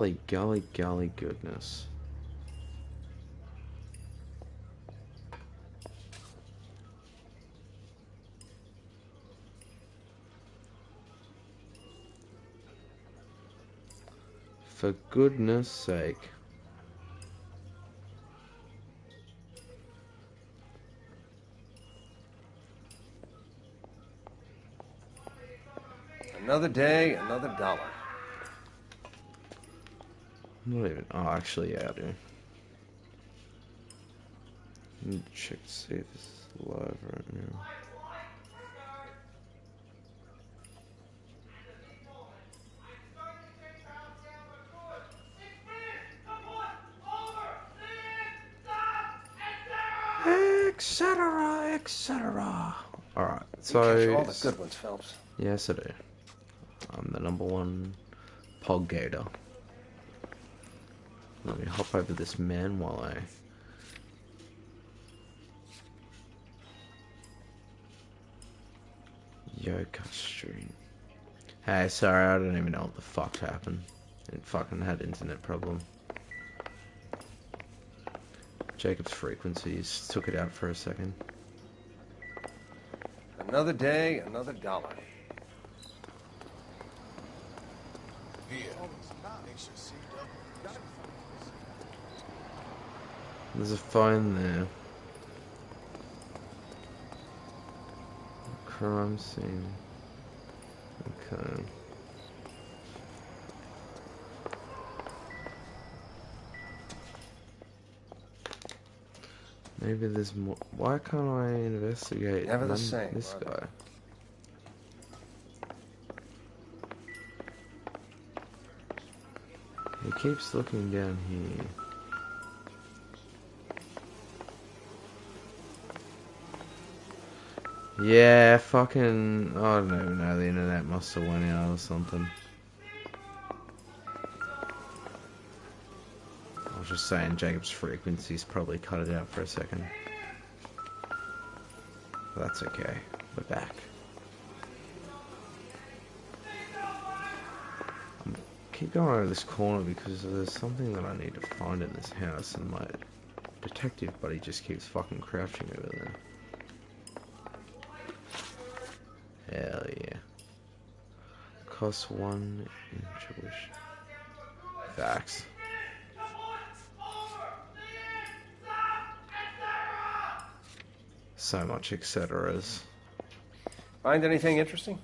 Golly, golly goodness. For goodness sake. Another day, another dollar. Not even. Oh, actually, yeah, I do. Need to check to see if this is live right now. Etc. etc. Alright, You catch so. all the good ones, Phelps. Yes, I do. I'm the #1 pog gator. Let me hop over this man while I. Yoga stream. Hey, sorry, I don't even know what the fuck happened. It fucking had internet problem. Jacob's frequencies took it out for a second. Another day, another dollar. There's a phone there. Crime scene. Okay. Maybe there's more. Why can't I investigate Never the same, this are they? guy? He keeps looking down here. Yeah, fucking. I don't even know. The internet must have went out or something. I was just saying, Jacob's frequencies probably cut it out for a second. But that's okay. We're back. Keep going over this corner because there's something that I need to find in this house, and my detective buddy just keeps fucking crouching over there. Hell yeah. Cost 1 intuition. Facts. So much etceteras. Find anything interesting?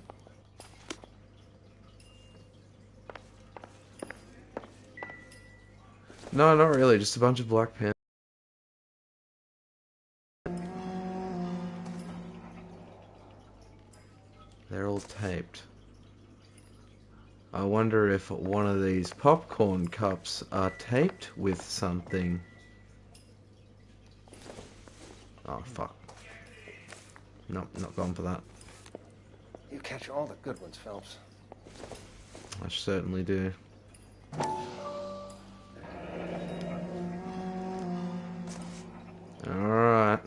No, not really. Just a bunch of Black Panther. They're all taped. I wonder if one of these popcorn cups are taped with something. Oh, fuck. Nope, not going for that. You catch all the good ones, Phelps. I certainly do. Alright.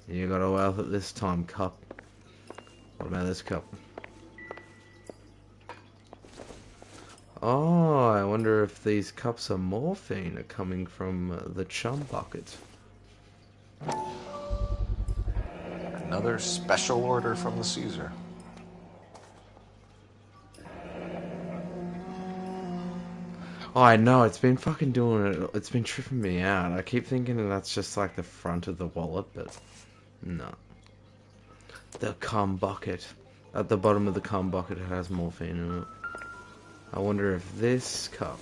You got a wealth at this time, cup. What about this cup? Oh, I wonder if these cups of morphine are coming from the chum bucket. Another special order from the Caesar. Oh, I know, it's been fucking doing it. It's been tripping me out. I keep thinking that's just like the front of the wallet, but no. The cum bucket. At the bottom of the cum bucket it has morphine in it. I wonder if this cup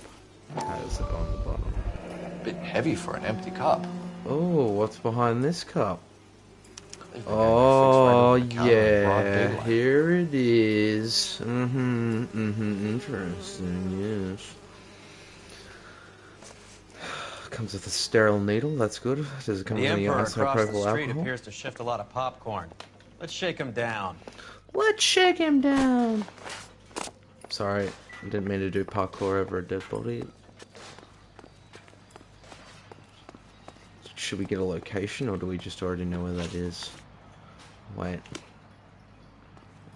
has it on the bottom. Bit heavy for an empty cup. Oh, what's behind this cup? Oh, yeah, here it is. Interesting, yes. Comes with a sterile needle, that's good. Does it come with any across isopropyl the street alcohol? appears to shift a lot of popcorn. Let's shake him down. Let's shake him down. Sorry, I didn't mean to do parkour over a dead body. Should we get a location, or do we just already know where that is? Wait.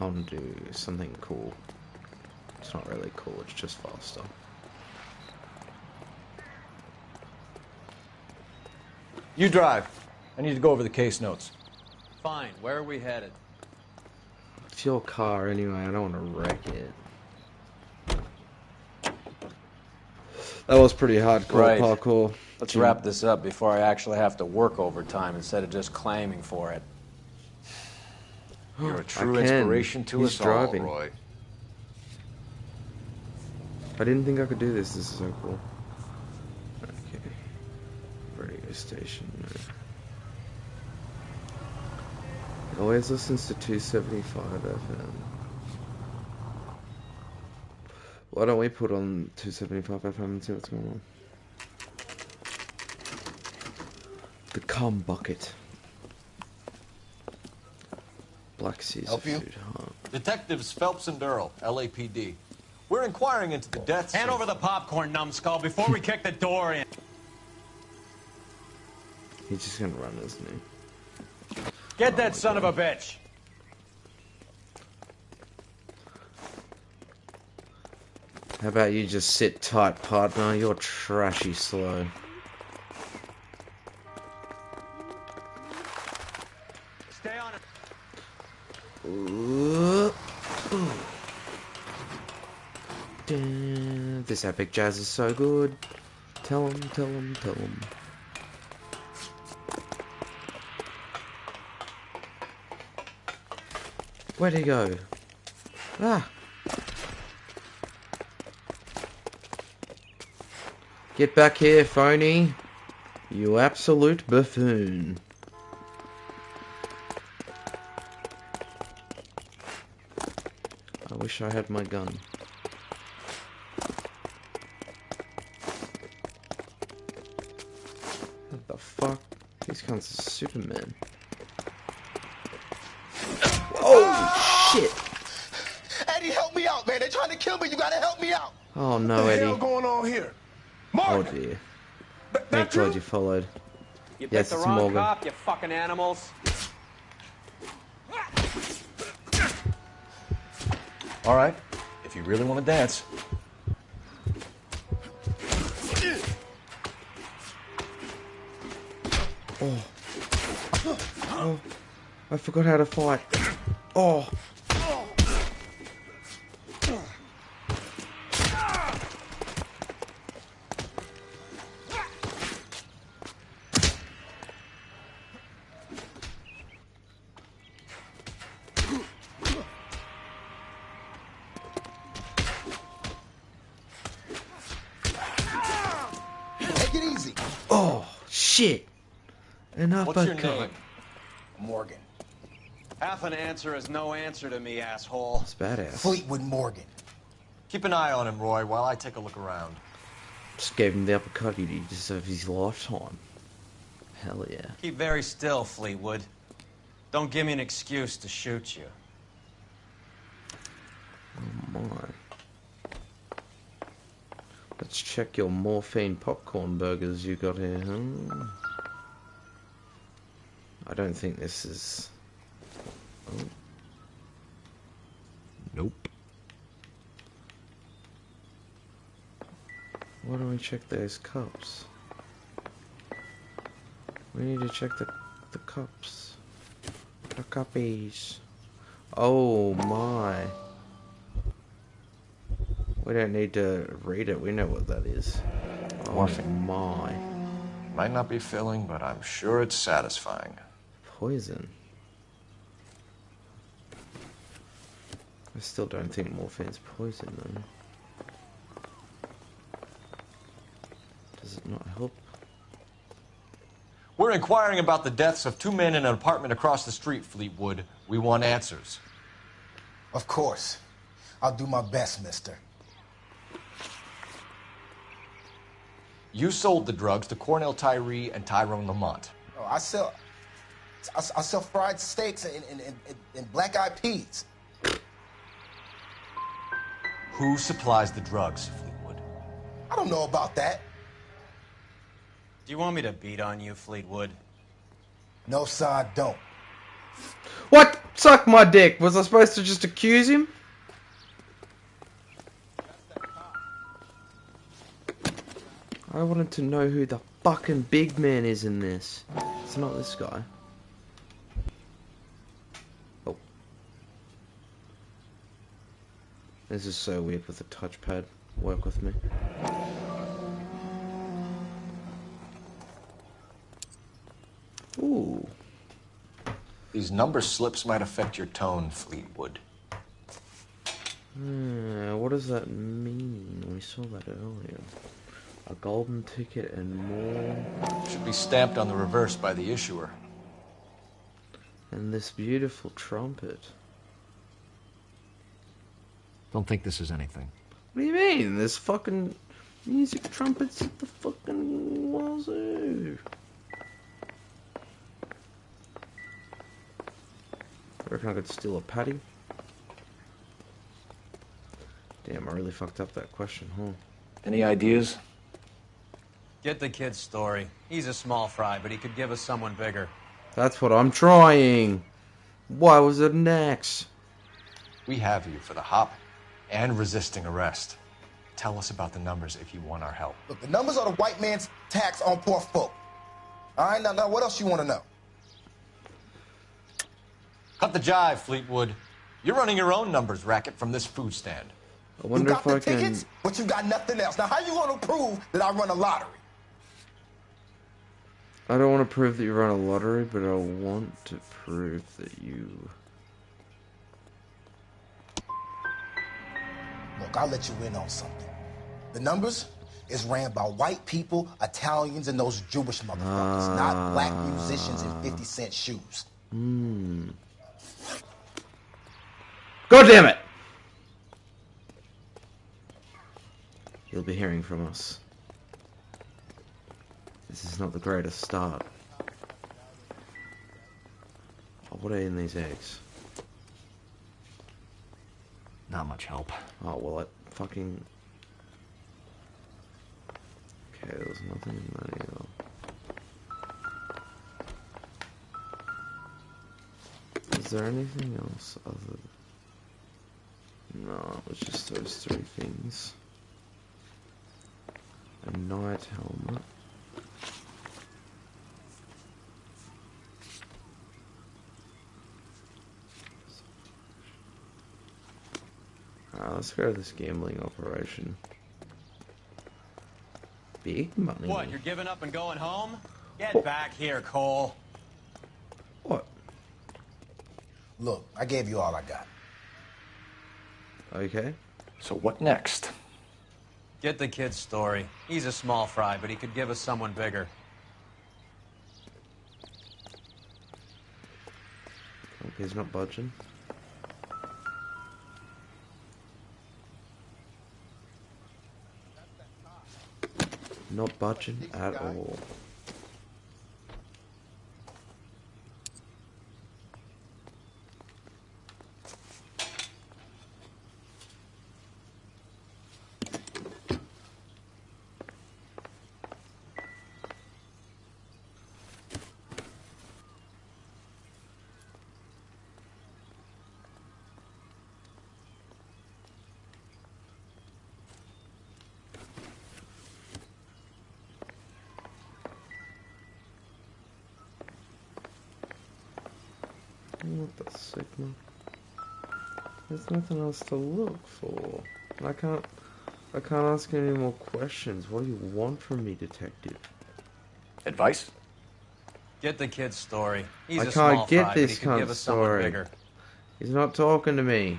I want to do something cool. It's not really cool, it's just faster. You drive. I need to go over the case notes. Fine. Where are we headed? It's your car anyway, I don't want to wreck it. That was pretty hardcore Right. parkour. Let's wrap this up before I actually have to work overtime instead of just claiming for it. You're a true can. inspiration to He's us driving. all, Roy. I didn't think I could do this. This is so cool. Okay. Radio station. It always listens to 275 FM. Why don't we put on 275 FM and see what's going on? The cum bucket. Black Caesar Help you? food, huh? Detectives Phelps and Durrell, LAPD. We're inquiring into the deaths. Hand over the popcorn, numbskull, before we kick the door in. He's just gonna run, isn't he? Get that son of a bitch. How about you just sit tight, partner? You're trashy slow. Stay on it. Damn, this epic jazz is so good. Tell him, tell him, tell him. Where'd he go? Ah! Get back here, phony. You absolute buffoon. I wish I had my gun. What the fuck? These cunts are Superman. Oh, shit! Eddie, help me out, man. They're trying to kill me. You gotta help me out. Oh no, What the Eddie. hell going on here? Oh Morgan! dear. That Thank God you? you followed. You Yes, picked the it's wrong Morgan. cop, you fucking animals. All right. If you really want to dance. Oh, I forgot how to fight. Oh. Take it easy. Oh, shit. An What's your uppercut. name? Morgan. Half an answer is no answer to me, asshole. It's badass. Fleetwood Morgan. Keep an eye on him, Roy, while I take a look around. Just gave him the uppercut. He deserves his lifetime. Hell yeah. Keep very still, Fleetwood. Don't give me an excuse to shoot you. Oh my. Let's check your morphine popcorn burgers you got here, huh? I don't think this is... Oh. Nope. Why don't we check those cups? We need to check the cups. The cuppies. Oh my. We don't need to read it, we know what that is. Oh Morphine. my. Might not be filling, but I'm sure it's satisfying. Poison. I still don't think morphine's poison though. Does it not help? We're inquiring about the deaths of two men in an apartment across the street, Fleetwood. We want answers. Of course. I'll do my best, mister. You sold the drugs to Cornell Tyree and Tyrone Lamont. Oh, I sell fried steaks and black-eyed peas. Who supplies the drugs, Fleetwood? I don't know about that. Do you want me to beat on you, Fleetwood? No, sir, I don't. What? Suck my dick! Was I supposed to just accuse him? I wanted to know who the fucking big man is in this. It's not this guy. Oh. This is so weird with the touchpad. Work with me. Ooh. These number slips might affect your tone, Fleetwood. What does that mean? We saw that earlier. A golden ticket and more. Should be stamped on the reverse by the issuer. And this beautiful trumpet. Don't think this is anything. What do you mean? There's fucking music trumpets at the fucking wazoo. I reckon I could steal a patty. Damn, I really fucked up that question, huh? Any ideas? Get the kid's story. He's a small fry, but he could give us someone bigger. That's what I'm trying. Why was it an X? We have you for the hop and resisting arrest. Tell us about the numbers if you want our help. Look, the numbers are the white man's tax on poor folk. All right, now what else you want to know? Cut the jive, Fleetwood. You're running your own numbers racket from this food stand. I You wonder got if the I can... tickets, but you got nothing else. Now, how you going to prove that I run a lottery? I don't want to prove that you run a lottery, but I want to prove that you... Look, I'll let you in on something. The numbers is ran by white people, Italians, and those Jewish motherfuckers, not black musicians in 50-cent shoes. God damn it! You'll be hearing from us. This is not the greatest start. Oh, what are in these eggs? Not much help. Oh, well, it fucking... Okay, there was nothing in that either. Is there anything else other than... No, it was just those three things. A night helmet. Alright, let's go to this gambling operation. Big money. What, you're giving up and going home? Get back here, Cole. What? Look, I gave you all I got. Okay. So what next? Get the kid's story. He's a small fry, but he could give us someone bigger. Okay, he's not budging. Not budging at all. What the signal? There's nothing else to look for. I can't ask any more questions. What do you want from me, detective? Advice? Get the kid's story. He's I a small can't get fry, this but he could give cunt's us someone story. bigger. He's not talking to me.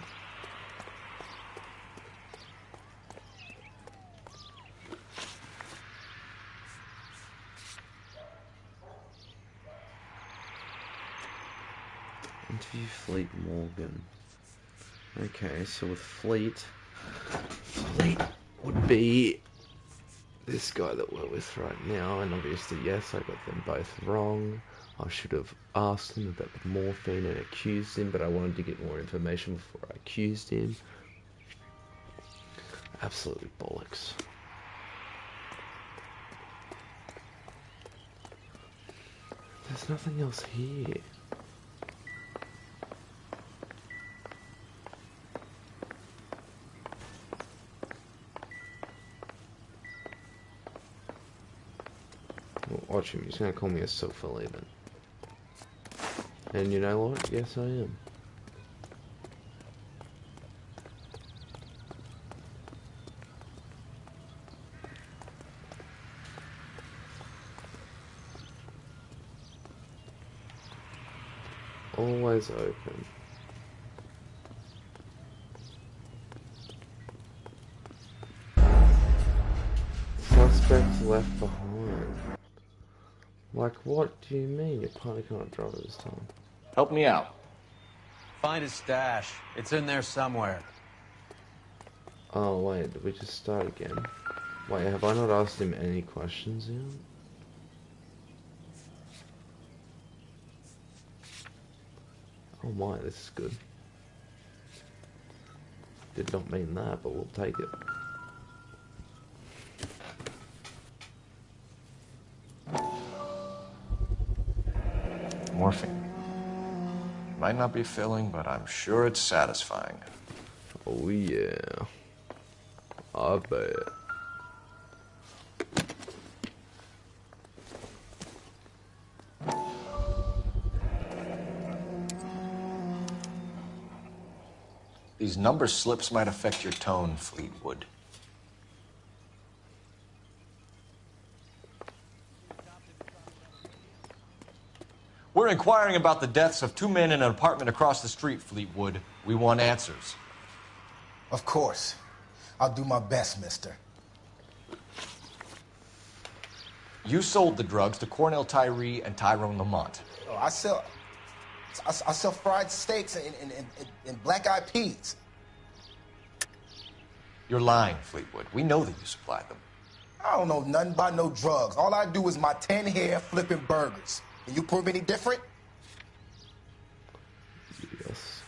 Interview Fleet Morgan. Okay, so with Fleet would be this guy that we're with right now, and obviously, yes, I got them both wrong. I should have asked him about the morphine and accused him, but I wanted to get more information before I accused him. Absolutely bollocks. There's nothing else here. Watch him. He's gonna call me a sofa even. And you know what? Yes, I am. Always open. Suspects left behind. Like, what do you mean? Your partner can't drive this time. Help me out. Find his stash. It's in there somewhere. Oh, wait, did we just start again? Wait, have I not asked him any questions yet? Oh my, this is good. Did not mean that, but we'll take it. Morphine. Might not be filling, but I'm sure it's satisfying. Oh yeah. I bet. These number slips might affect your tone, Fleetwood. We're inquiring about the deaths of 2 men in an apartment across the street, Fleetwood. We want answers. Of course. I'll do my best, mister. You sold the drugs to Cornell Tyree and Tyrone Lamont. Oh, I sell fried steaks and black-eyed peas. You're lying, Fleetwood. We know that you supplied them. I don't know nothing about no drugs. All I do is my 10 hair flipping burgers. Can you prove any different? Yes.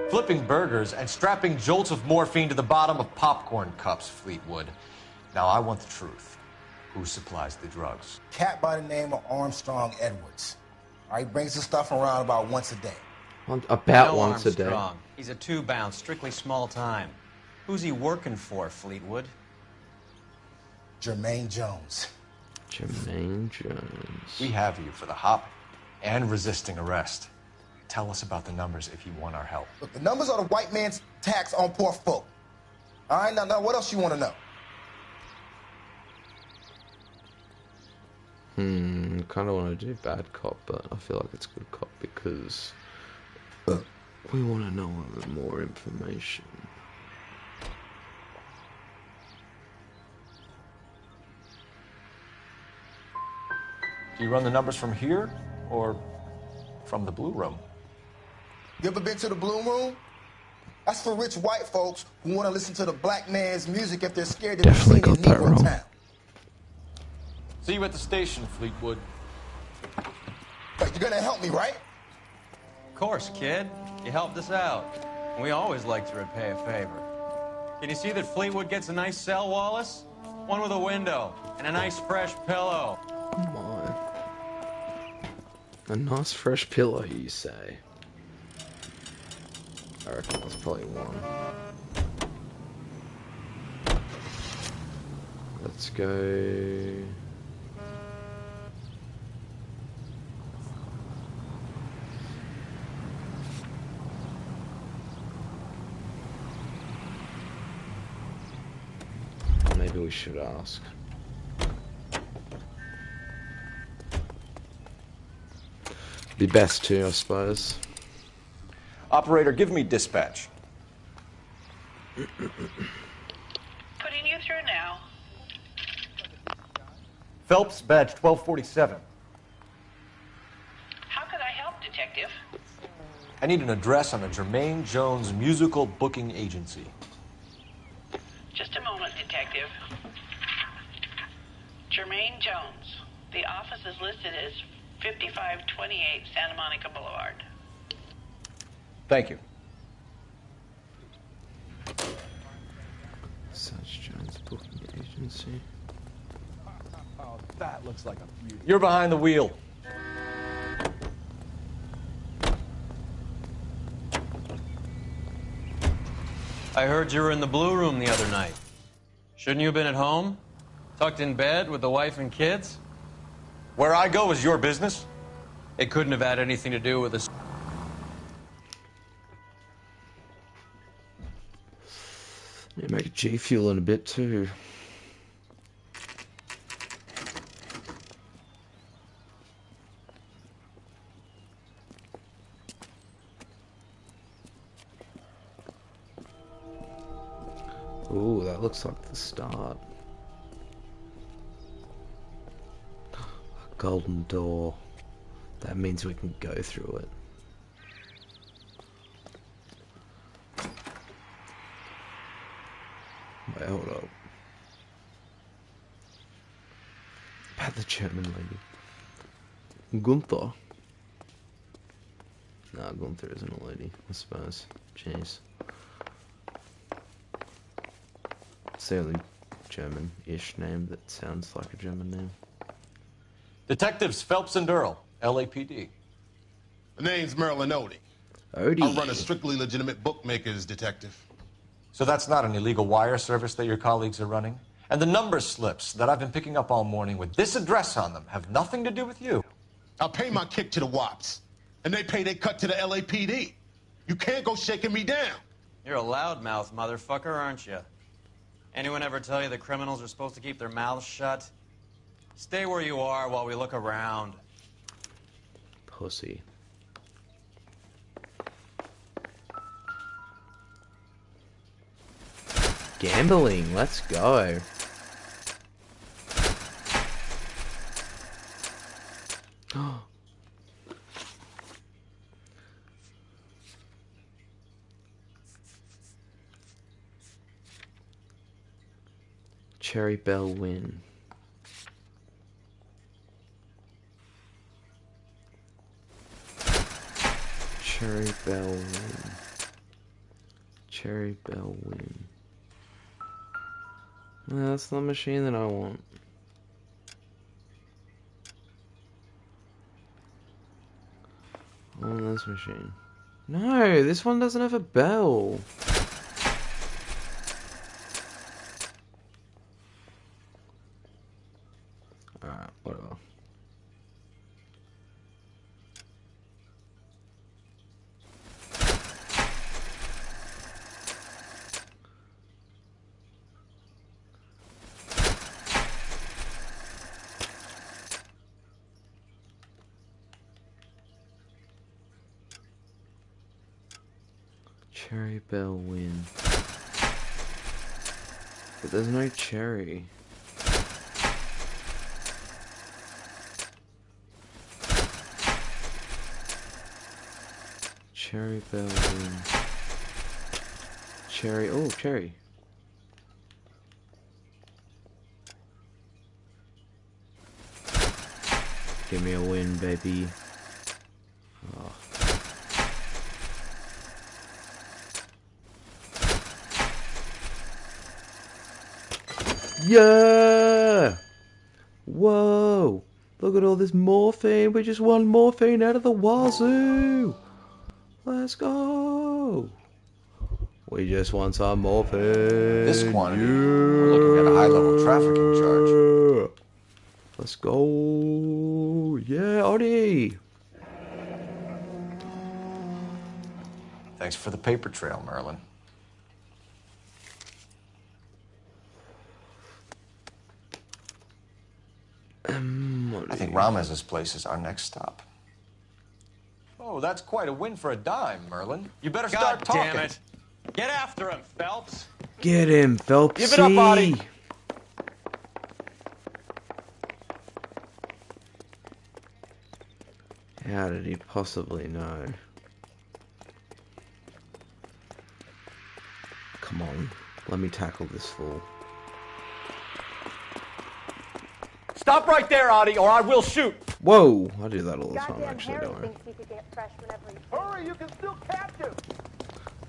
Flipping burgers and strapping jolts of morphine to the bottom of popcorn cups, Fleetwood. Now, I want the truth. Who supplies the drugs? Cat by the name of Armstrong Edwards. All right, brings the stuff around about once a day. About No once a day. Armstrong. He's a two-bounce, strictly small time. Who's he working for, Fleetwood? Jermaine Jones. Jermaine Jones. We have you for the hop and resisting arrest. Tell us about the numbers if you want our help. Look, the numbers are the white man's tax on poor folk. All right, now what else you want to know? Kind of want to do bad cop, but I feel like it's good cop because we want to know more information. Do you run the numbers from here or from the Blue Room? You ever been to the Blue Room? That's for rich white folks who want to listen to the black man's music if they're scared to be Definitely seen in got that Negro wrong. town. See you at the station, Fleetwood. But you're gonna help me, right? Of course, kid. You helped us out. We always like to repay a favor. Can you see that Fleetwood gets a nice cell, Wallace? One with a window and a nice fresh pillow. Oh my. A nice fresh pillow, you say? I reckon that's probably one. Let's go. Maybe we should ask. Be best to, I suppose. Operator, give me dispatch. Putting you through now. Phelps, badge 1247. How could I help, Detective? I need an address on the Jermaine Jones Musical Booking Agency. Just a moment, Detective. Jermaine Jones. The office is listed as 5528 Santa Monica Boulevard. Thank you. Such Jones Booking Agency. Oh, that looks like a beauty. You're behind the wheel. I heard you were in the Blue Room the other night. Shouldn't you have been at home? Tucked in bed with the wife and kids? Where I go is your business? It couldn't have had anything to do with this. You make a G Fuel in a bit too. Ooh, that looks like the start. A golden door. That means we can go through it. Wait, hold up. About the German lady. Gunther. No, Gunther isn't a lady, I suppose. Jeez. It's the only German-ish name that sounds like a German name. Detectives Phelps and Earl, LAPD. The name's Merlin Odie. Odie. I run a strictly legitimate bookmaker's detective. So that's not an illegal wire service that your colleagues are running? And the number slips that I've been picking up all morning with this address on them have nothing to do with you? I pay my kick to the Wops, and they pay their cut to the LAPD. You can't go shaking me down. You're a loudmouth motherfucker, aren't you? Anyone ever tell you that criminals are supposed to keep their mouths shut? Stay where you are while we look around. Pussy. Gambling, let's go. Cherry Bell win. Cherry Bell win. Cherry Bell win. No, that's the machine that I want. I want this machine. No, this one doesn't have a bell. Alright, whatever. Cherry Bell win. But there's no cherry. Cherry Bell win. Cherry, oh, cherry. Give me a win, baby. Oh. Yeah! Whoa! Look at all this morphine. We just won morphine out of the wazoo. Let's go. We just want some morphine. This quantity, we're looking at a high-level trafficking charge. Let's go. Yeah, Odie. Thanks for the paper trail, Merlin. I think Ramez's place is our next stop. Oh, that's quite a win for a dime, Merlin. You better start God talking. damn it. Get after him, Phelps. Get him, Phelps. Give it up, Odie. How did he possibly know? Come on, let me tackle this fool. Stop right there, Odie, or I will shoot. Whoa, I do that all the time, actually, don't I? Hurry, you can still catch him.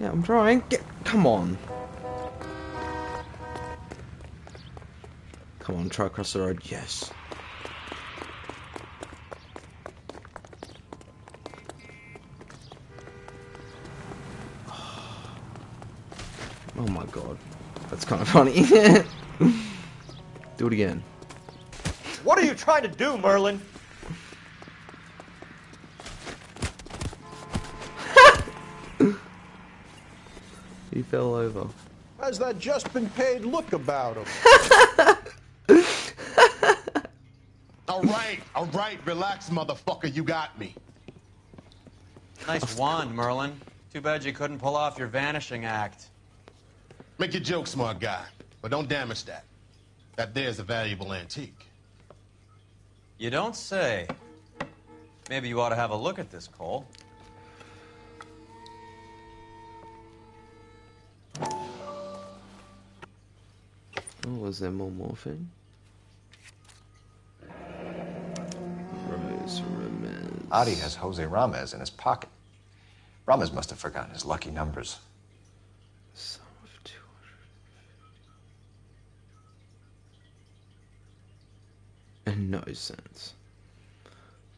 Yeah, I'm trying. Come on. Come on, try across the road. Yes. Oh my god. That's kind of funny. Do it again. What are you trying to do, Merlin? He fell over. How's that just been paid look about him? All right, relax, motherfucker, you got me. Nice wand, Merlin. Too bad you couldn't pull off your vanishing act. Make your joke, smart guy, but don't damage that. That there's a valuable antique. You don't say. Maybe you ought to have a look at this, Cole. Oh, was there more morphine? Rose Ramirez. Adi has Jose Ramez in his pocket. Ramez must have forgotten his lucky numbers. Sum of 200. And no sense.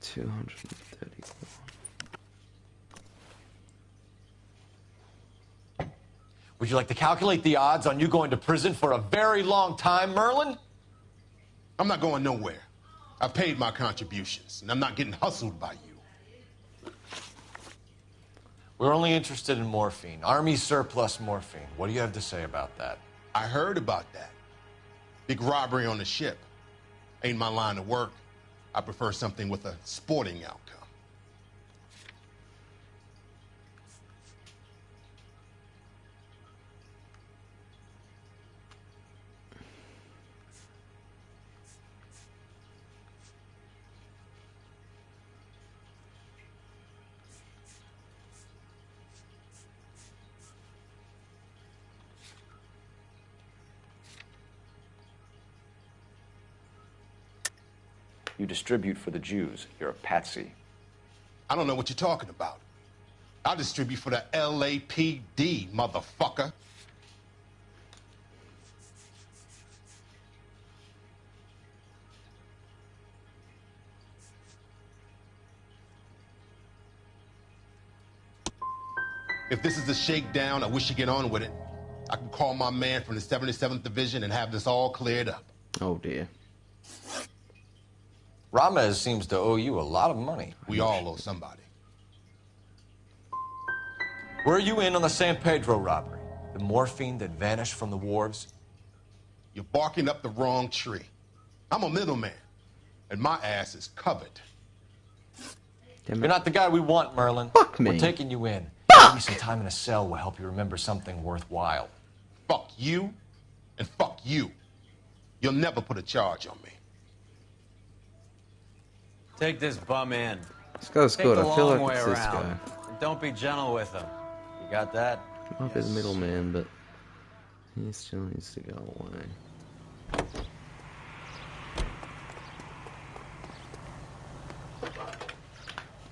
231. Would you like to calculate the odds on you going to prison for a very long time, Merlin? I'm not going nowhere. I paid my contributions, and I'm not getting hustled by you. We're only interested in morphine. Army surplus morphine. What do you have to say about that? I heard about that. Big robbery on the ship. Ain't my line of work. I prefer something with a sporting outcome. You distribute for the Jews. You're a patsy. I don't know what you're talking about. I'll distribute for the LAPD, motherfucker. If this is a shakedown, I wish you get on with it. I can call my man from the 77th Division and have this all cleared up. Oh dear. Ramez seems to owe you a lot of money. We all owe somebody. Were you in on the San Pedro robbery? The morphine that vanished from the wharves? You're barking up the wrong tree. I'm a middleman, and my ass is covered. You're not the guy we want, Merlin. Fuck me. We're taking you in. Maybe some time in a cell will help you remember something worthwhile. Fuck you, and fuck you. You'll never put a charge on me. Take this bum in. This guy's Take good. the I feel long like way it's this around. guy. And don't be gentle with him. You got that? Might be the middleman, but he still needs to go away.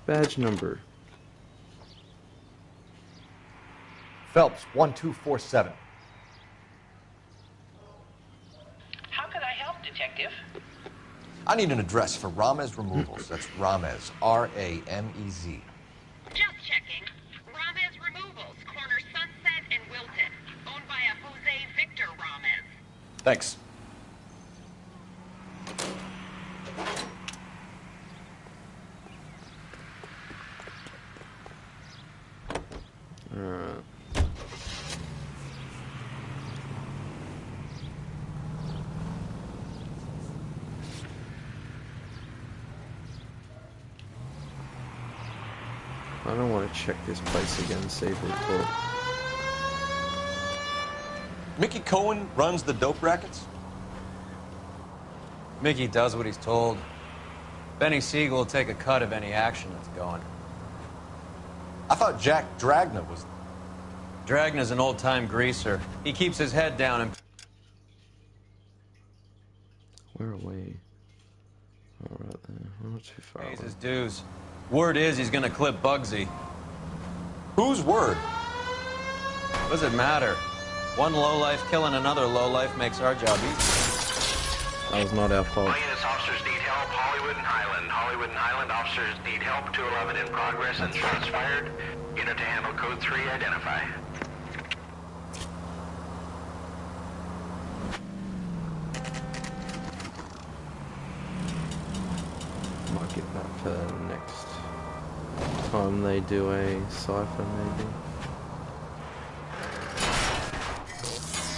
Badge number. Phelps, 1247. How could I help, Detective? I need an address for Ramez Removals. That's Ramez, R-A-M-E-Z. Just checking. Ramez Removals, corner Sunset and Wilton. Owned by a Jose Victor Ramez. Thanks. Alright. I don't want to check this place again and see if we talk. Mickey Cohen runs the dope rackets? Mickey does what he's told. Benny Siegel will take a cut of any action that's going. I thought Jack Dragna was... Dragna's an old-time greaser. He keeps his head down and... Where are we? Oh, right there. We're not too far pays away. his dues. Word is he's gonna clip Bugsy. Whose word? What does it matter? One lowlife killing another lowlife makes our job easy. That was not our fault. All units, officers need help. Hollywood and Highland. Hollywood and Highland officers need help. 211 in progress and shots fired. Unit to handle code 3, identify. skip that for next time they do a cipher, maybe.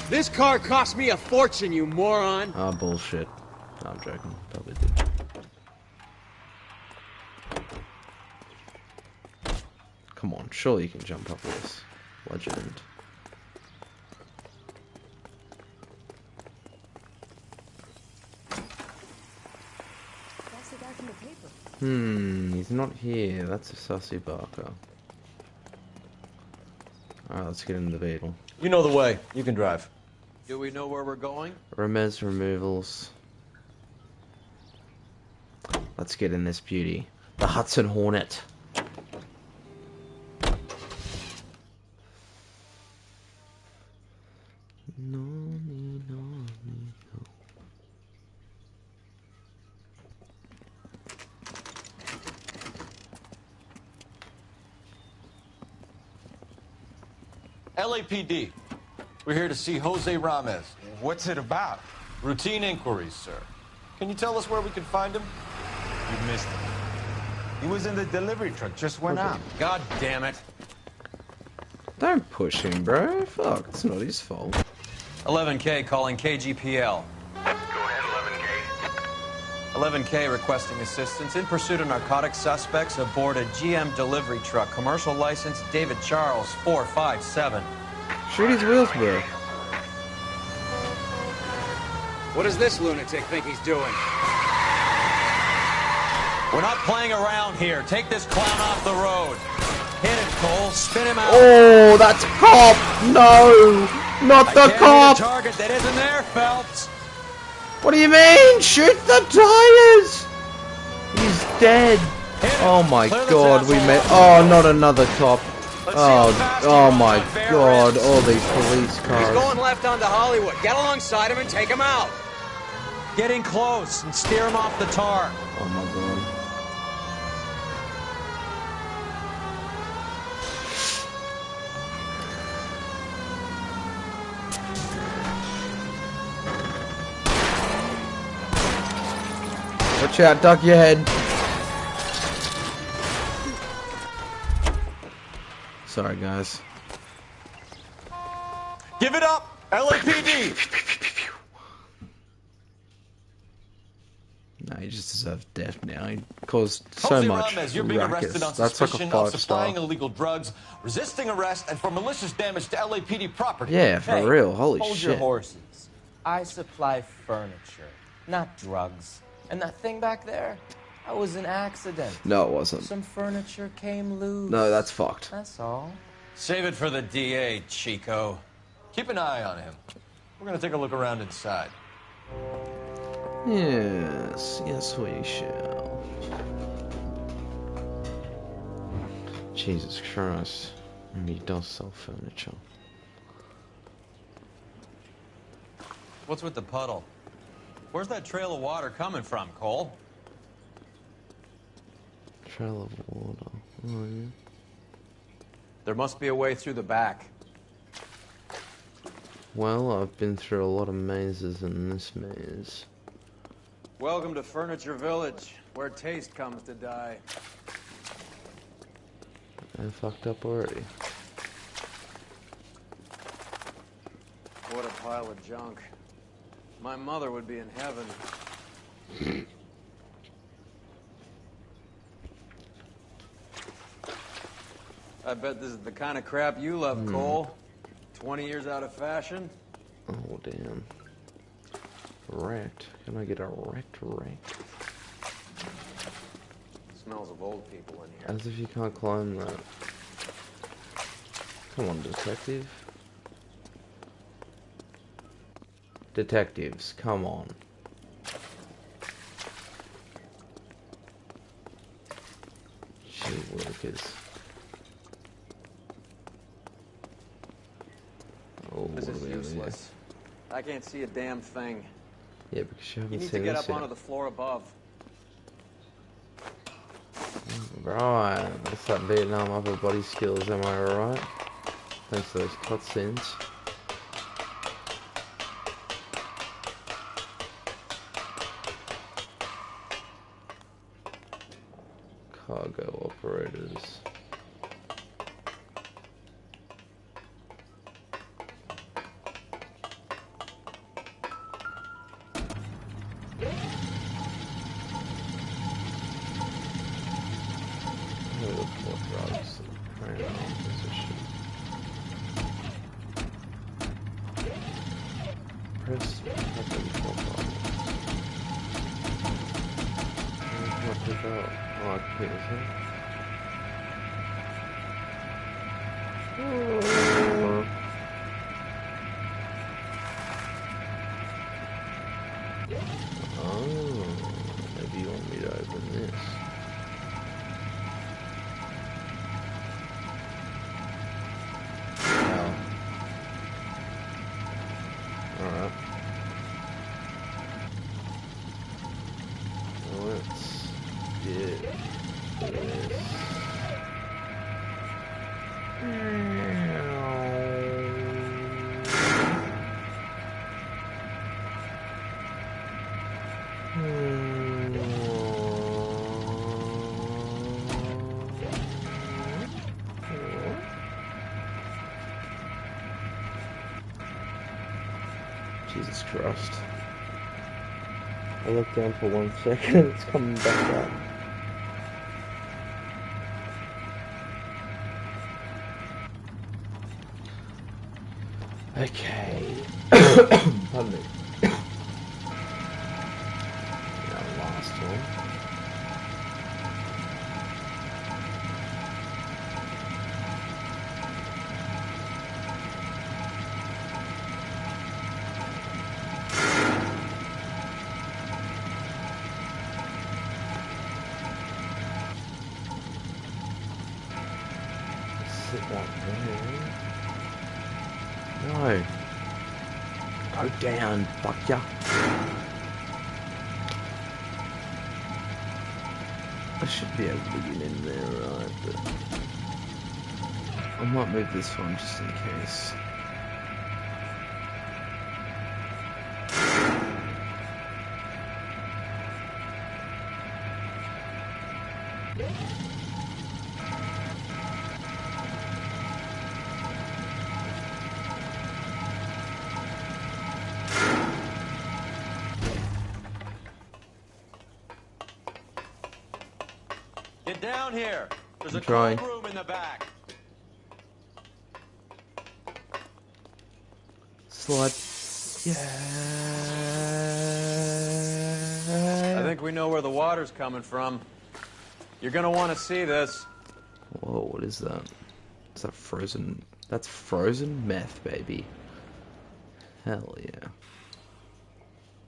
This car cost me a fortune, you moron! Ah, bullshit. No, I'm joking. Probably did. Come on, surely you can jump up this. Legend. That's the guy from the paper. He's not here. That's a sussy barker. Alright, let's get in the Beetle. You know the way. You can drive. Do we know where we're going? Remez removals. Let's get in this beauty. The Hudson Hornet. LAPD. We're here to see Jose Ramez. What's it about? Routine inquiries, sir. Can you tell us where we can find him? You missed him. He was in the delivery truck, just went out. God damn it. Don't push him, bro. Fuck, it's not his fault. 11K calling KGPL. Go ahead, 11K. 11K requesting assistance in pursuit of narcotic suspects aboard a GM delivery truck. Commercial license David Charles 457. Shoot his wheels, bro. What does this lunatic think he's doing? We're not playing around here. Take this clown off the road. Hit it, Cole. Spin him out. Oh, that's cop. No, not the cop. A target that isn't there, Phelps. What do you mean? Shoot the tires. He's dead. Oh my god, we made. Oh, not another cop. Oh my god, all these police He's cars. going left onto Hollywood. Get alongside him and take him out. Get in close and steer him off the tar. Oh my god. Watch out, duck your head. Sorry, guys. Give it up, LAPD! No, he just deserves death now. He caused so Jose much Ramez, you're being ruckus. arrested on That's like a suspicion of 5-star. supplying illegal drugs, resisting arrest, and for malicious damage to LAPD property. Yeah, for Hey, real. Holy hold shit. your horses. I supply furniture, not drugs. And that thing back there, that was an accident. No, it wasn't. Some furniture came loose. No, that's fucked. That's all. Save it for the DA, Chico. Keep an eye on him. We're gonna take a look around inside. Yes, yes we shall. Jesus Christ. He does sell furniture. What's with the puddle? Where's that trail of water coming from, Cole? Trail of water. Oh, yeah. There must be a way through the back. Well, I've been through a lot of mazes in this maze. Welcome to Furniture Village, where taste comes to die. I fucked up already. What a pile of junk. My mother would be in heaven. I bet this is the kind of crap you love, Cole. 20 years out of fashion. Oh, damn. Wrecked. Can I get a wrecked? Smells of old people in here. As if you can't climb that. Come on, detective. Detectives, come on. Gee workers. Oh, This is really? useless. I can't see a damn thing. Yeah, because you You haven't need to seen get this up yet. onto the floor above. Right, that's that Vietnam upper body skills, am I right? Thanks to those cutscenes. Cargo operators. Press button for problems. What is that? Oh, I can't see. Oh, maybe you want me to open this. Wow. Alright. Let's get this. Jesus Christ. I looked down for 1 second, it's coming back up. Okay. Pardon me. Now, last one. Sit that there. No. Go down, fuck ya. I should be able to get in there, right? But I might move this one just in case. Get down here. There's I'm a trying. cold room in the back. Slide. Yeah. I think we know where the water's coming from. You're gonna want to see this. Whoa, what is that? Is that frozen? That's frozen meth, baby. Hell yeah.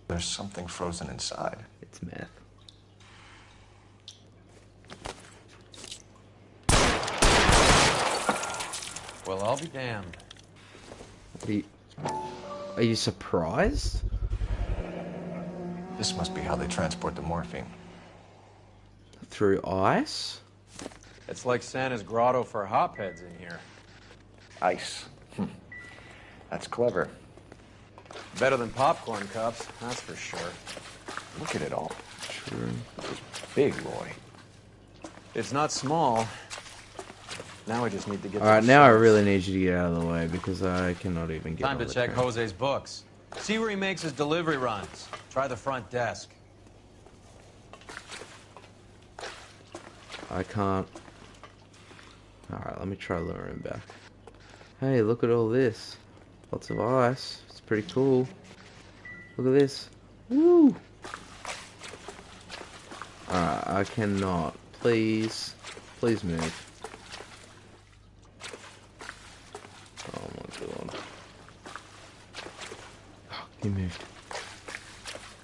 There's something frozen inside. It's meth. Well, I'll be damned. Are you surprised? This must be how they transport the morphine. Through ice? It's like Santa's grotto for hopheads in here. Ice. That's clever. Better than popcorn cups, that's for sure. Look at it all. True. It's big, Roy. It's not small. Now we just need to get. Alright, now I really need you to get out of the way because I cannot even get Time on to the check train. Jose's books. See where he makes his delivery runs. Try the front desk. I can't. Alright, let me try luring him back. Hey, look at all this. Lots of ice. It's pretty cool. Look at this. Woo! Alright, I cannot. Please. Please move. Oh my god. Oh, he moved.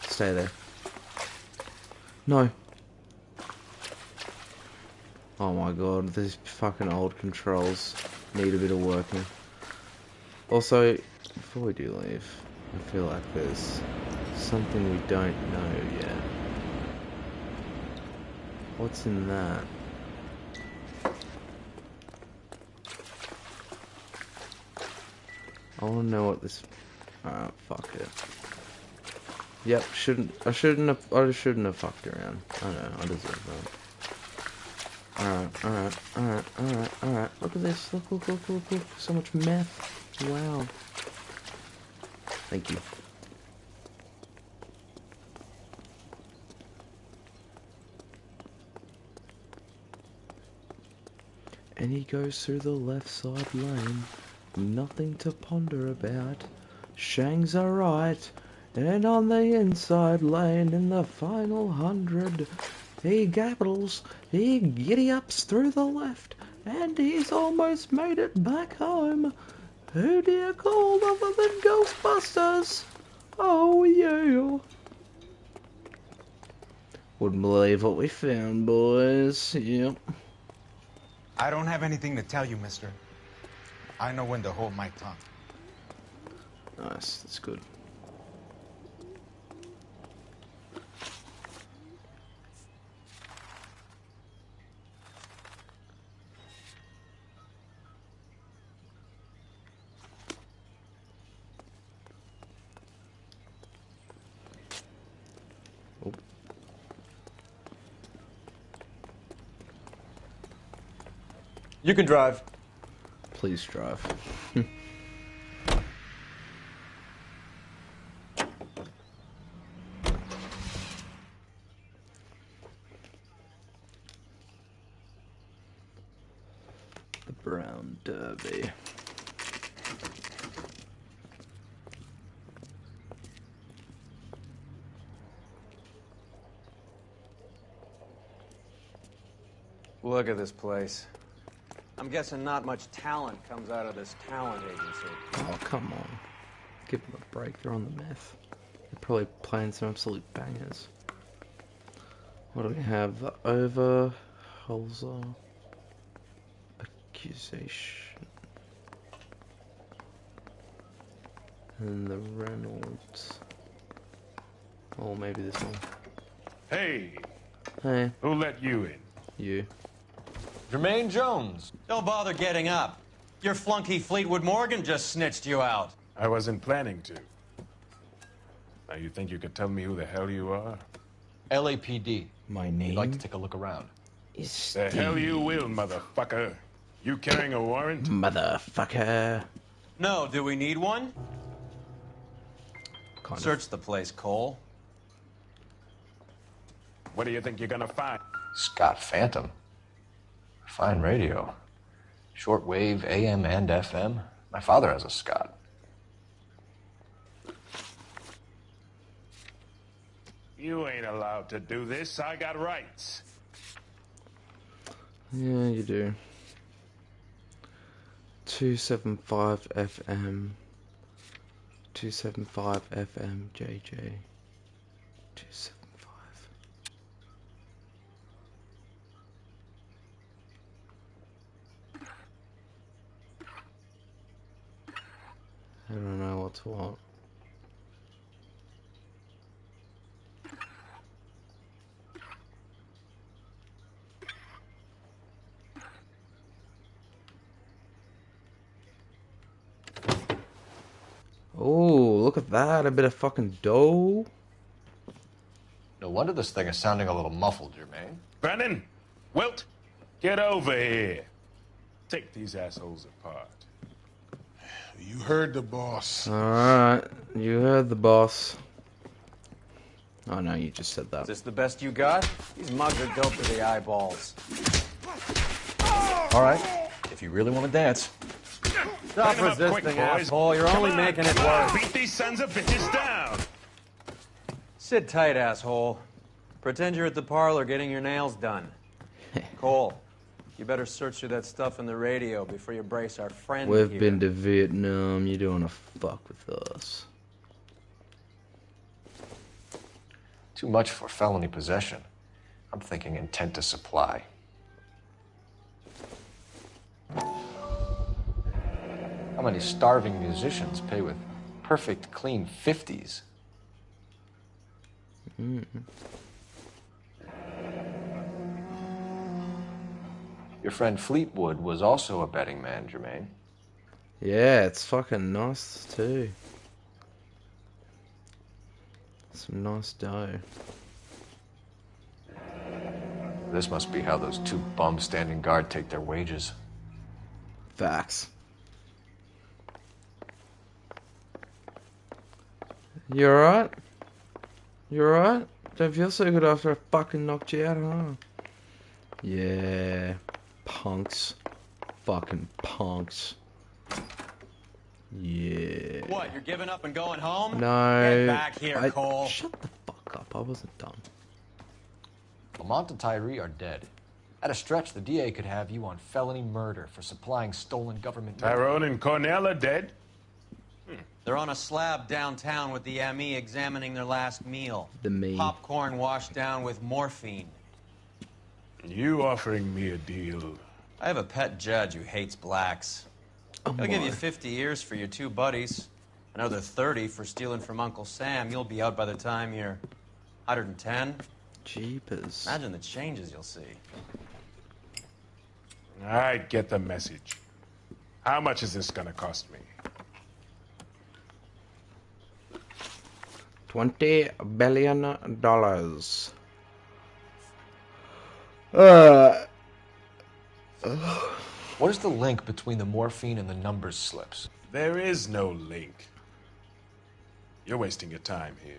Stay there. No. Oh my god, these fucking old controls need a bit of working. Also, before we do leave, I feel like there's something we don't know yet. What's in that? I want to know what this. Alright, fuck it. Yep, I shouldn't have fucked around. I know, I deserve that. Alright. Look at this. Look. So much meth. Wow. Thank you. And he goes through the left side lane. Nothing to ponder about. Shang's alright. And on the inside lane, in the final 100, he gabbles, he giddy-ups through the left, and he's almost made it back home. Who do you call other than Ghostbusters? Oh yeah. Wouldn't believe what we found, boys. Yep. I don't have anything to tell you, mister. I know when to hold my tongue. Nice, that's good. You can drive. Please drive. The Brown Derby. Look at this place. I'm guessing not much talent comes out of this talent agency. Oh, come on. Give them a break, they're on the meth. They're probably playing some absolute bangers. What do we have? The Overholzer accusation. And the Reynolds. Oh, maybe this one. Hey, Hey, who let you in? you. Jermaine Jones. Don't bother getting up. Your flunky Fleetwood Morgan just snitched you out. I wasn't planning to. Now you think you could tell me who the hell you are? LAPD. My name? You'd like to take a look around. Is The hell you will, motherfucker. You carrying a warrant? Motherfucker. No, do we need one? Kind Search the place, Cole. What do you think you're gonna find? Scott Phantom. Fine radio. Shortwave, AM and FM. My father has a Scott. You ain't allowed to do this. I got rights. Yeah, you do. 275 FM. 275 FM JJ. 275. I don't know what's what. Oh, look at that. A bit of fucking dough. No wonder this thing is sounding a little muffled, Jermaine. Brennan, Wilt, get over here. Take these assholes apart. You heard the boss. Alright, you heard the boss. Oh no, you just said that. Is this the best you got? These mugs are dope to the eyeballs. All right, if you really want to dance. Stop Bring 'em up quick, resisting, boys. asshole. You're Come only on, making it come on, worse. Beat these sons of bitches down. Sit tight, asshole. Pretend you're at the parlor getting your nails done. Cole, you better search through that stuff in the radio before you brace our friend We've here. been to Vietnam. You don't want to fuck with us. Too much for felony possession. I'm thinking intent to supply. How many starving musicians pay with perfect, clean 50s? Your friend Fleetwood was also a betting man, Jermaine. Yeah, it's fucking nice too. Some nice dough. This must be how those two bums standing guard take their wages. Facts. You alright? You alright? Don't feel so good after I fucking knocked you out, huh? Yeah. Punks. Fucking punks. Yeah. What, you're giving up and going home? No. Get back here, Cole. Shut the fuck up. I wasn't done. Lamont and Tyree are dead. At a stretch, the DA could have you on felony murder for supplying stolen government... Tyrone and Cornell are dead? They're on a slab downtown with the ME examining their last meal. The me. Popcorn washed down with morphine. You offering me a deal? I have a pet judge who hates blacks. He'll give you 50 years for your two buddies. Another 30 for stealing from Uncle Sam. You'll be out by the time you're 110. Jeepers. Imagine the changes you'll see. I get the message. How much is this gonna cost me? $20 billion. What is the link between the morphine and the numbers slips? There is no link. You're wasting your time here.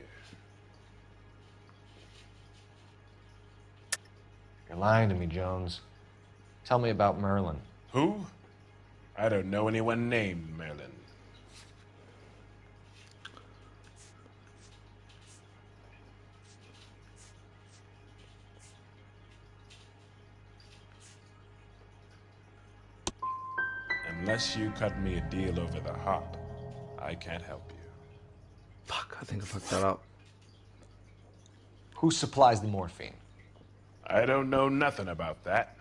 You're lying to me, Jones. Tell me about Merlin. Who? I don't know anyone named Merlin. Unless you cut me a deal over the hop, I can't help you. Fuck, I think I fucked that up. Who supplies the morphine? I don't know nothing about that.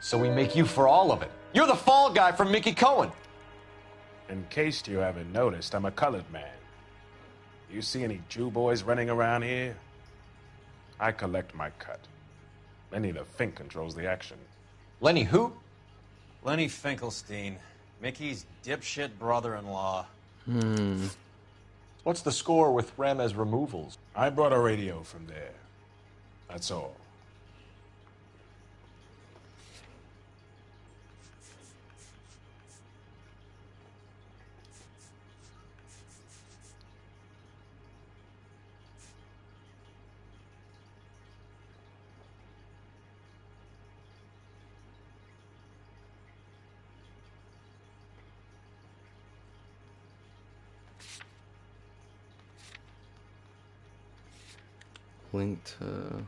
So we make you for all of it. You're the fall guy from Mickey Cohen. In case you haven't noticed, I'm a colored man. You see any Jew boys running around here? I collect my cut. Lenny the Fink controls the action. Lenny who? Lenny Finkelstein. Mickey's dipshit brother-in-law. What's the score with Ramez removals? I brought a radio from there. That's all. Link to...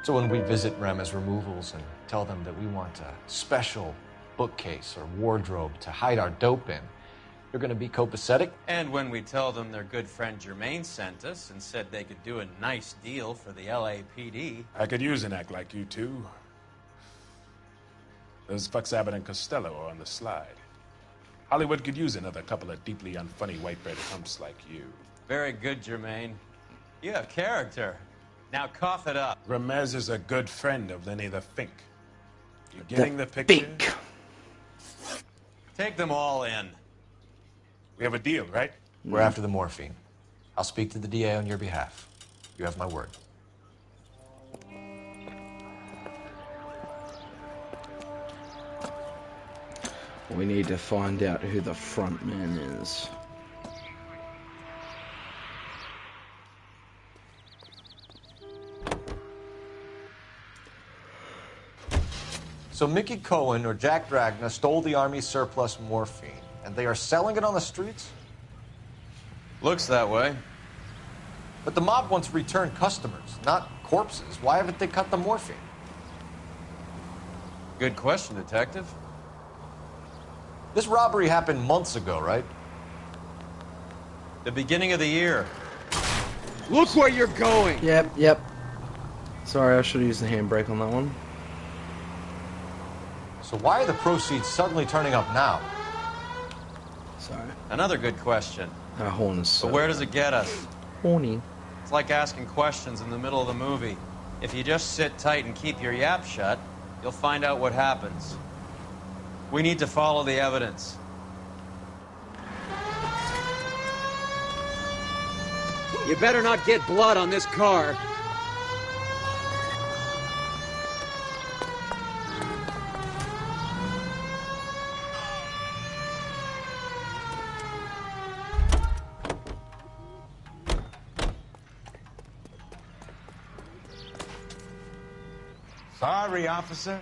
So when we visit Ramez removals and tell them that we want a special bookcase or wardrobe to hide our dope in, you're going to be copacetic? And when we tell them their good friend Jermaine sent us and said they could do a nice deal for the LAPD. I could use an act like you two. Those fucks Abbott and Costello are on the slide. Hollywood could use another couple of deeply unfunny white bread humps like you. Very good, Jermaine. You have character. Now cough it up. Ramez is a good friend of Lenny the Fink. You getting the picture? Fink. Take them all in. We have a deal, right? We're after the morphine. I'll speak to the DA on your behalf. You have my word. We need to find out who the front man is. So Mickey Cohen or Jack Dragna stole the Army's surplus morphine, and they are selling it on the streets? Looks that way. But the mob wants return customers, not corpses. Why haven't they cut the morphine? Good question, Detective. This robbery happened months ago, right? The beginning of the year. Look where you're going! Yep. Sorry, I should have used the handbrake on that one. So why are the proceeds suddenly turning up now? Sorry. Another good question. Our horn is so But where does it get us? horny. It's like asking questions in the middle of the movie. If you just sit tight and keep your yap shut, you'll find out what happens. We need to follow the evidence. You better not get blood on this car. Sorry, officer.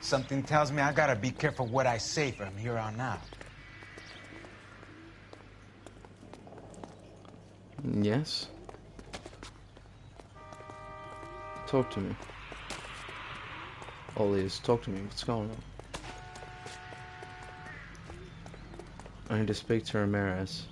Something tells me I gotta be careful what I say from here on out. Yes. Talk to me. Ollies, talk to me. What's going on? I need to speak to Ramirez.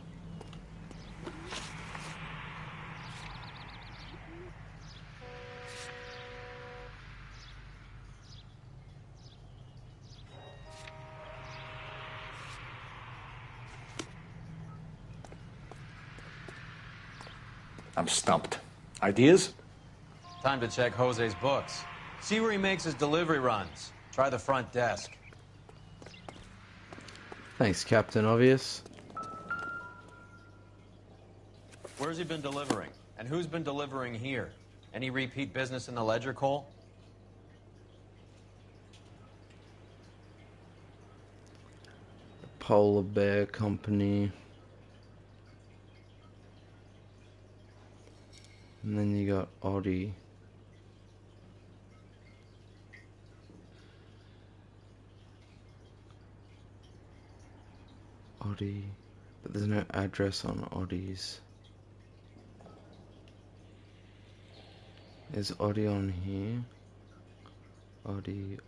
I'm stumped. Ideas? Time to check Jose's books. See where he makes his delivery runs. Try the front desk. Thanks, Captain Obvious. Where's he been delivering? And who's been delivering here? Any repeat business in the ledger, Cole? Polar Bear Company. And then you got Audi. Audi. But there's no address on Audi's. Is Audi on here? Audi,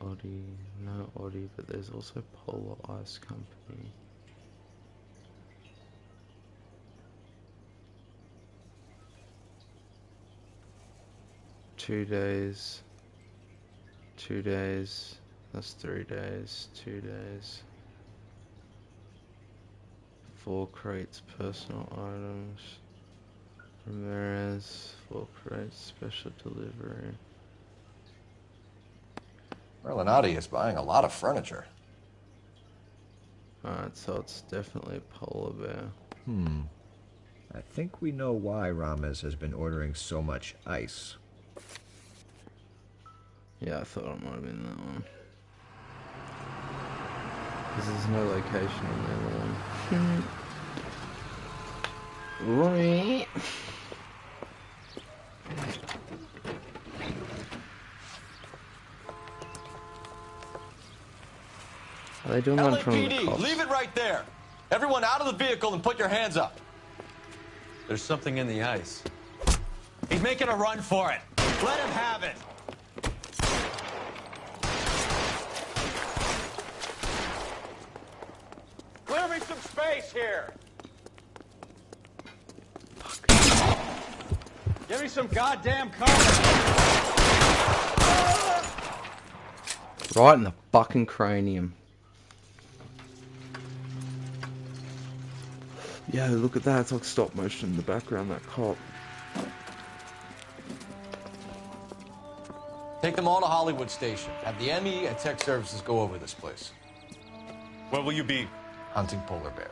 no Audi, but there's also Polar Ice Company. Two days, that's 3 days, 2 days. 4 crates, personal items. Ramirez, 4 crates, special delivery. Merlinati is buying a lot of furniture. Alright, so it's definitely a polar bear. I think we know why Ramos has been ordering so much ice. Yeah, I thought it might have been that one. Because there's no location on the other one. Right. Are they doing that from the LAPD, cops? leave it right there. Everyone out of the vehicle and put your hands up. There's something in the ice. He's making a run for it. Let him have it. Clear me some space here. Give me some goddamn cover. Right in the fucking cranium. Yeah, look at that. It's like stop motion in the background, that cop. Take them all to Hollywood Station. Have the ME and Tech Services go over this place. Where will you be? Hunting polar bear.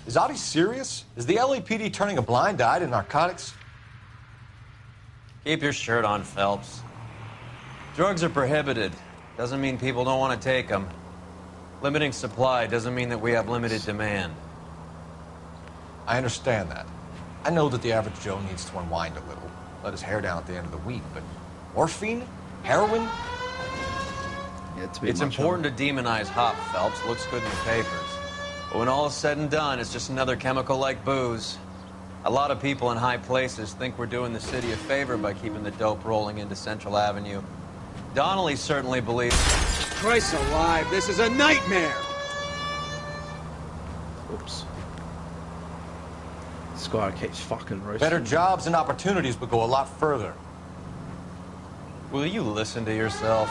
Is Audi serious? Is the LAPD turning a blind eye to narcotics? Keep your shirt on, Phelps. Drugs are prohibited. Doesn't mean people don't want to take them. Limiting supply doesn't mean that we have limited demand. I understand that. I know that the average Joe needs to unwind a little, let his hair down at the end of the week, but morphine? Heroin? Yeah, It's important to demonize hop, Phelps. Looks good in the papers. But when all is said and done, it's just another chemical like booze. A lot of people in high places think we're doing the city a favor by keeping the dope rolling into Central Avenue. Donnelly certainly believes... Christ alive, this is a nightmare! Oops. This guy keeps fucking roasting. Better jobs and opportunities would go a lot further. Will you listen to yourself?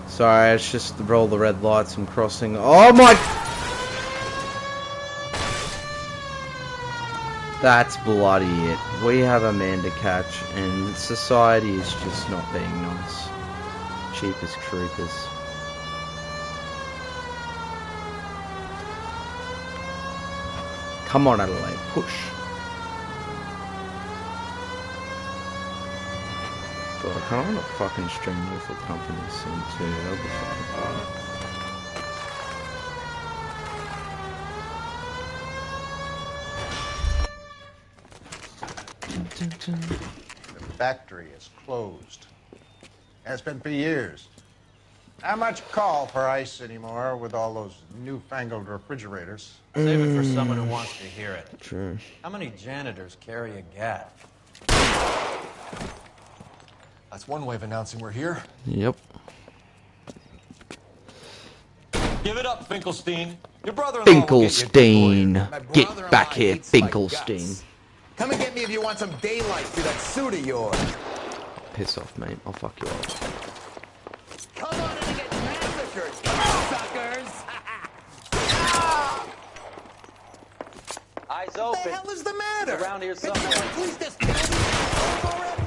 Sorry, it's just the roll the red lights I'm crossing. Oh my! That's bloody it. We have a man to catch, and society is just not being nice. Cheap as creepers. Come on, Adelaide, push. God, I kind of want to fucking stream Lethal Company soon too. That'll be fucking fun. The factory is closed. Has been for years. Not much call for ice anymore with all those newfangled refrigerators. Save it for someone who wants to hear it. True. How many janitors carry a gat? That's one way of announcing we're here. Yep. Give it up, Finkelstein. Your brother-in-law Finkelstein. Get back here, Finkelstein. Come and get me if you want some daylight through that suit of yours. Piss off, mate. I'll fuck you up. Come on in and get massacred, suckers! Eyes What the hell is the matter? Around here Can somewhere. someone please just kill me already?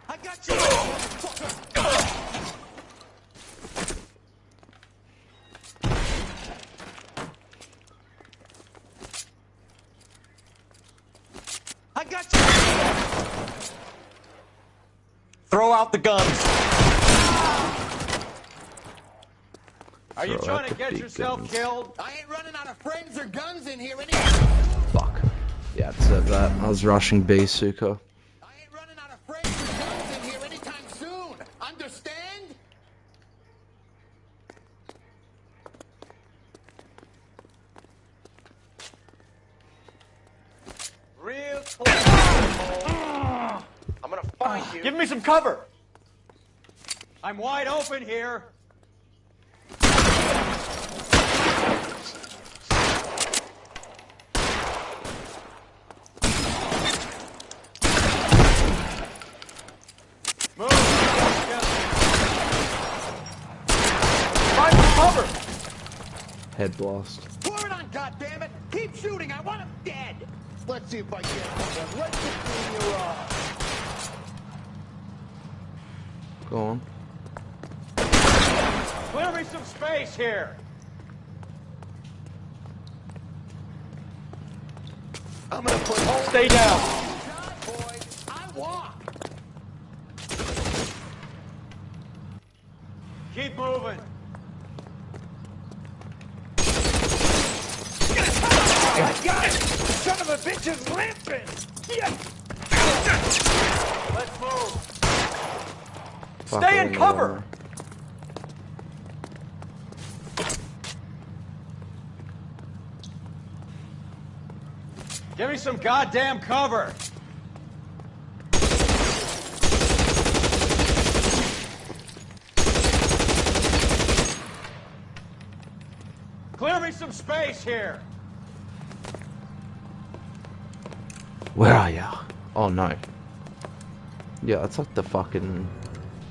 I got you! I got you! Throw out the guns. Are you Throw trying out to the get big yourself guns. killed? I ain't running out of friends or guns in here any. Fuck. Yeah, it said that. I was rushing B, Suka. I ain't running out of friends or guns in here anytime soon. Understand? Real close. I'm gonna find you. Give me some cover. I'm wide open here. Move. Find some cover. Head blast. Pour it on, goddammit! Keep shooting. I want him dead. Let's see if I get one right between your eyes. Go on. Clear me some space here. I'm gonna put holes. Stay down. God, boy, I walk. Keep moving. I got it! Son of a bitch is limping! Yeah. Let's move. Stay in cover. Give me some goddamn cover. Clear me some space here. Where are ya? Oh no. Yeah, it's like the fucking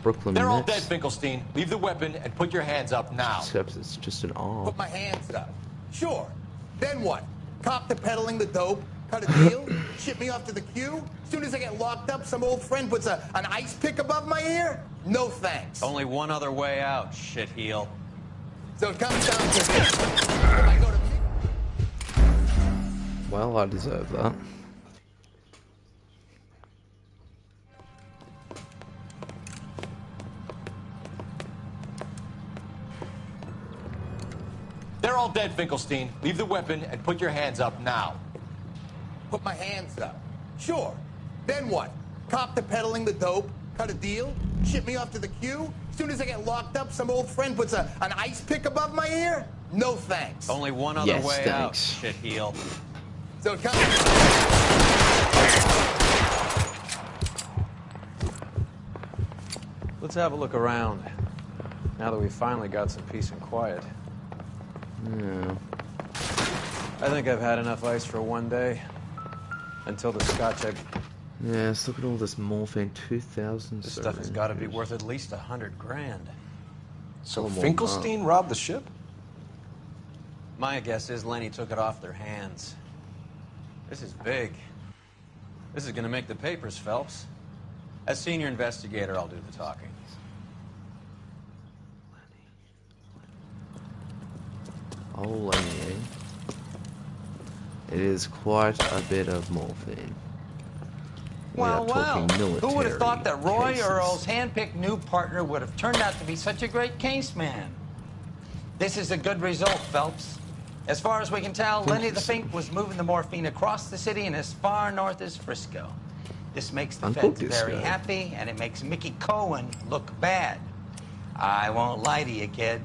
Brooklyn They're all Nets. dead, Finkelstein. Leave the weapon and put your hands up now. Except it's just an arm. Put my hands up. Sure. Then what? Cop to peddling the dope? Cut a deal? Ship me off to the queue? Soon as I get locked up, some old friend puts an ice pick above my ear? No thanks. Only one other way out, shitheel. So it comes down to this. If I go to Well, I deserve that. They're all dead, Finkelstein. Leave the weapon and put your hands up now. Put my hands up. Sure. Then what? Cop to peddling the dope, cut a deal, ship me off to the queue? Soon as I get locked up, some old friend puts an ice pick above my ear? No thanks. Only one other Yes, way out, thanks. shitheel. So come. Let's have a look around. Now that we've finally got some peace and quiet. Yeah. I think I've had enough ice for one day. Until the scotch I... Yes, look at all this morphine. 2,000. This stuff has got to be worth at least $100 grand. So Finkelstein robbed the ship? My guess is Lenny took it off their hands. This is big. This is gonna make the papers, Phelps. As senior investigator, I'll do the talking. Oh, Lenny. It is quite a bit of morphine. Well, who would have thought that Roy cases. Earl's hand-picked new partner would have turned out to be such a great case man? This is a good result, Phelps. As far as we can tell, Lenny the Fink was moving the morphine across the city and as far north as Frisco. This makes the Uncle feds very Disco. happy, and it makes Mickey Cohen look bad. I won't lie to you, kid.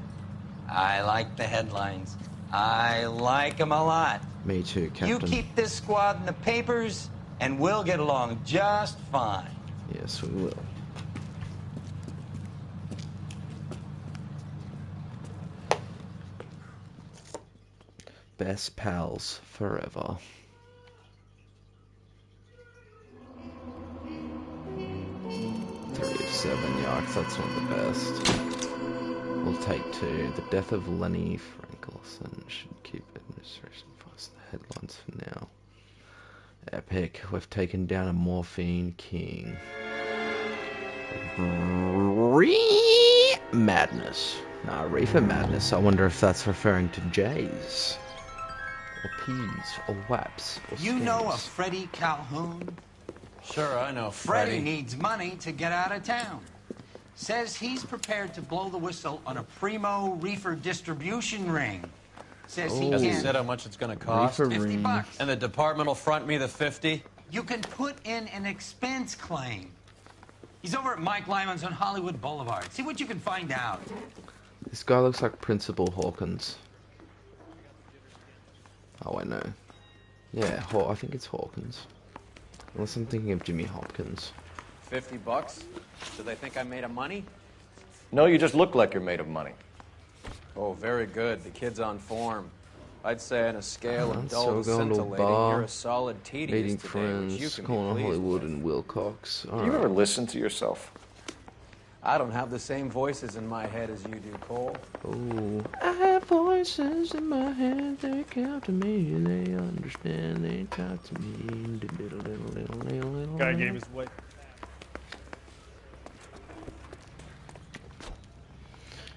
I like the headlines. I like them a lot. Me too, Captain. You keep this squad in the papers, and we'll get along just fine. Yes, we will. Best pals forever. Three of 7 yards, that's not the best. We'll take 2. The death of Lenny Frankelson should keep administration fast. The headlines for now. Epic. We've taken down a morphine king. Madness. Nah, Reefer Madness. I wonder if that's referring to J's. Or P's. Or WAPs. Or You know a schemes. Freddie Calhoun? Sure, I know Freddie Freddie. needs money to get out of town. Says he's prepared to blow the whistle on a primo reefer distribution ring. Says he Has he can. said how much it's gonna cost? Reefer 50 ring. bucks. And the department will front me the 50? You can put in an expense claim. He's over at Mike Lyman's on Hollywood Boulevard. See what you can find out. This guy looks like Principal Hawkins. Oh, I know. Yeah, I think it's Hawkins. Unless I'm thinking of Jimmy Hopkins. $50? Do they think I'm made of money? No, you just look like you're made of money. Oh, very good. The kid's on form. I'd say on a scale of So dull to going to a scintillating, bar, you're a solid tedious meeting today, friends, which you can calling be pleased Hollywood with. and Wilcox. Do you ever listen to yourself? I don't have the same voices in my head as you do, Cole. Oh, I have voices in my head. They count to me. They understand. They talk to me. Guy gave his way.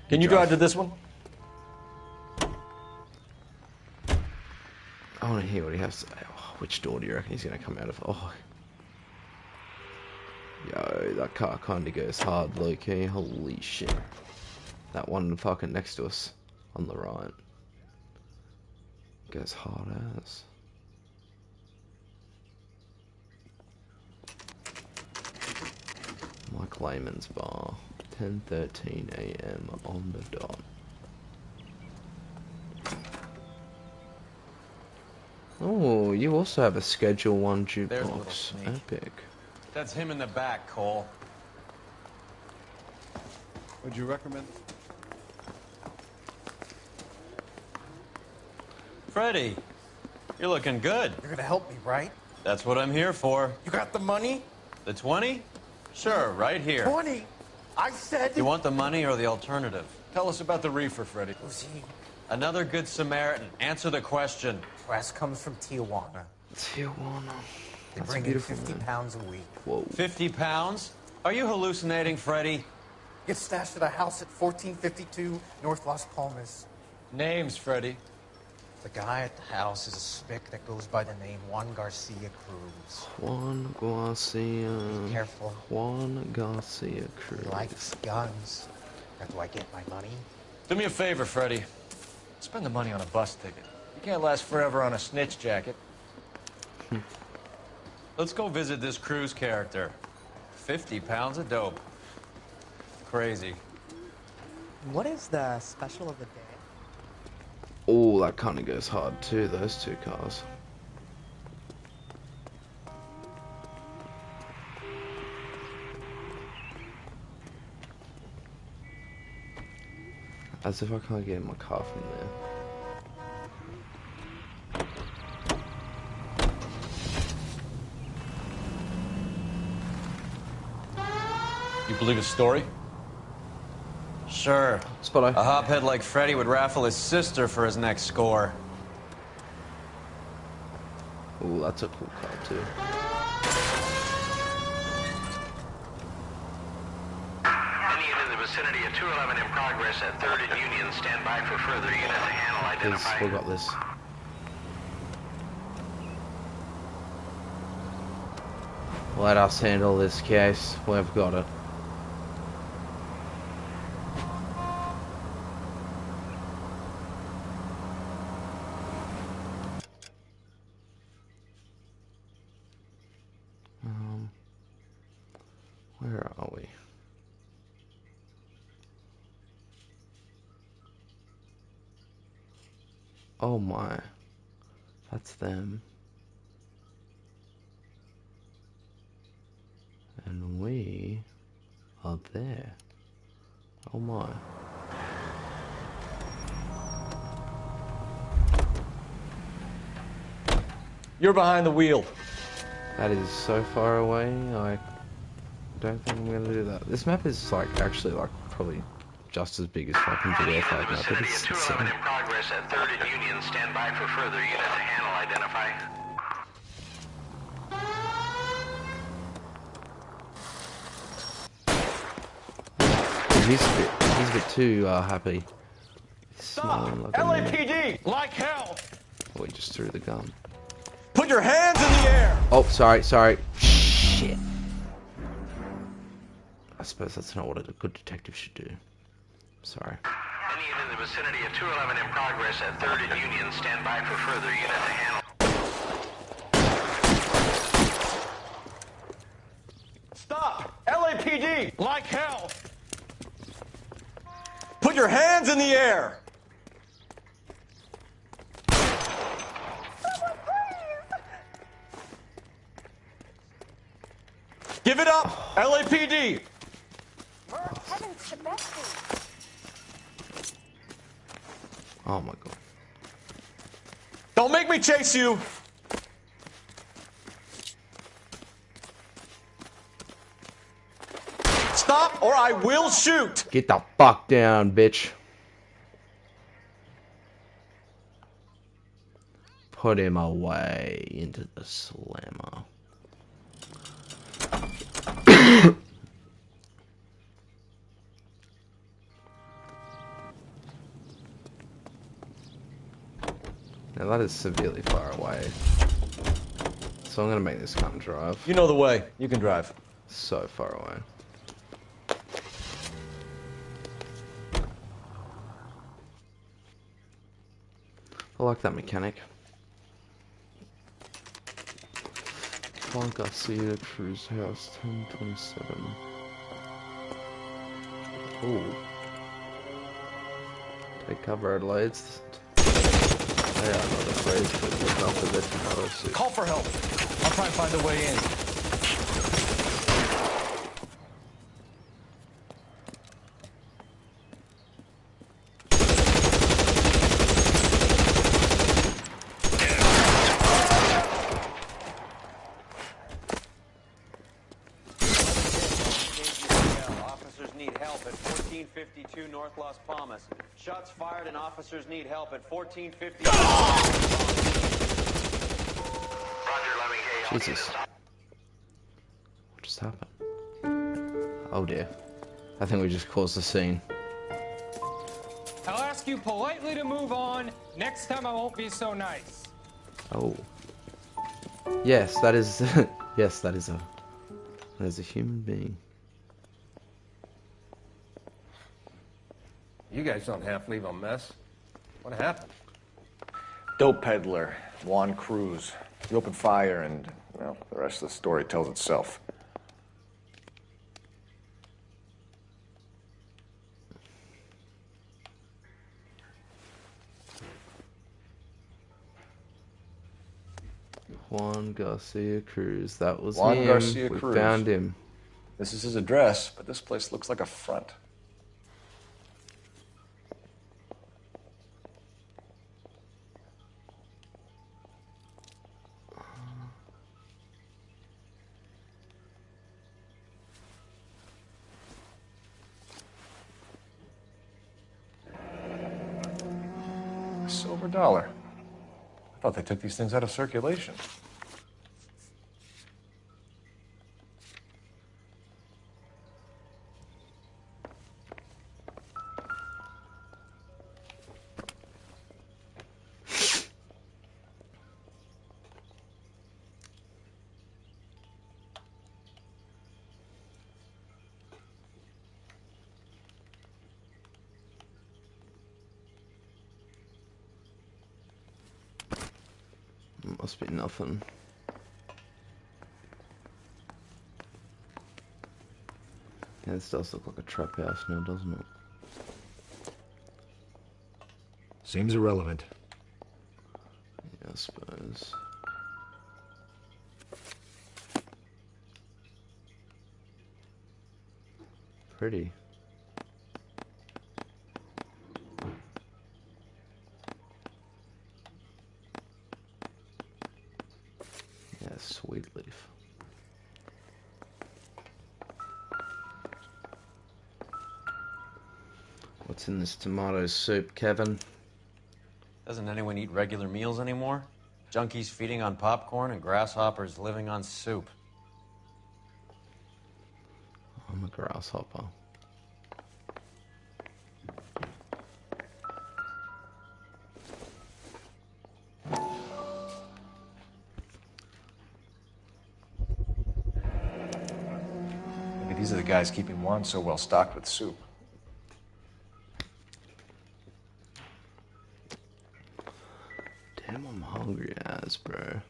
Can you drive to this one? I want to hear what he has to say. Oh, which door do you reckon he's going to come out of? Oh. Yo, that car kind of goes hard, low-key. Holy shit. That one fucking next to us on the right goes hard as. Mike Lehman's bar. 10:13 a.m. on the dot. Oh, you also have a Schedule 1 There's a little jukebox. sneak. Epic. That's him in the back, Cole. Would you recommend? Freddie, you're looking good. You're gonna help me, right? That's what I'm here for. You got the money? The 20? Sure, right here. 20? I said... You want the money or the alternative? Tell us about the reefer, Freddie. Who's he? Another good Samaritan. Answer the question. Press comes from Tijuana. Tijuana. They That's bring in beautiful, 50 man. pounds a week. Whoa. 50 pounds? Are you hallucinating, Freddie? Gets stashed at a house at 1452 North Las Palmas. Names, Freddie. The guy at the house is a spick that goes by the name Juan Garcia Cruz. Juan Garcia. Be careful. Juan Garcia Cruz. He likes guns. That's where I get my money. Do me a favor, Freddie. Spend the money on a bus ticket. You can't last forever on a snitch jacket. Let's go visit this Cruz character. 50 pounds of dope. Crazy. What is the special of the day? Oh, that kind of goes hard too, those two cars. As if I can't get my car from there. You believe his story? Sure. Spotto. A hophead like Freddy would raffle his sister for his next score. Oh, that's a cool car too. Any unit in the vicinity of 211 in progress at 3rd and Union. Stand by for further unit to handle. Identify. We got this. Let us handle this case. We've got it. Where are we? Oh my. That's them. And we are there. Oh my. You're behind the wheel. That is so far away, I don't think I'm gonna do that. This map is like actually like probably just as big as fucking GTA 5 map. It is insane. In progress at 3rd and Union. Stand by for further unit to handle. Identify. He's a bit too happy. Stop! LAPD! Like hell! Oh, he just threw the gun. Put your hands in the air! Oh, sorry. Shit. I suppose that's not what a good detective should do. Sorry. Any unit in the vicinity of 211 in progress at 3rd and Union. Stand by for further unit to handle. Stop! LAPD! Like hell! Put your hands in the air! Give it up! LAPD! Heavens to Betsy! Oh my god. Don't make me chase you! Stop or I will shoot! Get the fuck down, bitch. Put him away into the slammer. Now that is severely far away. So I'm gonna make this cunt drive. You know the way. You can drive. So far away. I like that mechanic. Juan Garcia, Cruz House, 1027. Ooh. Take cover, Adelaide. They are not afraid to look after their power suit. Call for help. I'll try and find a way in. Officers need help at 1452 North Las Palmas. Shots fired and officers need help at 1450. Jesus. What just happened? Oh dear. I think we just caused a scene. I'll ask you politely to move on. Next time I won't be so nice. Oh. Yes, that is yes, that is a human being. You guys don't half leave a mess. What happened? Dope peddler, Juan Cruz. He opened fire and, well, the rest of the story tells itself. Juan Garcia Cruz. That was Juan him. Garcia We Cruz. found him. This is his address, but this place looks like a front. A silver dollar. I thought they took these things out of circulation. Must be nothing. Yeah, this does look like a trap house now, doesn't it? Seems irrelevant. Yeah, I suppose. Pretty. Yeah, sweet leaf. What's in this tomato soup, Kevin? Doesn't anyone eat regular meals anymore? Junkies feeding on popcorn and grasshoppers living on soup. I'm a grasshopper. Maybe these are the guys keeping Juan so well stocked with soup. Damn, I'm hungry as, bro.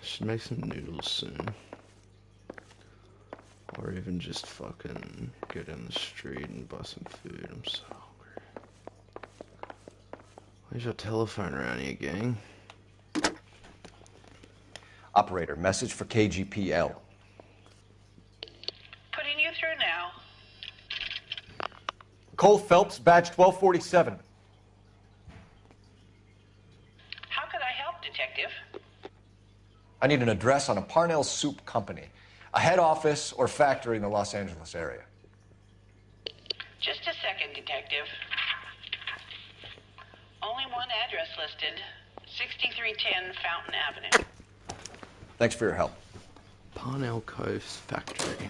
Should make some noodles soon. Or even just fucking go down the street and buy some food. I'm so hungry. Where's your telephone around here, gang? Operator, message for KGPL. Putting you through now. Cole Phelps, badge 1247. How could I help, Detective? I need an address on a Parnell Soup Company, a head office or factory in the Los Angeles area. Just a second, Detective. Only one address listed. 6310 Fountain Avenue. Thanks for your help. Parnell Cove Factory.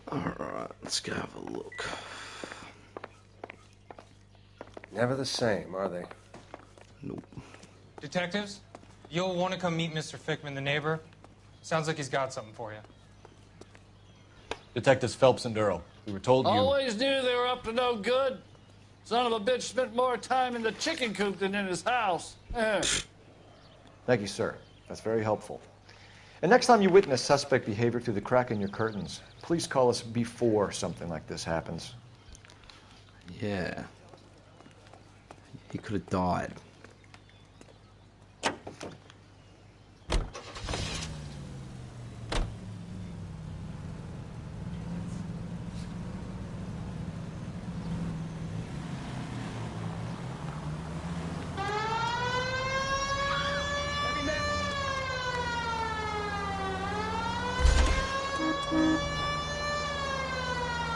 Alright, let's go have a look. Never the same, are they? Nope. Detectives, you'll want to come meet Mr. Fickman, the neighbor. Sounds like he's got something for you. Detectives Phelps and Durrell. We were told you... Always knew they were up to no good. Son of a bitch spent more time in the chicken coop than in his house. Thank you, sir. That's very helpful. And next time you witness suspect behavior through the crack in your curtains, please call us before something like this happens. Yeah. He could have died.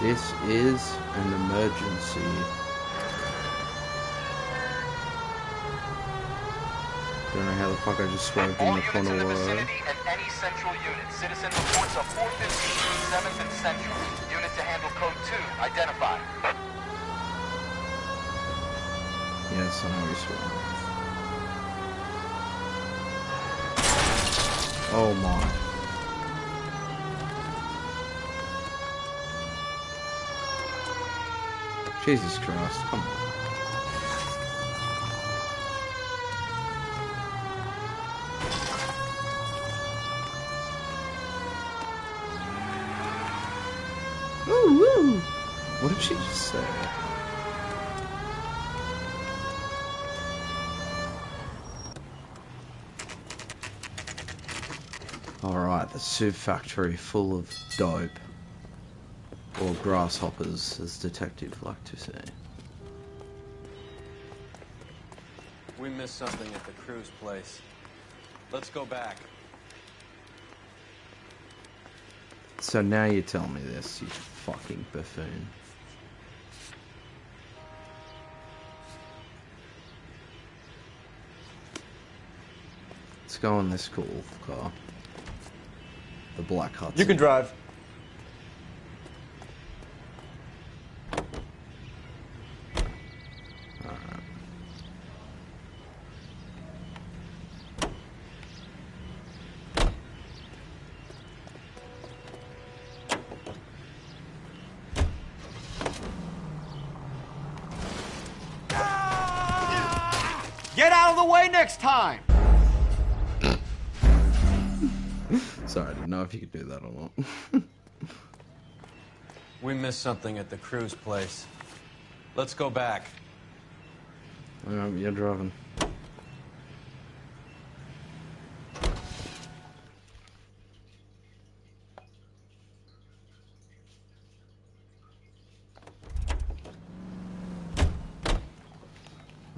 This is an emergency. Don't know how the fuck I just swerved in the corner of the road. And any central unit. Citizen reports of 415 7th and Central. Unit to handle code 2. Identify. Yes, I know we swerved. Oh my. Jesus Christ, come on. Woo woo! What did she just say? Alright, the soup factory full of dope. Or grasshoppers, as detectives like to say. We missed something at the cruise place. Let's go back. So now you tell me this, you fucking buffoon. Let's go in this cool car. The black Hudson. You can drive. Get out of the way next time! Sorry, I didn't know if you could do that or not. We missed something at the cruise place. Let's go back. You're driving.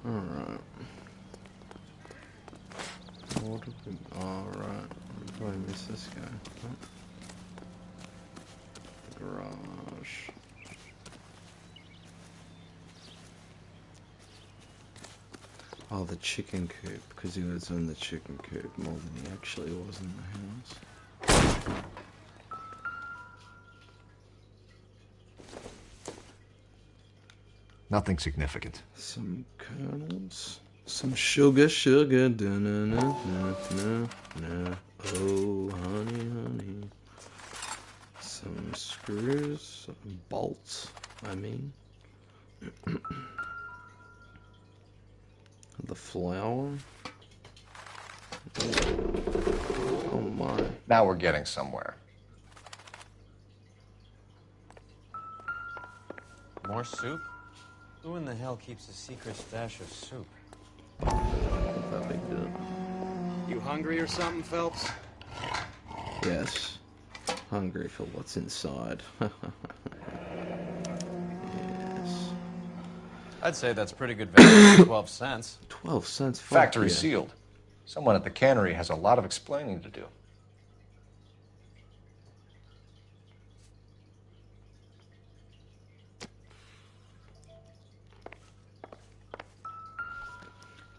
Alright. What did we... Alright. Probably miss this guy. Oh. Garage. Oh, the chicken coop, because he was in the chicken coop more than he actually was in the house. Nothing significant. Some kernels. Some sugar, sugar. Da na na na na na. Oh, honey, honey. Some screws. Some bolts, I mean. The flour. Oh my. Now we're getting somewhere. More soup? Who in the hell keeps a secret stash of soup? That big deal. You hungry or something, Phelps? Yes. Hungry for what's inside. Yes. I'd say that's pretty good value for 12 cents. 12 cents? Factory yeah. sealed. Someone at the cannery has a lot of explaining to do.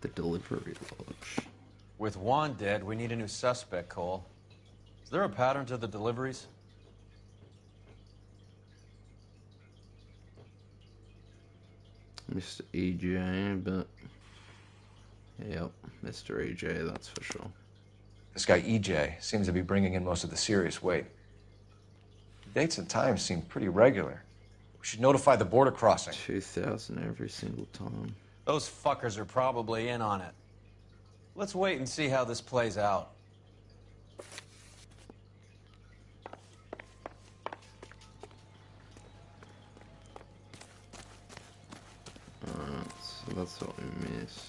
The delivery lodge. With Juan dead, we need a new suspect, Cole. Is there a pattern to the deliveries? Mr. EJ, but... Yep, Mr. EJ, that's for sure. This guy EJ seems to be bringing in most of the serious weight. The dates and times seem pretty regular. We should notify the border crossing. 2,000 every single time. Those fuckers are probably in on it. Let's wait and see how this plays out. Alright, so that's what we missed.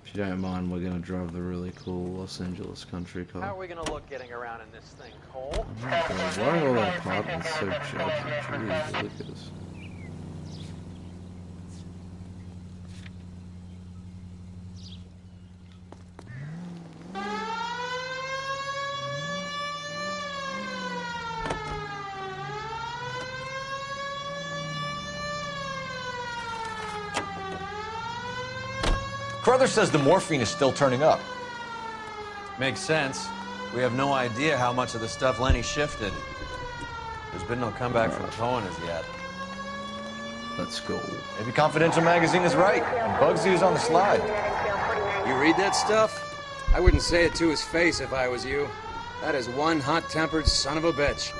If you don't mind, we're gonna drive the really cool Los Angeles country car. How are we gonna look getting around in this thing, Cole? Oh my God, why are all our apartments so judgy? Jeez, look at this. Carruthers says the morphine is still turning up. Makes sense. We have no idea how much of the stuff Lenny shifted. There's been no comeback from Cohen as yet. Let's go. Maybe Confidential magazine is right, and Bugsy is on the slide. You read that stuff? I wouldn't say it to his face if I was you. That is one hot-tempered son of a bitch.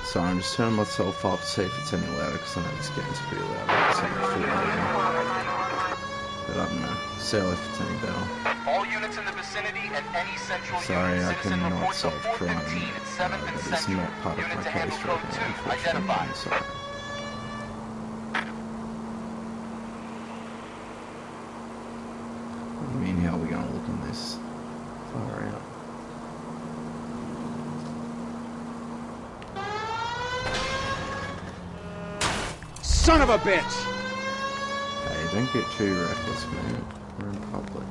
Sorry, I'm just turning myself up to see if it's any louder, because I know this game's pretty loud. It's like full volume. But I don't know. See if it's any better. All units in the vicinity and any central Sorry, unit. I Citizen cannot reports solve of 415 crime. at 7th and That is Central. not part of Unit my to handle case code right 2. now, unfortunately. Identify. I'm sorry. What do you mean, how are we going to look in this? Far out. Son of a bitch! Hey, don't get too reckless, man. We're in public.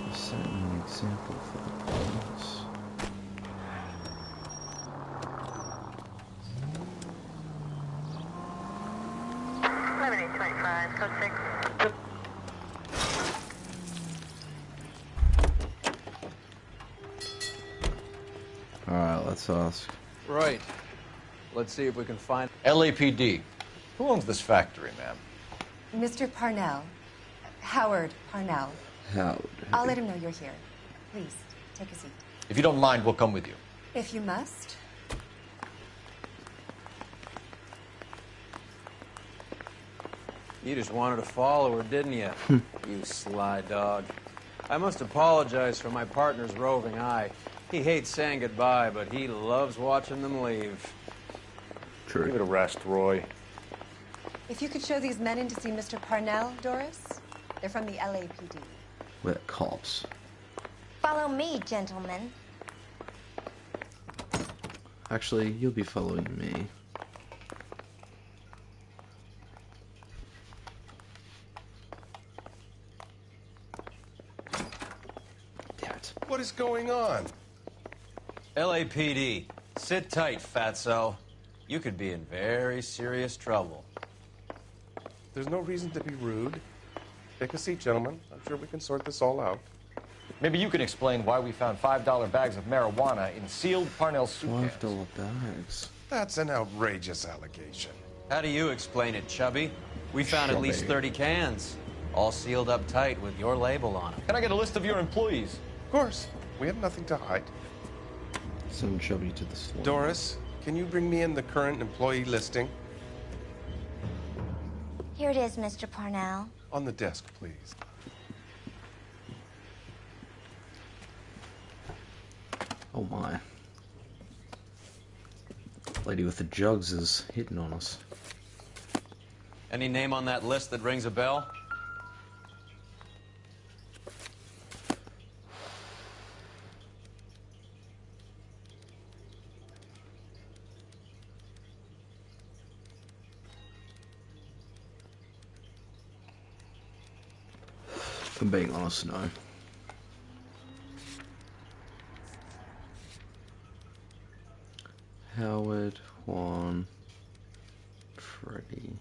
Just setting an example for the police. Code 6. Alright, let's ask. Right. Let's see if we can find... LAPD. Who owns this factory, ma'am? Mr. Parnell. Howard Parnell. Howard. I'll let him know you're here. Please, take a seat. If you don't mind, we'll come with you. If you must. You just wanted to follow her, didn't you? You sly dog. I must apologize for my partner's roving eye. He hates saying goodbye, but he loves watching them leave. True. Give it a rest, Roy. If you could show these men in to see Mr. Parnell, Doris. They're from the LAPD. We're cops. Follow me, gentlemen. Actually, you'll be following me. Damn it. What is going on? LAPD, sit tight, fatso. You could be in very serious trouble. There's no reason to be rude. Take a seat, gentlemen. I'm sure we can sort this all out. Maybe you can explain why we found $5 bags of marijuana in sealed Parnell soup cans. $5 bags. That's an outrageous allegation. How do you explain it, Chubby? We found at least 30 cans, all sealed up tight with your label on them. Can I get a list of your employees? Of course. We have nothing to hide. Send Chubby to the store. Doris, can you bring me in the current employee listing? Here it is, Mr. Parnell. On the desk, please. Oh my. Lady with the jugs is hitting on us. Any name on that list that rings a bell? If I'm being honest, no. Howard, Juan, Freddie,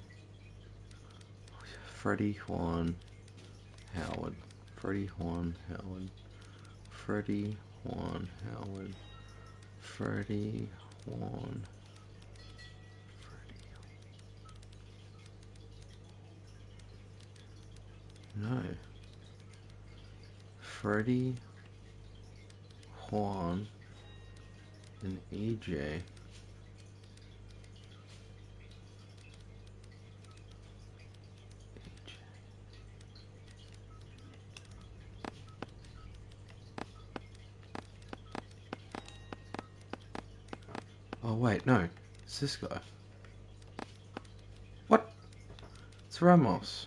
Juan, Howard, Freddie, Juan, Howard, Freddie, Juan, Howard, Freddie, Juan, no. Freddie, Juan, and AJ. Oh wait, no. It's this guy. What? It's Ramos.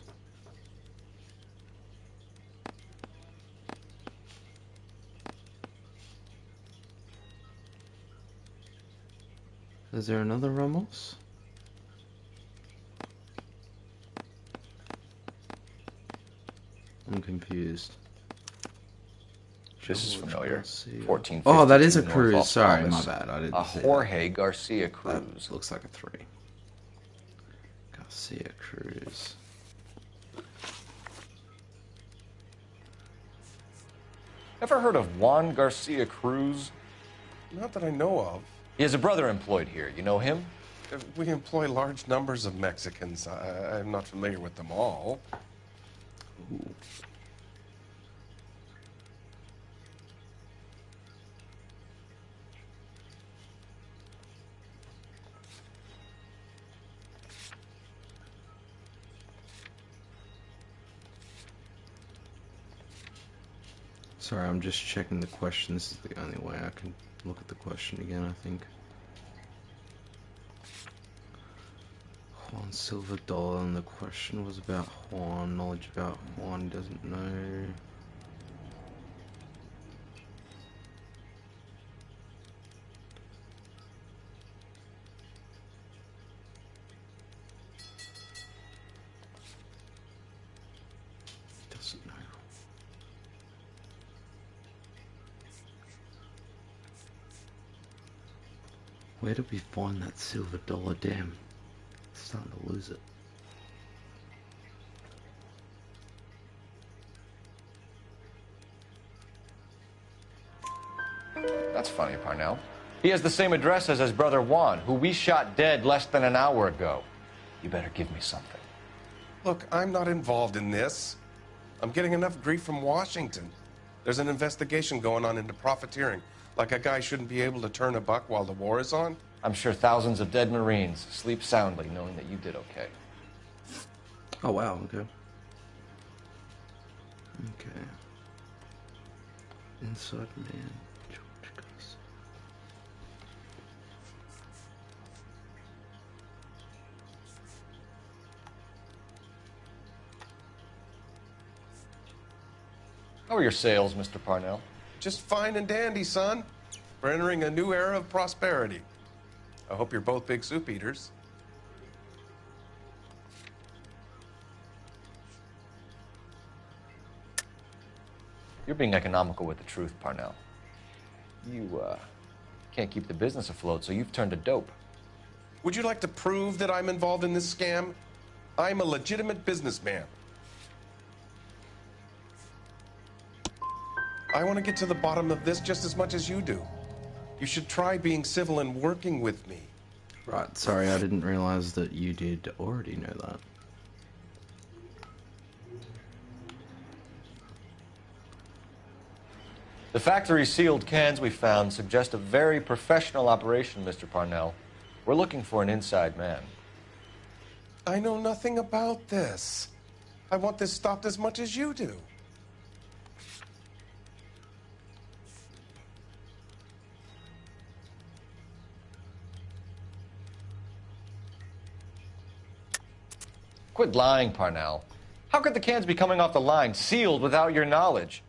Is there another Ramos? I'm confused. This is familiar. 1450. Oh, that is a North cruise. Los Sorry, my Palmas. bad. I didn't A see Jorge Garcia cruise. That looks like a 3. Garcia cruise. Ever heard of Juan Garcia Cruz? Not that I know of. He has a brother employed here. You know him? We employ large numbers of Mexicans. I'm not familiar with them all. Ooh. Sorry, I'm just checking the question. This is the only way I can look at the question again, I think. Juan Silver Dollar, and the question was about Juan. Knowledge about Juan, doesn't know. Doesn't know. Where did we find that silver dollar? Damn. Starting to lose it. That's funny, Parnell. He has the same address as his brother Juan, who we shot dead less than an hour ago. You better give me something. Look, I'm not involved in this. I'm getting enough grief from Washington. There's an investigation going on into profiteering. Like a guy shouldn't be able to turn a buck while the war is on. I'm sure thousands of dead Marines sleep soundly knowing that you did okay. Oh, wow, okay. Okay. Inside man, George Gus. How are your sales, Mr. Parnell? Just fine and dandy, son. We're entering a new era of prosperity. I hope you're both big soup eaters. You're being economical with the truth, Parnell. You, can't keep the business afloat, so you've turned to dope. Would you like to prove that I'm involved in this scam? I'm a legitimate businessman. I want to get to the bottom of this just as much as you do. You should try being civil and working with me. Right, sorry, I didn't realize that you did already know that. The factory sealed cans we found suggest a very professional operation, Mr. Parnell. We're looking for an inside man. I know nothing about this. I want this stopped as much as you do. Quit lying, Parnell. How could the cans be coming off the line, sealed without your knowledge?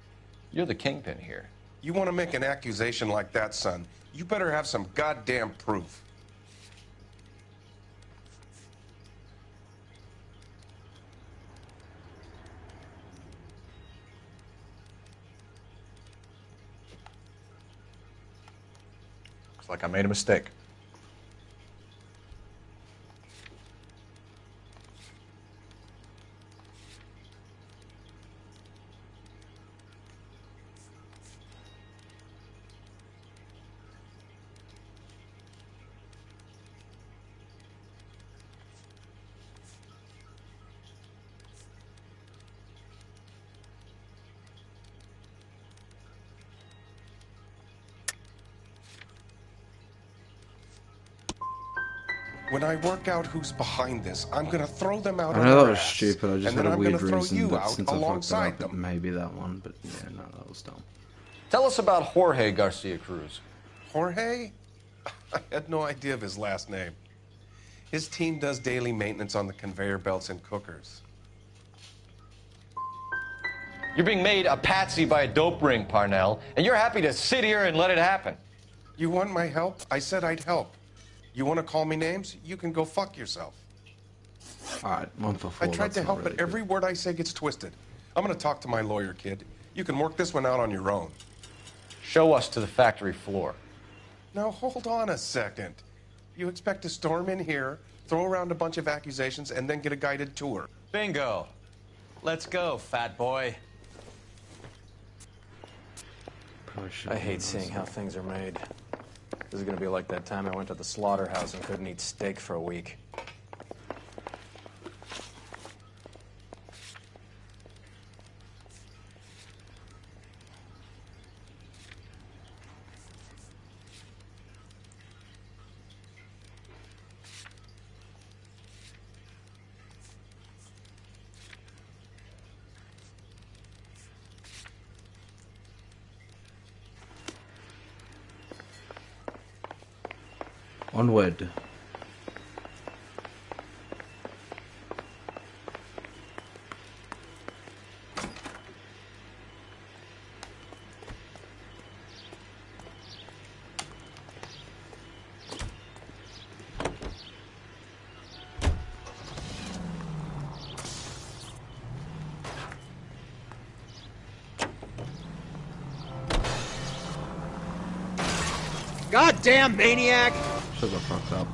You're the kingpin here. You want to make an accusation like that, son, you better have some goddamn proof. Looks like I made a mistake. When I work out who's behind this, I'm gonna throw them out I on know their that was ass, stupid, I just and had then a I'm weird gonna throw reason, you but out since I fucked it alongside up, them. it may be that one, but yeah, no, that was dumb. Tell us about Jorge Garcia Cruz. Jorge? I had no idea of his last name. His team does daily maintenance on the conveyor belts and cookers. You're being made a patsy by a dope ring, Parnell, and you're happy to sit here and let it happen. You want my help? I said I'd help. You want to call me names? You can go fuck yourself. Alright, 1 for 4. I tried that's to not help, really but every word I say gets twisted. I'm going to talk to my lawyer, kid. You can work this one out on your own. Show us to the factory floor. Now, hold on a second. You expect to storm in here, throw around a bunch of accusations, and then get a guided tour. Bingo. Let's go, fat boy. I hate seeing how things are made. This is gonna be like that time I went to the slaughterhouse and couldn't eat steak for a week. Onward. Goddamn maniac! Shut the fuck up.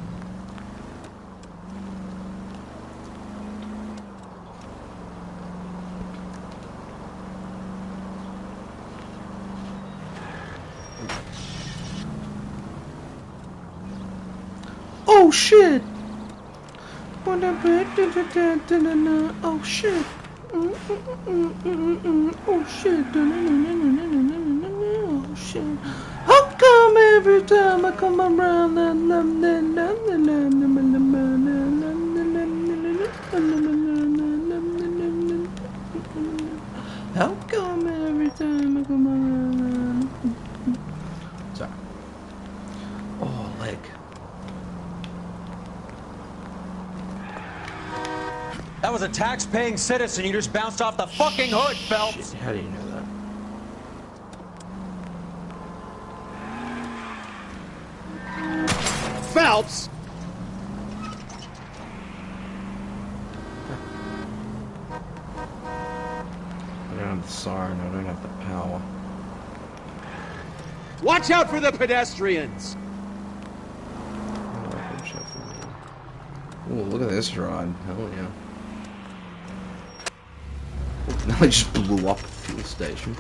Oh shit! Oh shit! Oh shit! Oh shit! How come every time I come around how come every time I come around? Sorry. Oh, leg. That was a tax-paying citizen. You just bounced off the fucking hood, Phelps. Shit, how do you know that? Phelps! I don't have the siren, I don't have the power. Watch out for the pedestrians! Ooh, look at this ride. Hell yeah. Now I just blew up the fuel station.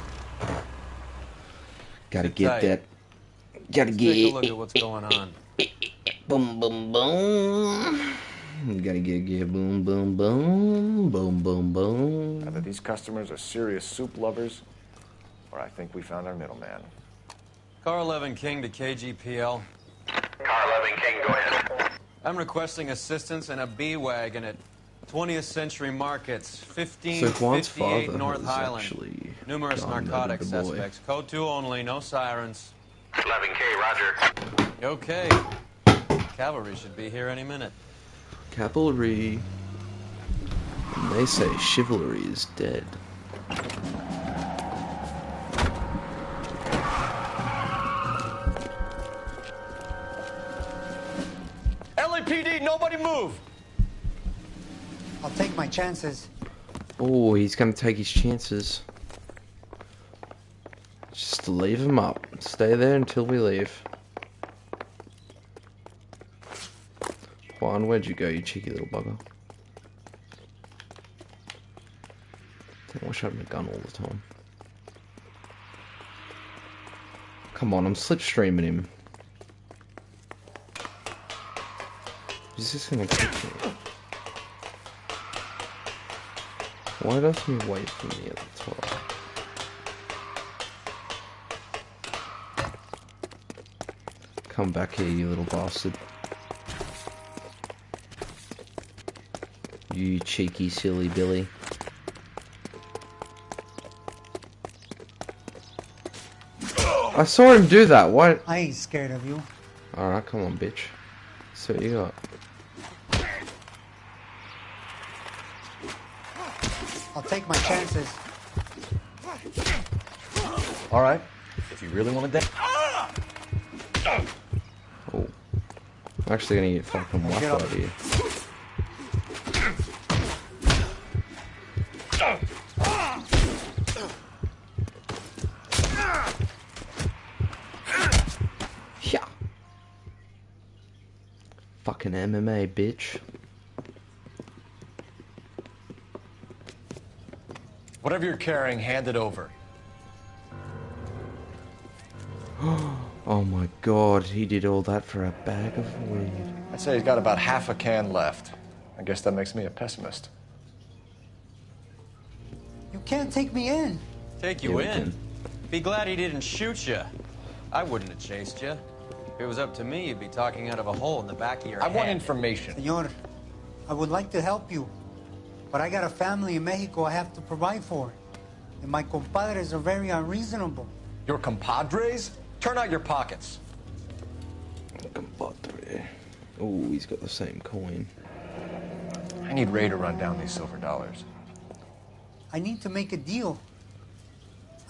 Gotta get that. Gotta Let's get. take a look at what's going on. Boom, boom, boom. Gotta get boom, boom, boom, boom, boom, boom. Either these customers are serious soup lovers, or I think we found our middleman. Car 11 King to KGPL. Car 11 King, go ahead. I'm requesting assistance in a B-Wagon at 20th Century Markets, So Juan's 1558 father North has Highland. actually Numerous gone narcotic murdered the boy. suspects. Code 2 only, no sirens. 11K, roger. Okay. Cavalry should be here any minute. Cavalry. And they say chivalry is dead. LAPD, nobody move! I'll take my chances. Oh, he's gonna take his chances. Just leave him up. Stay there until we leave. Juan, where'd you go, you cheeky little bugger? I wish I had a gun all the time. Come on, I'm slipstreaming him. He's just gonna kick me. Why doesn't he wait for me at the top? Come back here, you little bastard. You cheeky, silly Billy. I saw him do that, what? I ain't scared of you. Alright, come on, bitch. So what you got? I'll take my chances. All right, if you really want to dance. Oh. I'm actually gonna get fucking whacked out of here. Yeah. Fucking MMA, bitch. Whatever you're carrying, hand it over. Oh my god, he did all that for a bag of weed. I'd say he's got about half a can left. I guess that makes me a pessimist. You can't take me in. Take you in? Be glad he didn't shoot you. I wouldn't have chased you. If it was up to me, you'd be talking out of a hole in the back of your head. I want information. Senor, I would like to help you, but I got a family in Mexico I have to provide for. And my compadres are very unreasonable. Your compadres? Turn out your pockets. Compadres. Oh, he's got the same coin. I need Ray to run down these silver dollars. I need to make a deal.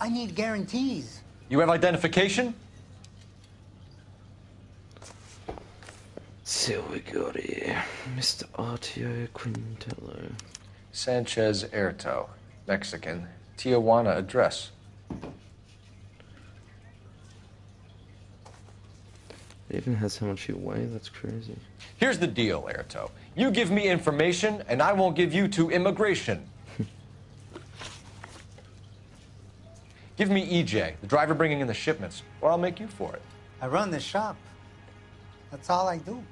I need guarantees. You have identification? See what we got here. Mr. Artio Quintello. Sanchez Erto, Mexican, Tijuana address. It even has how much you weigh, that's crazy. Here's the deal, Erto. You give me information, and I won't give you to immigration. Give me EJ, the driver bringing in the shipments, or I'll make you for it. I run the shop. That's all I do.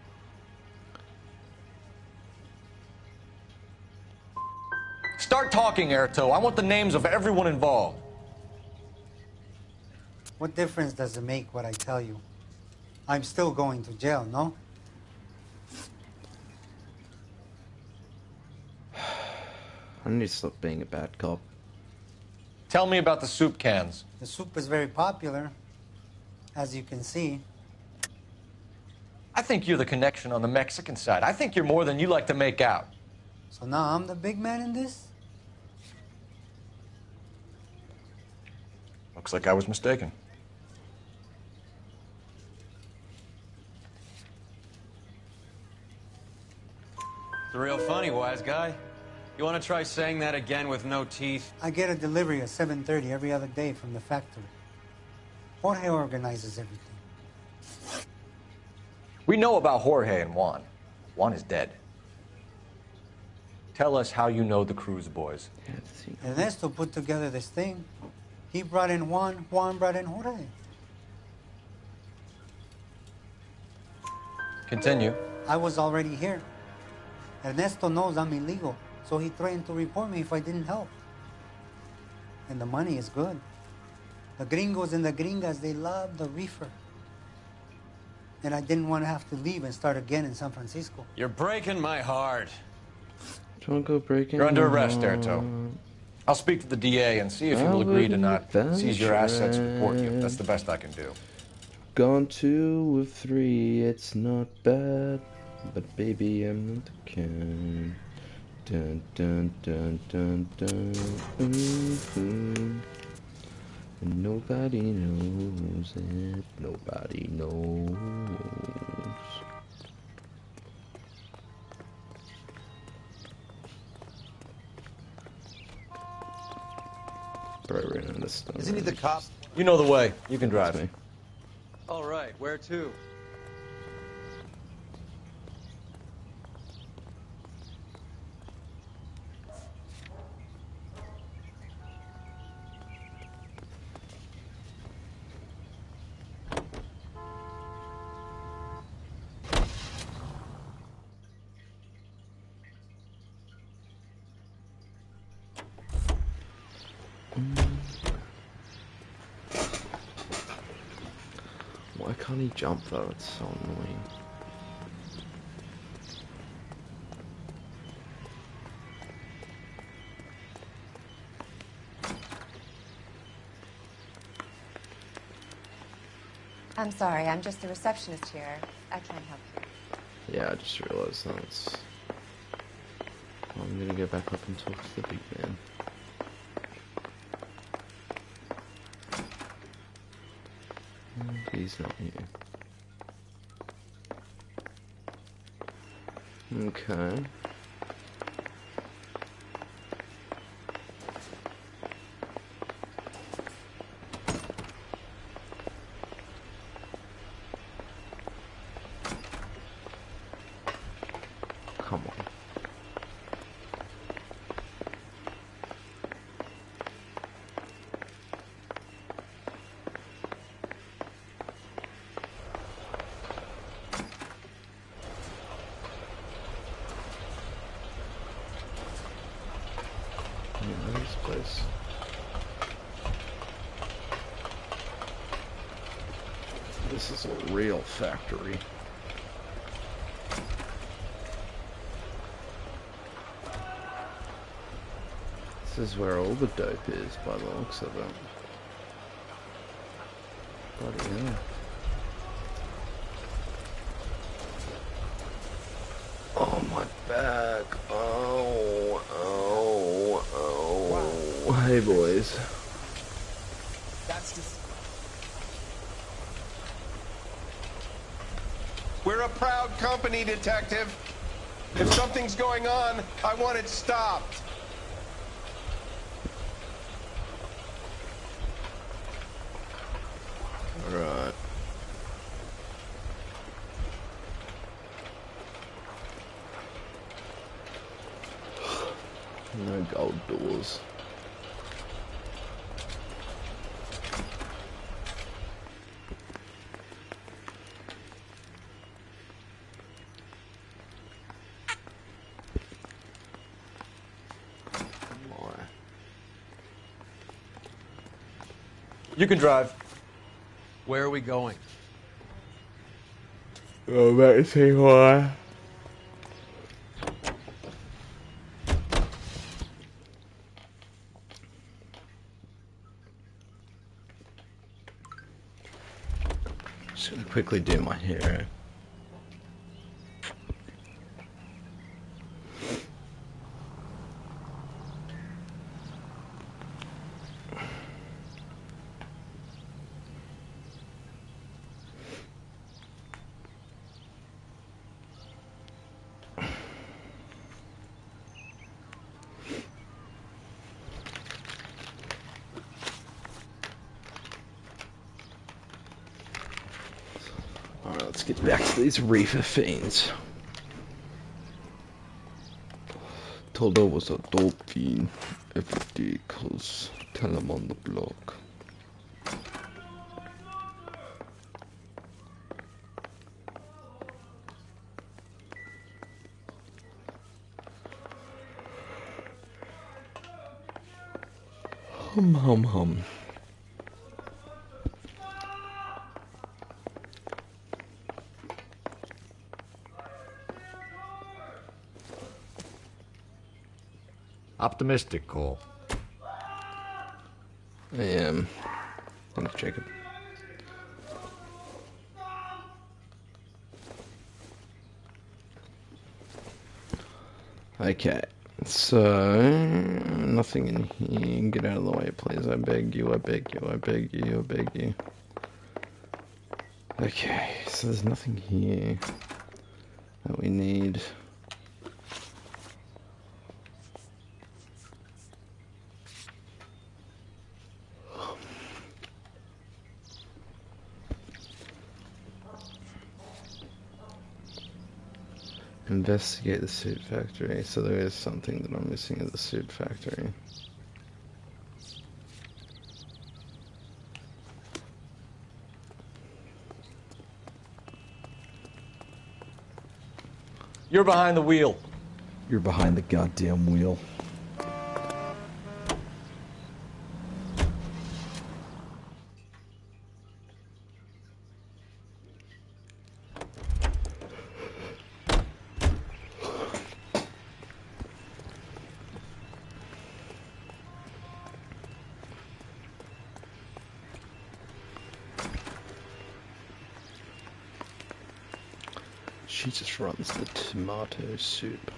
Start talking, Erto. I want the names of everyone involved. What difference does it make what I tell you? I'm still going to jail, no? I need to stop being a bad cop. Tell me about the soup cans. The soup is very popular, as you can see. I think you're the connection on the Mexican side. I think you're more than you like to make out. So now I'm the big man in this? Looks like I was mistaken. It's real funny, wise guy. You want to try saying that again with no teeth? I get a delivery at 7:30 every other day from the factory. Jorge organizes everything. We know about Jorge and Juan. Juan is dead. Tell us how you know the Cruz boys. Ernesto put together this thing. He brought in Juan, Juan brought in Jorge. Continue. I was already here. Ernesto knows I'm illegal, so he threatened to report me if I didn't help. And the money is good. The gringos and the gringas, they love the reefer. And I didn't want to have to leave and start again in San Francisco. You're breaking my heart. Don't go breaking. You're under arrest, Erto. I'll speak to the DA and see if he will agree to not seize your assets and deport you. That's the best I can do. Gone 2 of 3, it's not bad. But baby, I'm not the kind. Dun dun dun dun dun. And nobody knows it. Nobody knows. Bro, ran out of stuff. Isn't he the cop? You know the way. You can drive. Me. All right, where to? Why can't he jump though? It's so annoying. I'm sorry, I'm just the receptionist here. I can't help you. Yeah, I just realized that. It's... I'm gonna go back up and talk to the big man. He's not here. Okay. Come on. This place. This is a real factory. This is where all the dope is, by the looks of it. Bloody hell. Hey, boys. That's just... We're a proud company, Detective. If something's going on, I want it stopped. Alright. No gold doors. You can drive. Where are we going? Oh, back to say why. Just gonna quickly do my hair. Alright, let's get back to these reefer fiends. Told I was a dope fiend every day, cause tell him on the block. Hum hum hum. Optimistic, Cole. I am. Thanks, Jacob. Okay, so nothing in here. Get out of the way, please. I beg you, I beg you, I beg you, I beg you. Okay, so there's nothing here that we need. Investigate the suit factory. So there is something that I'm missing at the suit factory. You're behind the wheel. You're behind the goddamn wheel. She just runs the tomato soup.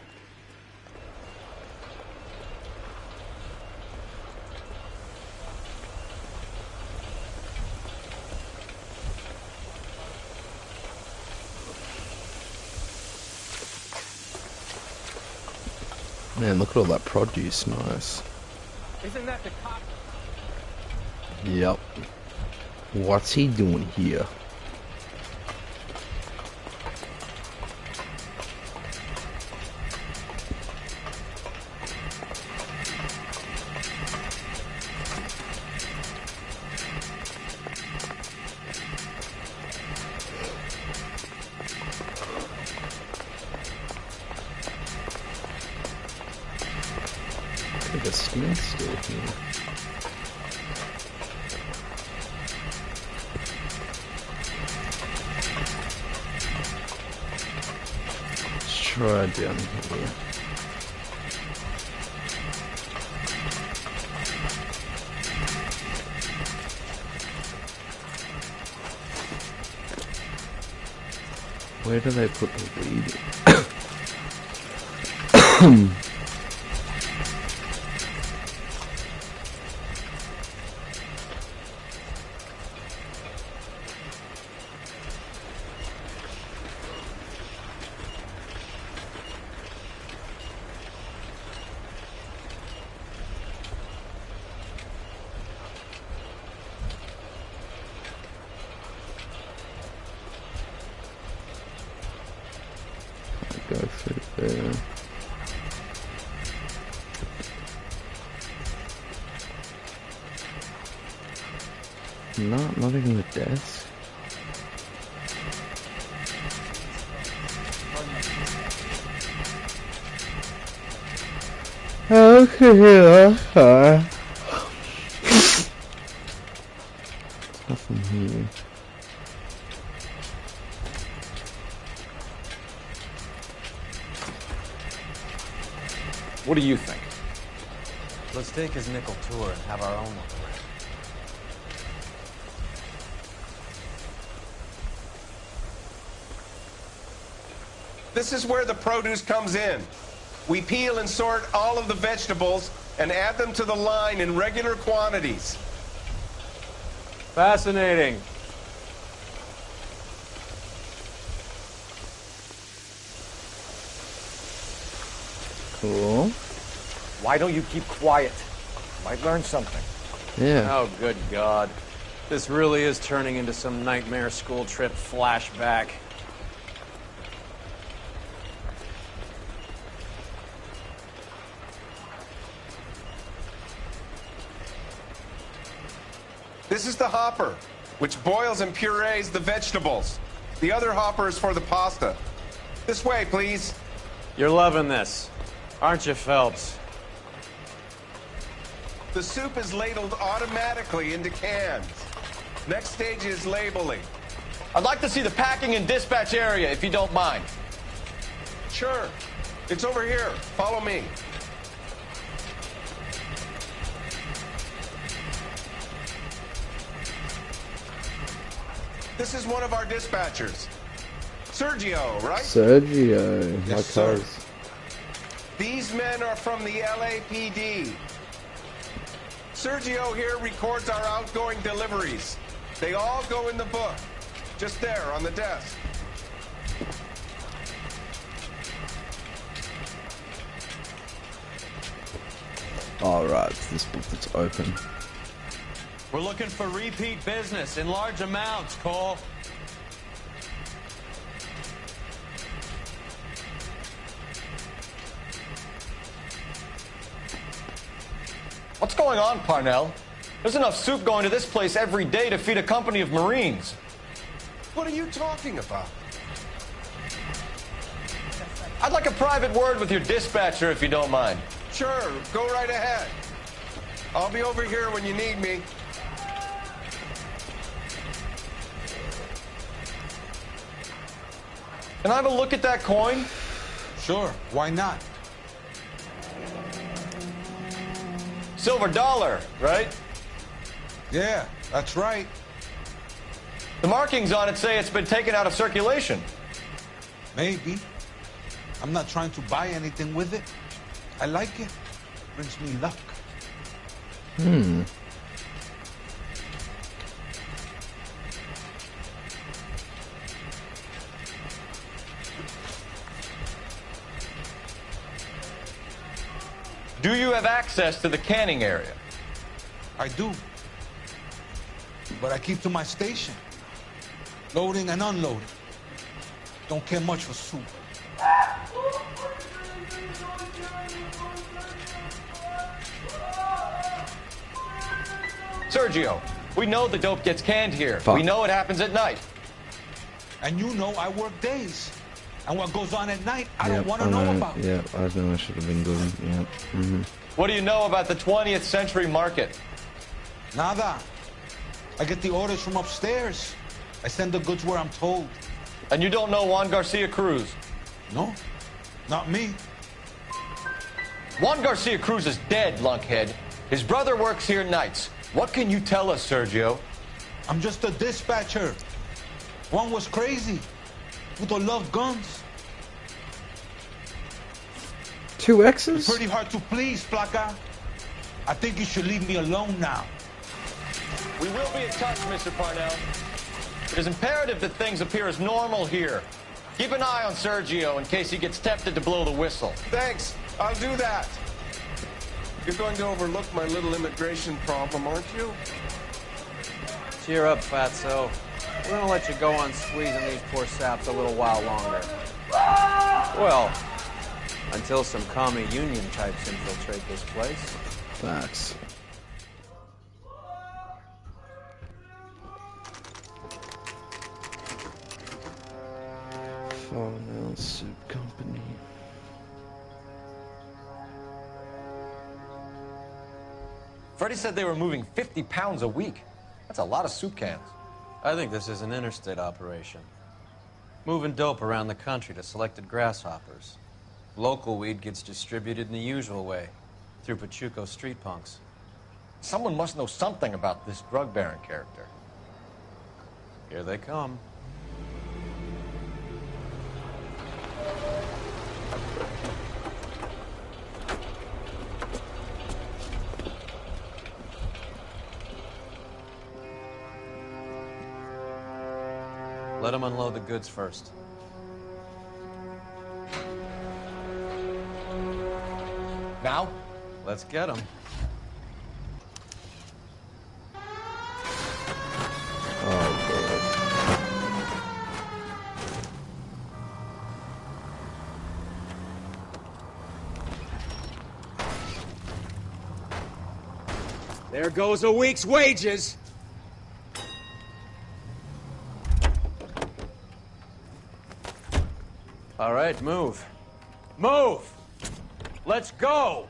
Man, look at all that produce, nice. Isn't that the cop? Yep. What's he doing here? The skin's still here. Let's try down here. Where do they put the weed in? Not even the desk. Okay, nothing here. What do you think? Let's take his nickel tour and have our own look around. This is where the produce comes in. We peel and sort all of the vegetables and add them to the line in regular quantities. Fascinating. Cool. Why don't you keep quiet? Might learn something. Yeah. Oh, good God. This really is turning into some nightmare school trip flashback. This is the hopper, which boils and purees the vegetables. The other hopper is for the pasta. This way, please. You're loving this, aren't you, Phelps? The soup is ladled automatically into cans. Next stage is labeling. I'd like to see the packing and dispatch area, if you don't mind. Sure. It's over here. Follow me. This is one of our dispatchers. Sergio, right? Sergio, Yes, my sir. cuz. These men are from the LAPD. Sergio here records our outgoing deliveries. They all go in the book, just there on the desk. Alright, it's this book that's open. We're looking for repeat business in large amounts, Cole. What's going on, Parnell? There's enough soup going to this place every day to feed a company of Marines. What are you talking about? I'd like a private word with your dispatcher, if you don't mind. Sure, go right ahead. I'll be over here when you need me. Can I have a look at that coin? Sure, why not? Silver dollar, right? Yeah, that's right. The markings on it say it's been taken out of circulation. Maybe. I'm not trying to buy anything with it. I like it. Brings me luck. Hmm. Do you have access to the canning area? I do. But I keep to my station. Loading and unloading. Don't care much for soup. Sergio, we know the dope gets canned here. Fuck. We know it happens at night. And you know I work days. And what goes on at night, I Yep, don't want to know about. Yeah, I know I should have been good. Yeah. Mm-hmm. What do you know about the 20th century market? Nada. I get the orders from upstairs. I send the goods where I'm told. And you don't know Juan Garcia Cruz? No, not me. Juan Garcia Cruz is dead, lunkhead. His brother works here nights. What can you tell us, Sergio? I'm just a dispatcher. One was crazy. Puto loved guns. 2 X's? It's pretty hard to please, Placa. I think you should leave me alone now. We will be in touch, Mr. Parnell. It is imperative that things appear as normal here. Keep an eye on Sergio in case he gets tempted to blow the whistle. Thanks. I'll do that. You're going to overlook my little immigration problem, aren't you? Cheer up, Fatso. We're gonna let you go on squeezing these poor saps a little while longer. Well, until some commie union types infiltrate this place. Facts. Soup Company. Freddie said they were moving 50 pounds a week. That's a lot of soup cans. I think this is an interstate operation. Moving dope around the country to selected grasshoppers. Local weed gets distributed in the usual way, through Pachuco street punks. Someone must know something about this drug baron character. Here they come. Let them unload the goods first. Now? Let's get them. There goes a week's wages. All right, move. Move! Let's go!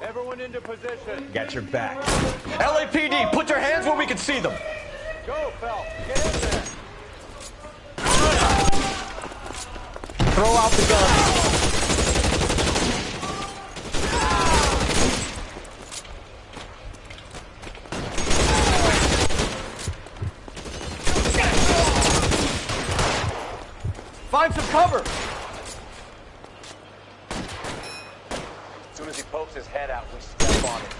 Everyone into position. Got your back. LAPD, put your hands where we can see them. Go, Phelps. Get in there. Throw out the gun. Find some cover. As soon as he pokes his head out, we step on it.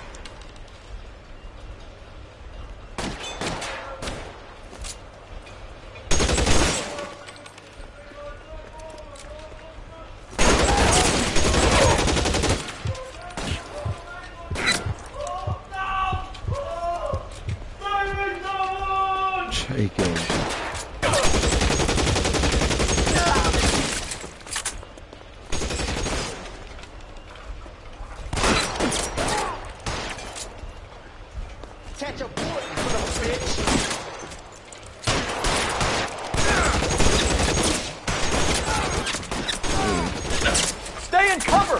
Shaking. Catch a bullet, you son of a bitch! Stay in cover!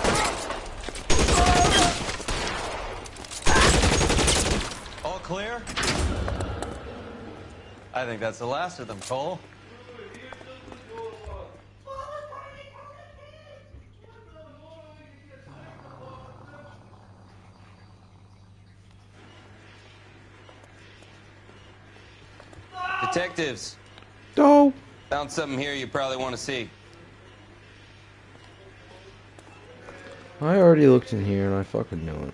All clear? I think that's the last of them, Cole. Detectives. Go. Found something here you probably want to see. I already looked in here and I fucking knew it.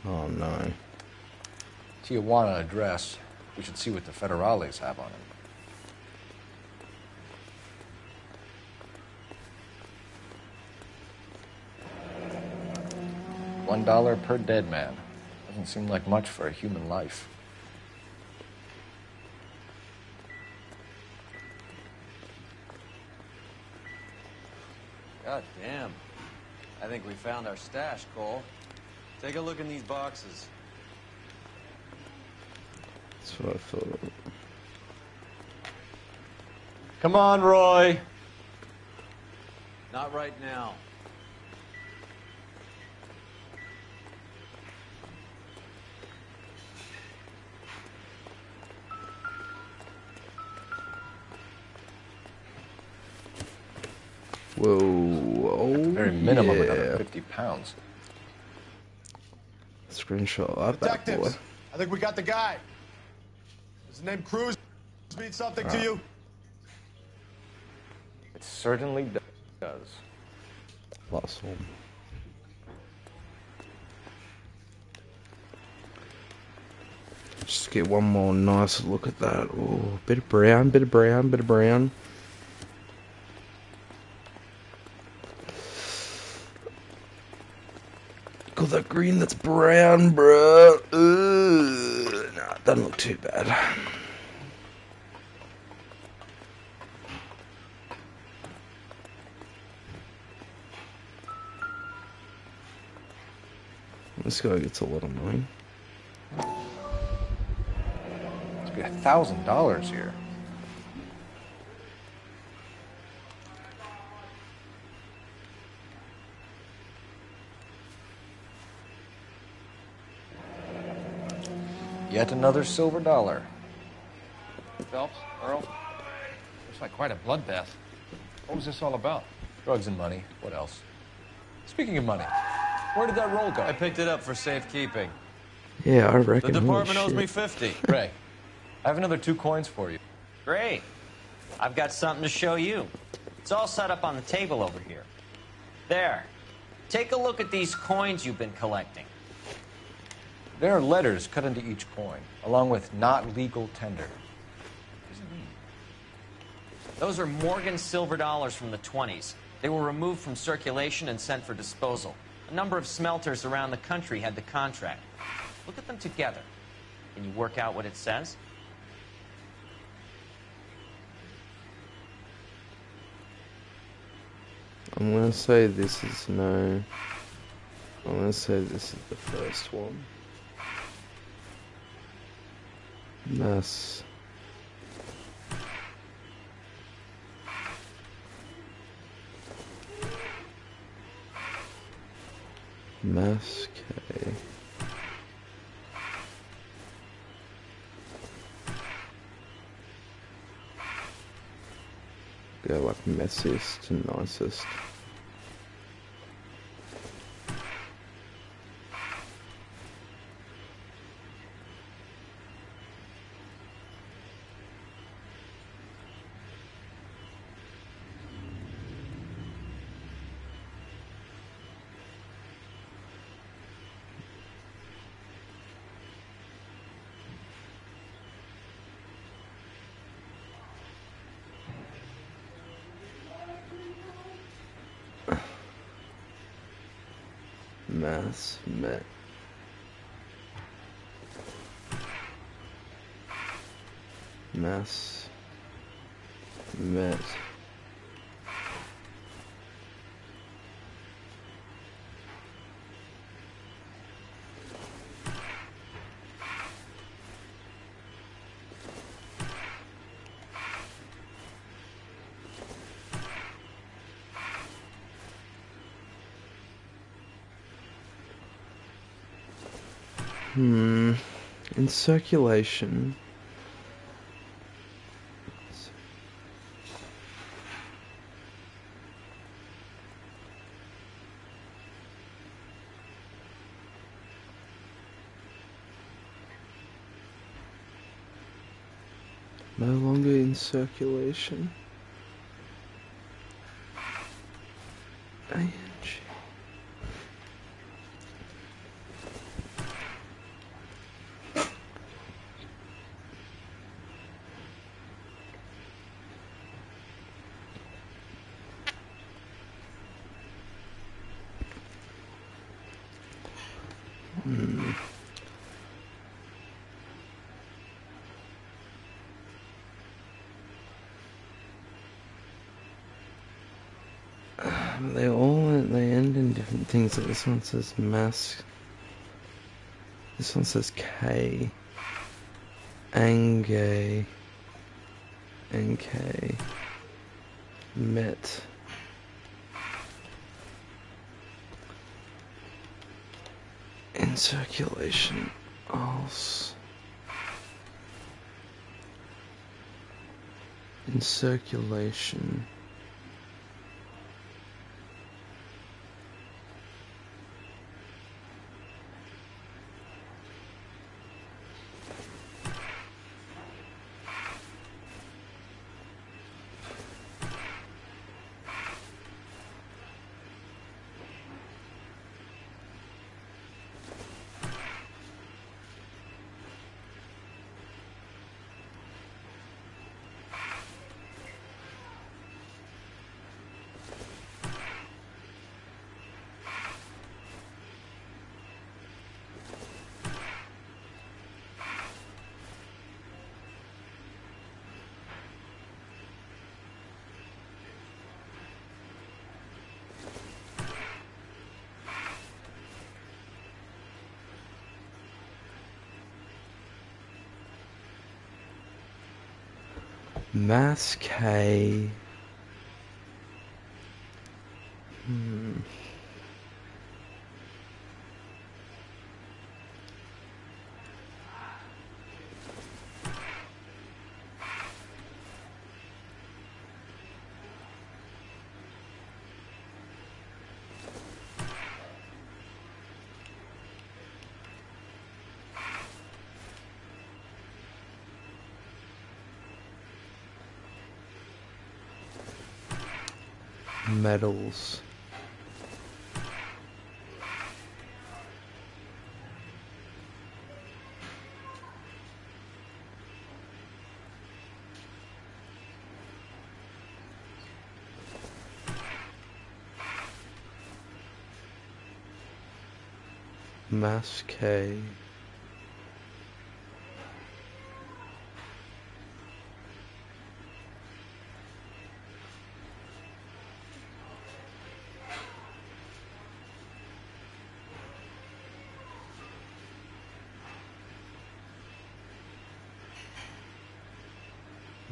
Oh no. Tijuana address. We should see what the federales have on it. $1 per dead man. Doesn't seem like much for a human life. God damn. I think we found our stash, Cole. Take a look in these boxes. That's what I thought. Come on, Roy. Not right now. Whoa, oh, Very minimum, yeah. another 50 pounds. Screenshot of that bad boy. I think we got the guy. Does the name Cruz mean something to you? It certainly does. Last one. Just get one more nice look at that. Oh, bit of brown, bit of brown, bit of brown. Got that green that's brown, bruh. Nah, doesn't look too bad. This guy gets a lot of money. Must be $1,000 here. Yet another silver dollar. Phelps, Earl, looks like quite a bloodbath. What was this all about? Drugs and money. What else? Speaking of money, where did that roll go? I picked it up for safekeeping. Yeah, I The reckon. department holy owes me shit. 50. Ray, I have another 2 coins for you. Great. I've got something to show you. It's all set up on the table over here. There. Take a look at these coins you've been collecting. There are letters cut into each coin, along with not legal tender. Those are Morgan silver dollars from the 20s. They were removed from circulation and sent for disposal. A number of smelters around the country had the contract. Look at them together. Can you work out what it says? I'm gonna say this is no. I'm gonna say this is the first one. Mass. Mass K. Go like messiest to nicest. Mass met. Mass met. In circulation. No longer in circulation. ING. They end in different things. Like this one says mask. This one says K. Angay. NK. Met. In circulation. Als. In circulation. Mass K. Metals. Mass K.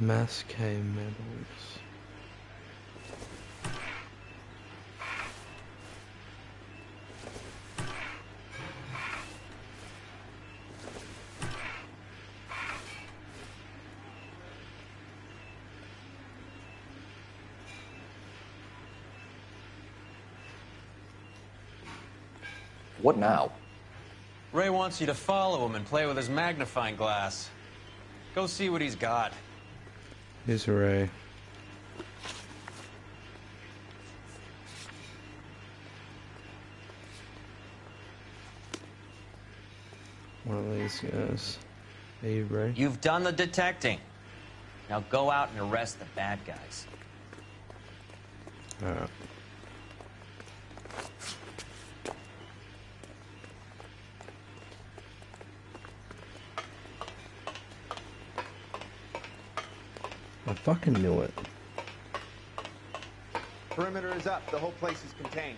Mass K metals. What now? Ray wants you to follow him and play with his magnifying glass. Go see what he's got. Here's Ray. One of these guys. Hey, Ray. You've done the detecting. Now go out and arrest the bad guys. Alright. I fucking knew it. Perimeter is up. The whole place is contained.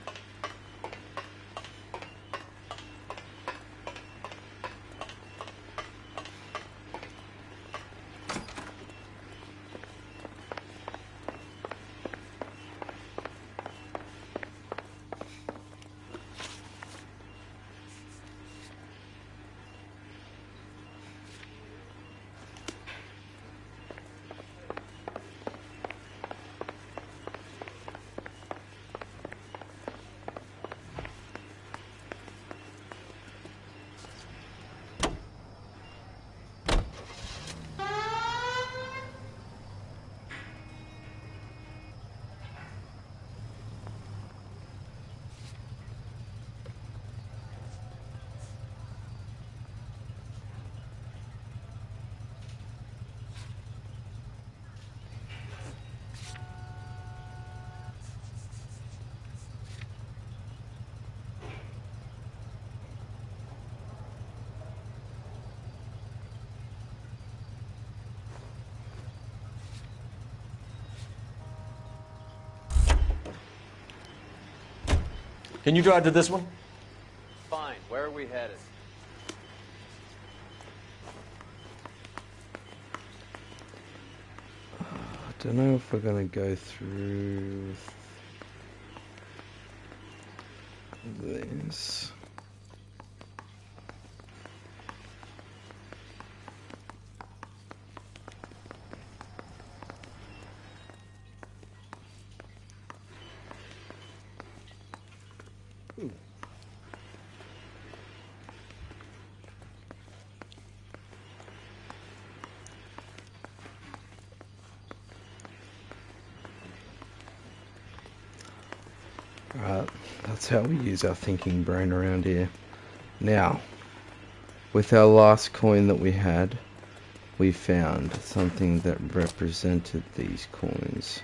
Can you drive to this one? Fine. Where are we headed? I don't know if we're gonna go through this. Right, that's how we use our thinking brain around here. Now, with our last coin that we had, we found something that represented these coins.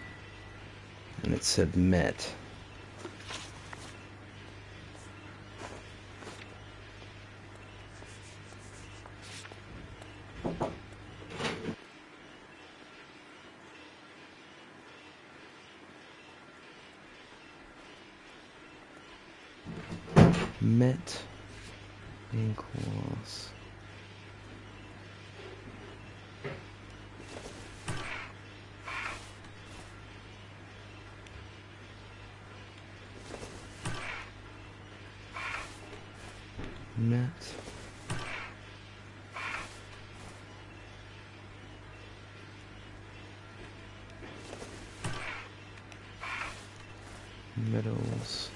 And it said Met. Met ink loss. Met. Metals.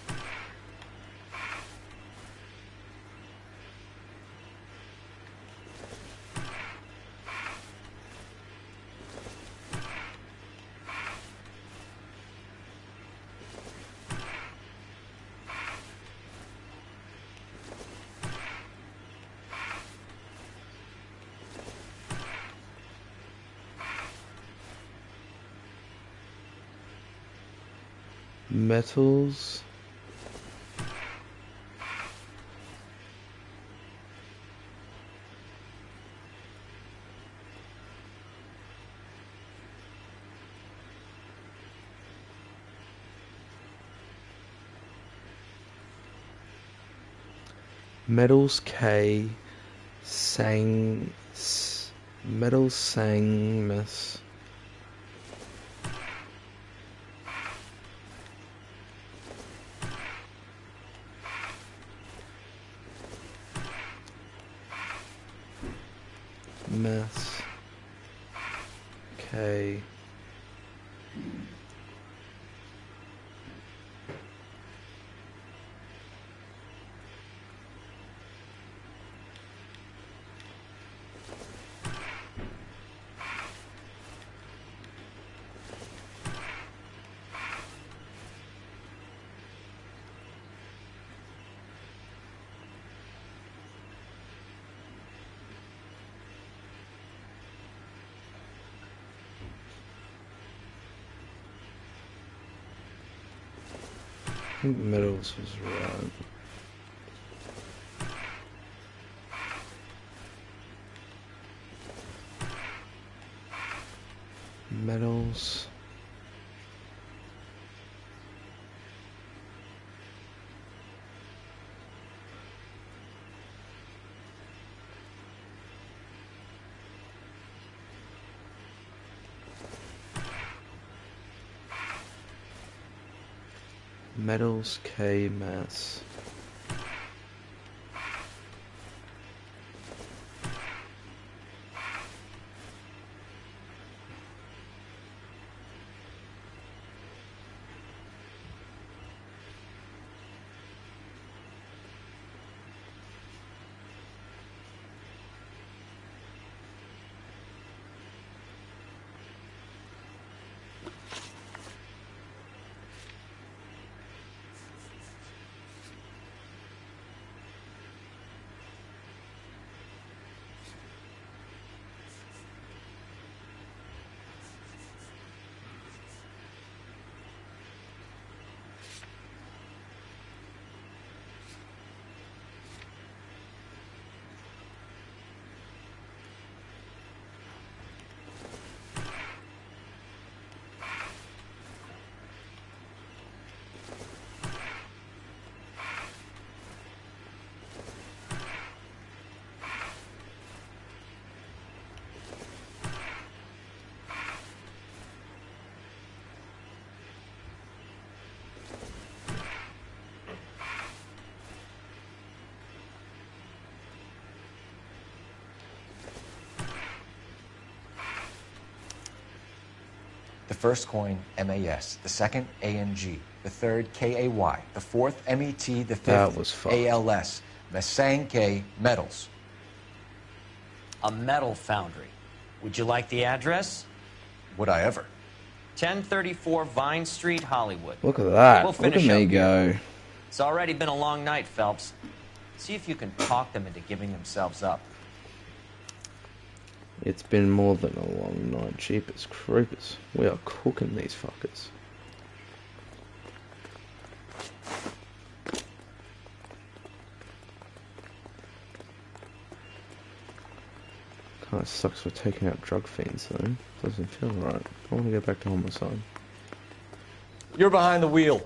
Metals. Metals K. Metals Sangmus. Mess K. I think metals was right. Metals. Metals K mass. The first coin, MAS. The second, ANG. The third, KAY. The fourth, MET. The fifth, ALS. Masanke Metals. A metal foundry. Would you like the address? Would I ever? 1034 Vine Street, Hollywood. Look at that. We'll Look finish at me up go. here. It's already been a long night, Phelps. See if you can talk them into giving themselves up. It's been more than a long night. Jeepers creepers. We are cooking these fuckers. Kinda sucks for taking out drug fiends though. Doesn't feel right. I want to go back to homicide. You're behind the wheel.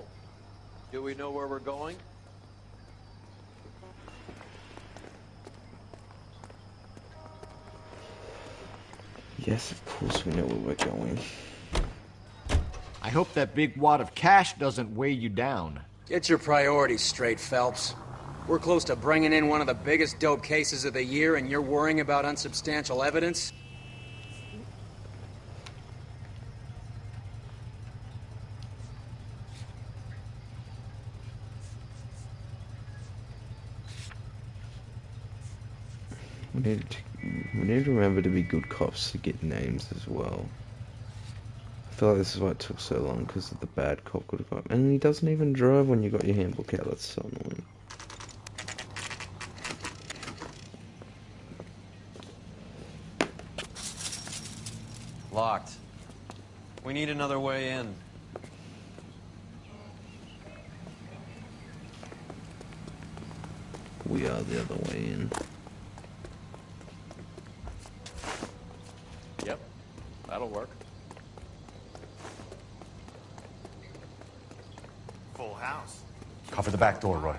Do we know where we're going? Yes, of course we know where we're going. I hope that big wad of cash doesn't weigh you down. Get your priorities straight, Phelps. We're close to bringing in one of the biggest dope cases of the year, and you're worrying about unsubstantial evidence? We need to remember to be good cops to get names as well. I feel like this is why it took so long, because the bad cop could have got... And he doesn't even drive when you got your handbook out, that's so annoying. Locked. We need another way in. We are the other way in. Yep, that'll work. Full house. Cover the back door, Roy.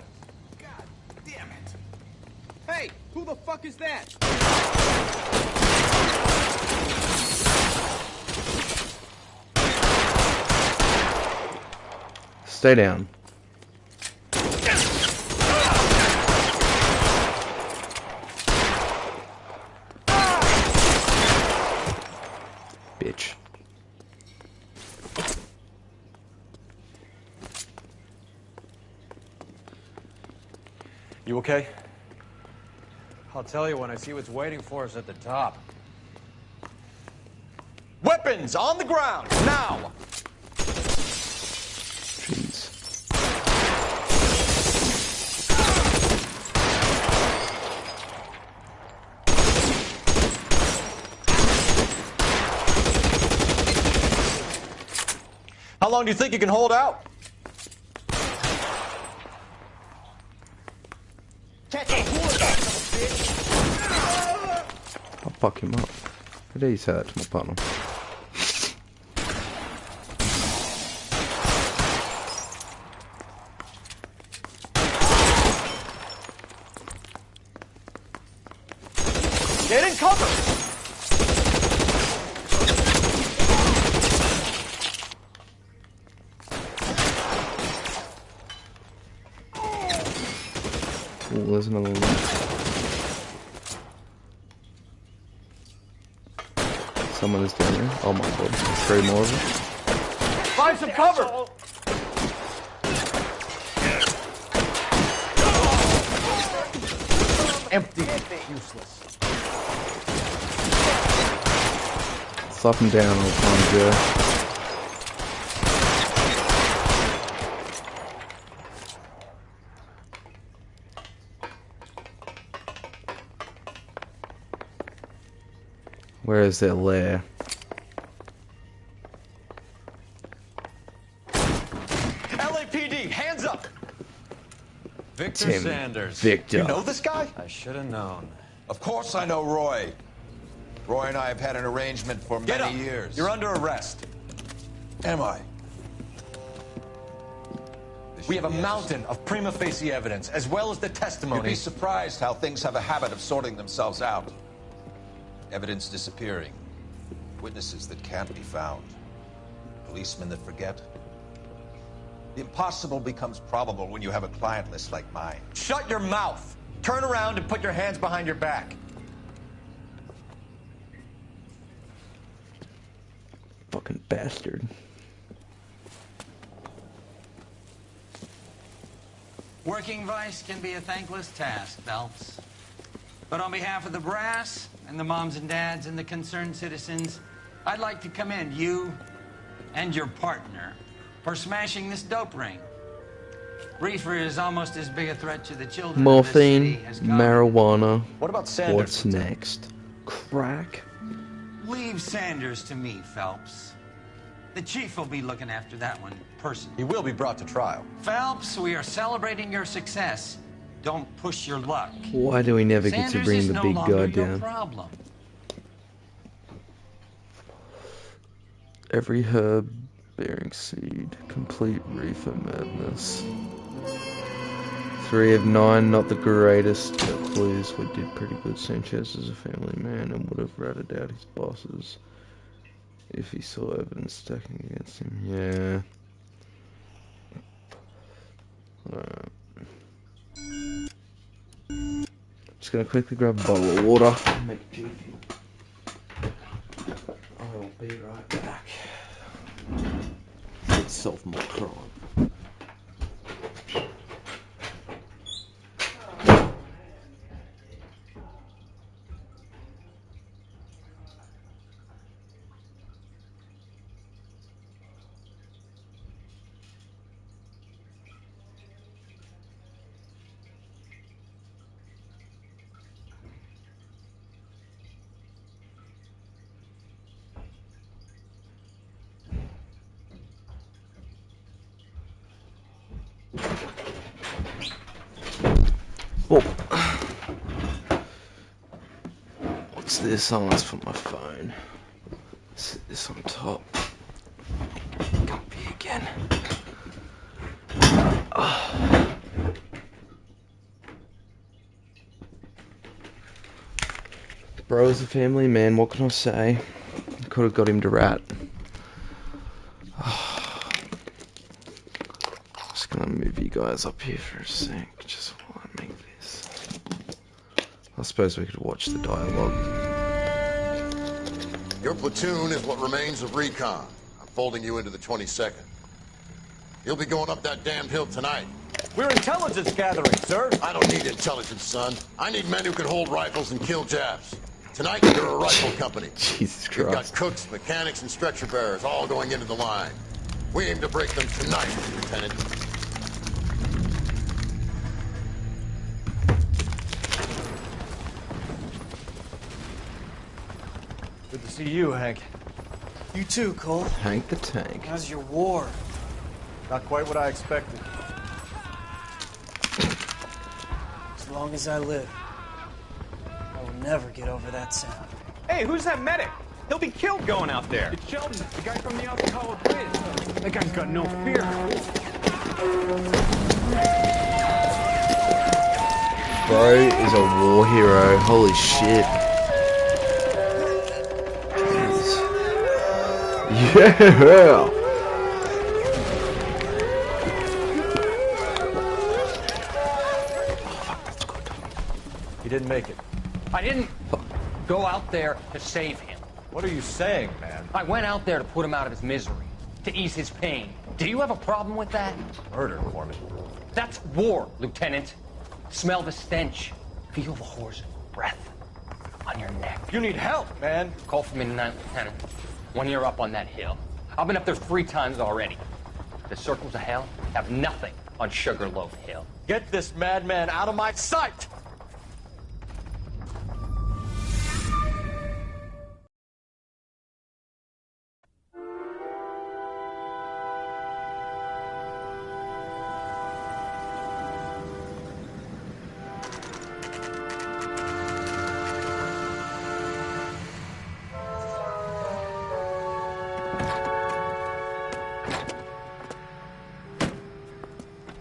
Damn it. Hey, who the fuck is that? Stay down. Bitch. You okay? I'll tell you when I see what's waiting for us at the top. Weapons on the ground, now! Jeez. How long do you think you can hold out? I'll fuck him up. How dare you say that to my partner? Get in cover! Oh, there's another one. Someone is down there. Oh my god, there's 3 more of them. Find some cover! Empty. Useless. Slap him down all the time, Joe. Where is their lair? LAPD, hands up! Victor Tim Sanders. Victor. You know this guy? I should have known. Of course I know Roy. Roy and I have had an arrangement for Get many up. years. You're under arrest. Am I? We have a mountain of prima facie evidence, as well as the You'd testimony. be surprised how things have a habit of sorting themselves out. Evidence disappearing. Witnesses that can't be found. Policemen that forget. The impossible becomes probable when you have a client list like mine. Shut your mouth! Turn around and put your hands behind your back. Fucking bastard. Working vice can be a thankless task, Phelps. But on behalf of the brass and the moms and dads and the concerned citizens, I'd like to commend you and your partner for smashing this dope ring. Reefer is almost as big a threat to the children of this city Morphine, as common. marijuana. What about Sanders? What's next? Crack? Leave Sanders to me, Phelps. The chief will be looking after that one personally. He will be brought to trial. Phelps, we are celebrating your success. Don't push your luck. Why do we never get to Sanders bring is the no big longer guy your down? problem. Every herb bearing seed. Complete reefer madness. 3 of 9, not the greatest, but clues we did pretty good. Sanchez is a family man and would have ratted out his bosses if he saw evidence stacking against him. Yeah. Alright. Just gonna quickly grab a bottle of water. Make a tea. I'll be right back. Let's solve my crime. Oh. What's this? Oh, that's for my phone. Set this on top. Comfy again. Oh. Bro is a family man, what can I say? Could have got him to rat. Just gonna move you guys up here for a sec, just while I make this. I suppose we could watch the dialogue. Your platoon is what remains of recon. I'm folding you into the 22nd. You'll be going up that damned hill tonight. We're intelligence gathering, sir. I don't need intelligence, son. I need men who can hold rifles and kill Japs. Tonight, you're a rifle company. Jesus Christ. You've got cooks, mechanics, and stretcher bearers all going into the line. We aim to break them tonight, Lieutenant. Good to see you, Hank. You too, Cole. Hank the Tank. How's your war? Not quite what I expected. As long as I live, I will never get over that sound. Hey, who's that medic? He'll be killed going out there. It's Sheldon, the guy from the Alcohol Quiz. That guy's got no fear. Bro is a war hero. Holy shit. Yeah! He didn't make it. I didn't go out there to save him. What are you saying, man? I went out there to put him out of his misery, to ease his pain. Do you have a problem with that? Murder, Corman. That's war, Lieutenant. Smell the stench. Feel the horse's breath on your neck. You need help, man. Call for me tonight, Lieutenant. When you're up on that hill. I've been up there 3 times already. The circles of hell have nothing on Sugarloaf Hill. Get this madman out of my sight!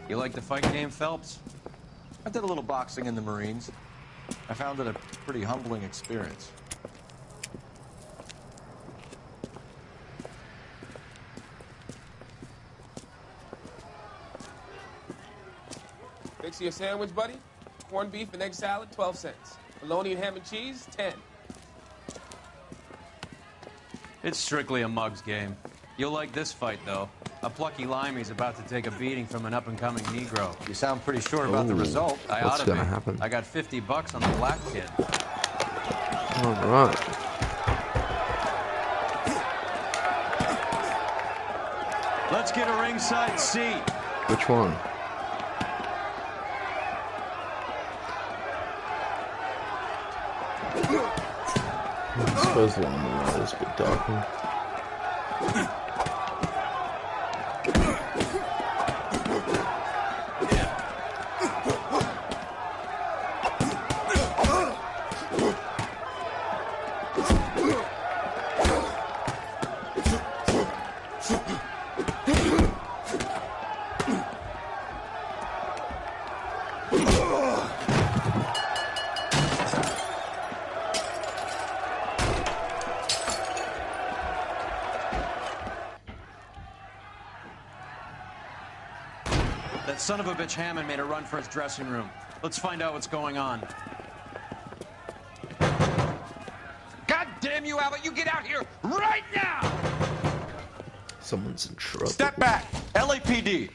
You like the fight game, Phelps? I did a little boxing in the Marines. I found it a pretty humbling experience. Fix you a sandwich, buddy? Corned beef and egg salad, 12 cents. Bologna and ham and cheese, 10. It's strictly a mug's game. You'll like this fight, though. A plucky limey's about to take a beating from an up-and-coming Negro. You sound pretty sure about the result. I What's ought to gonna be. happen? I got $50 on the black kid. All right. Let's get a ringside seat. Which one? I suppose the one on the right is a bit darker. That son of a bitch Hammond made a run for his dressing room. Let's find out what's going on. damn you, Albert! You get out here right now! Someone's in trouble. Step back! LAPD!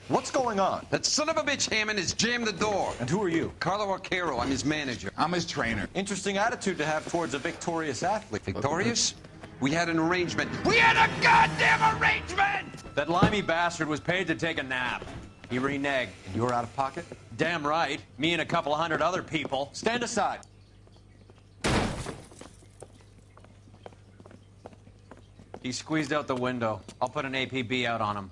What's going on? That son of a bitch Hammond has jammed the door. And who are you? Carlo Arcaro, I'm his manager. I'm his trainer. Interesting attitude to have towards a victorious athlete. Victorious? We had an arrangement. We had a goddamn arrangement! That limey bastard was paid to take a nap. He reneged. And you're out of pocket? Damn right. Me and a couple 100 other people. Stand aside. He squeezed out the window. I'll put an APB out on him.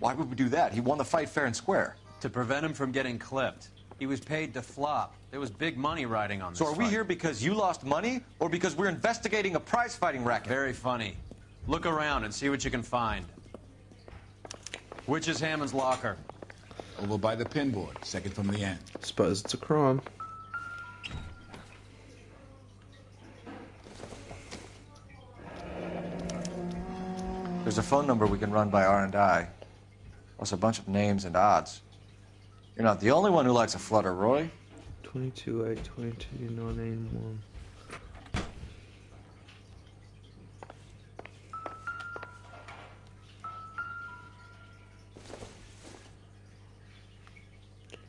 Why would we do that? He won the fight fair and square. To prevent him from getting clipped. He was paid to flop. There was big money riding on this So are we fight. here because you lost money or because we're investigating a prize-fighting racket? Very funny. Look around and see what you can find. Which is Hammond's locker? Over by the pinboard, second from the end. Suppose it's a crime. There's a phone number we can run by R&I, plus a bunch of names and odds. You're not the only one who likes a flutter, Roy. 22-8-22-981.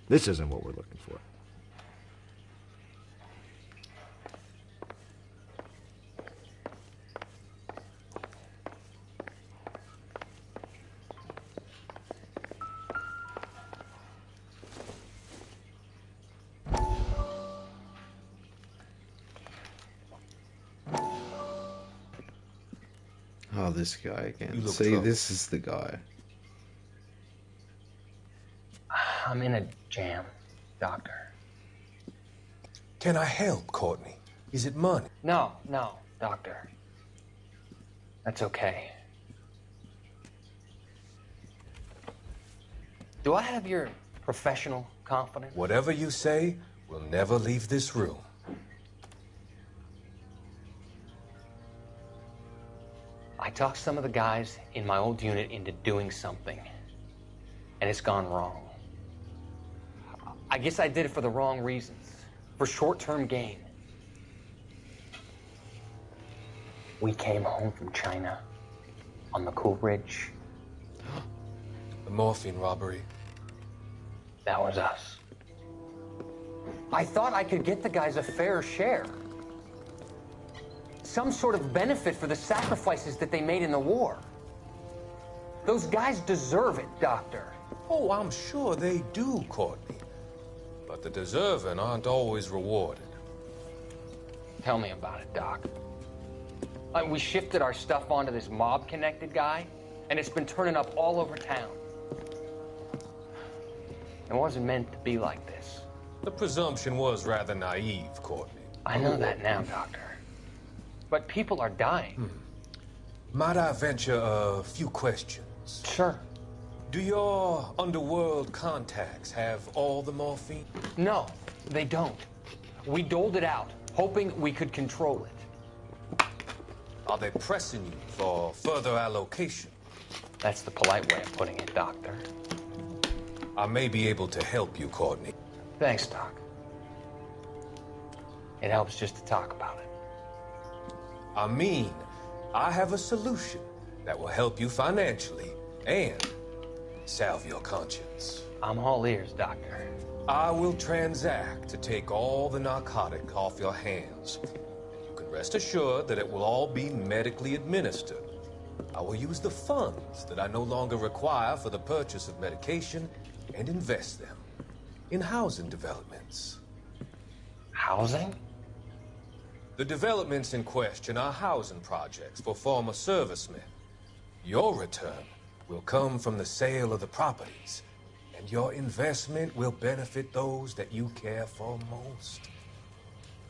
This isn't what we're looking for. Oh, this guy again. You look See, troubled. this is the guy. I'm in a jam, Doctor. Can I help, Courtney? Is it money? No, Doctor. That's okay. Do I have your professional confidence? Whatever you say, we'll never leave this room. I talked some of the guys in my old unit into doing something, and it's gone wrong. I guess I did it for the wrong reasons, for short-term gain. We came home from China on the Cool Ridge. The morphine robbery. That was us. I thought I could get the guys a fair share. Some sort of benefit for the sacrifices that they made in the war. Those guys deserve it, Doctor. Oh, I'm sure they do, Courtney. But the deserving aren't always rewarded. Tell me about it, Doc. We shifted our stuff onto this mob-connected guy, and it's been turning up all over town. It wasn't meant to be like this. The presumption was rather naive, Courtney. I know that now, Doctor. But people are dying. Might I venture a few questions? Sure. Do your underworld contacts have all the morphine? No, they don't. We doled it out, hoping we could control it. Are they pressing you for further allocation? That's the polite way of putting it, Doctor. I may be able to help you, Courtney. Thanks, Doc. It helps just to talk about it. I mean, I have a solution that will help you financially and salve your conscience. I'm all ears, Doctor. I will transact to take all the narcotic off your hands. You can rest assured that it will all be medically administered. I will use the funds that I no longer require for the purchase of medication and invest them in housing developments. Housing? The developments in question are housing projects for former servicemen. Your return will come from the sale of the properties, and your investment will benefit those that you care for most.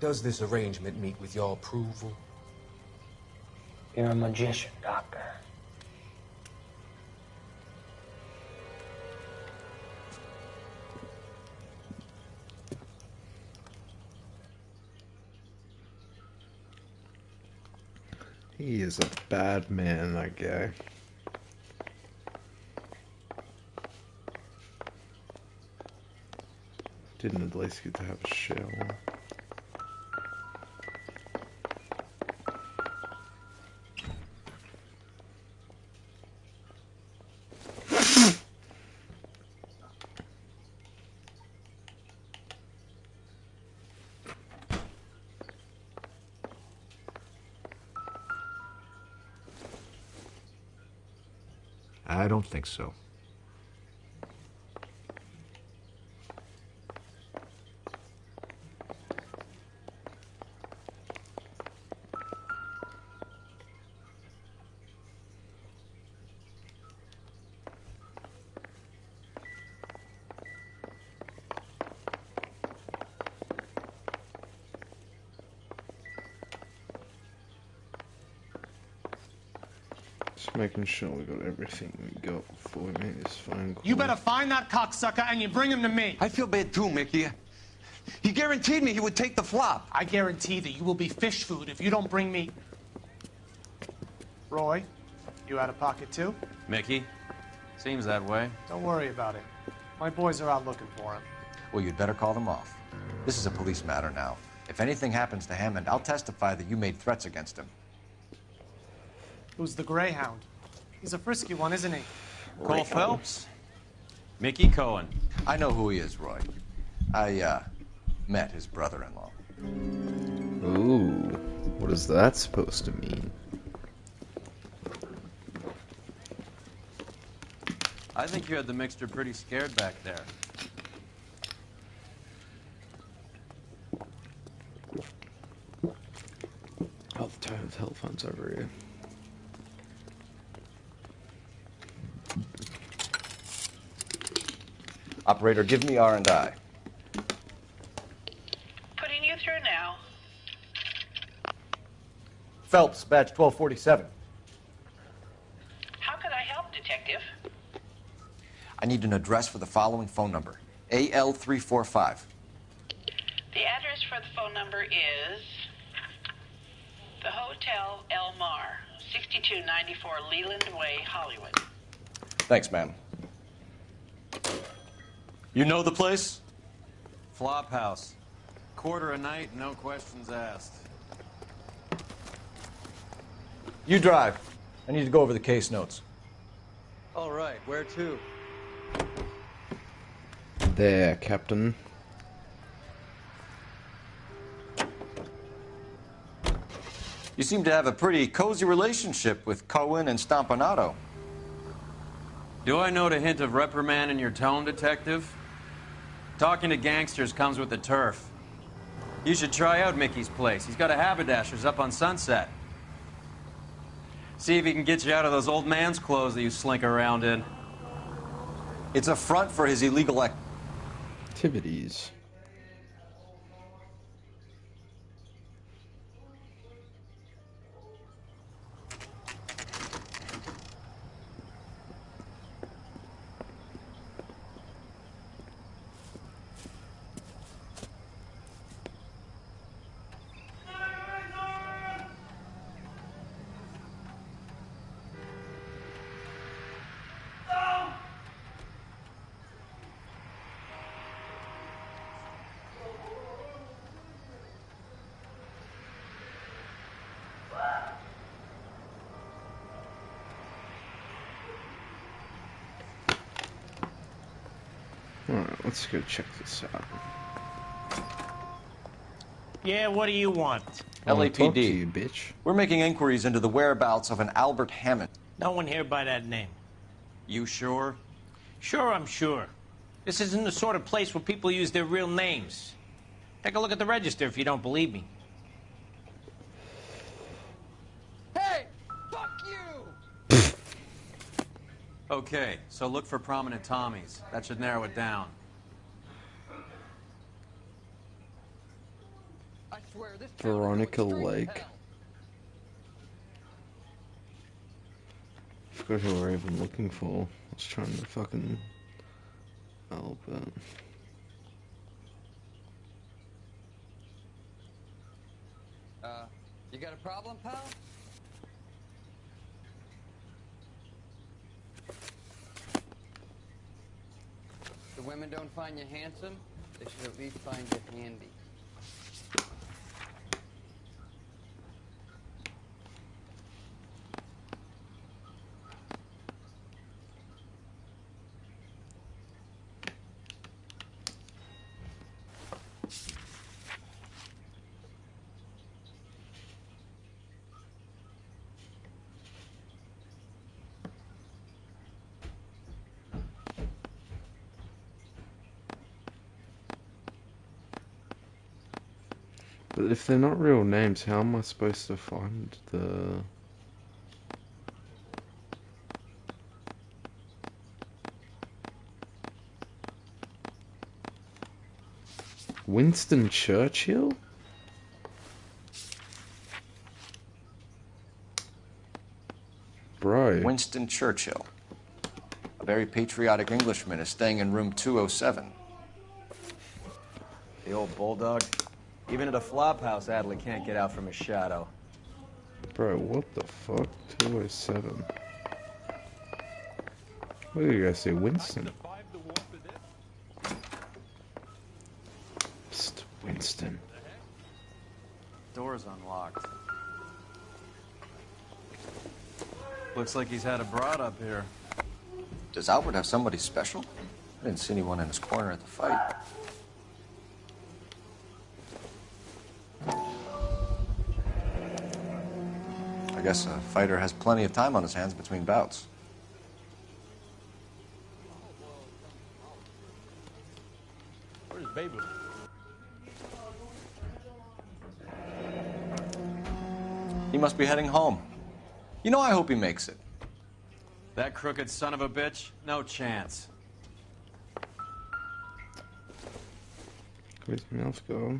Does this arrangement meet with your approval? You're a magician, Doctor. He is a bad man, that guy. Didn't at least get to have a shower. I don't think so. Just making sure we got everything we got before we make this phone call. You better find that cocksucker and you bring him to me. I feel bad too, Mickey. He guaranteed me he would take the flop. I guarantee that you will be fish food if you don't bring me... Roy, you out of pocket too? Mickey? Seems that way. Don't worry about it. My boys are out looking for him. Well, you'd better call them off. This is a police matter now. If anything happens to Hammond, I'll testify that you made threats against him. Who's the Greyhound? He's a frisky one, isn't he? Cole Phelps? Mickey Cohen. I know who he is, Roy. I, met his brother-in-law. Ooh, what is that supposed to mean? I think you had the mixture pretty scared back there. Oh, the tone of the telephone's over here. Operator, give me R&I. Putting you through now. Phelps, badge 1247. How could I help, Detective? I need an address for the following phone number. AL345. The address for the phone number is the Hotel El Mar, 6294 Leland Way, Hollywood. Thanks, ma'am. You know the place? Flop house. Quarter a night, no questions asked. You drive. I need to go over the case notes. All right, where to? There, Captain. You seem to have a pretty cozy relationship with Cohen and Stompanato. Do I note a hint of reprimand in your tone, Detective? Talking to gangsters comes with the turf. You should try out Mickey's place. He's got a haberdasher's up on Sunset. See if he can get you out of those old man's clothes that you slink around in. It's a front for his illegal activities. Alright, let's go check this out. Yeah, what do you want? LAPD. You, bitch. We're making inquiries into the whereabouts of an Albert Hammond. No one here by that name. You sure? Sure, I'm sure. This isn't the sort of place where people use their real names. Take a look at the register if you don't believe me. Hey! Fuck you! Okay, so look for prominent Tommies. That should narrow it down. I swear this Veronica Lake. I forgot who we're even looking for. I was trying to fucking help it. You got a problem, pal? The women don't find you handsome, they should at least find you handy. But if they're not real names, how am I supposed to find the... Winston Churchill? Bro. Winston Churchill. A very patriotic Englishman is staying in room 207. The old bulldog. Even at a flop house, Adley can't get out from his shadow. Bro, what the fuck? 207. What did you guys say? Winston? Psst, Winston. Door's unlocked. Looks like he's had a broad up here. Does Albert have somebody special? I didn't see anyone in his corner at the fight. I guess a fighter has plenty of time on his hands between bouts. Where's Baby? He must be heading home. You know, I hope he makes it. That crooked son of a bitch? No chance. Where's my mouth go?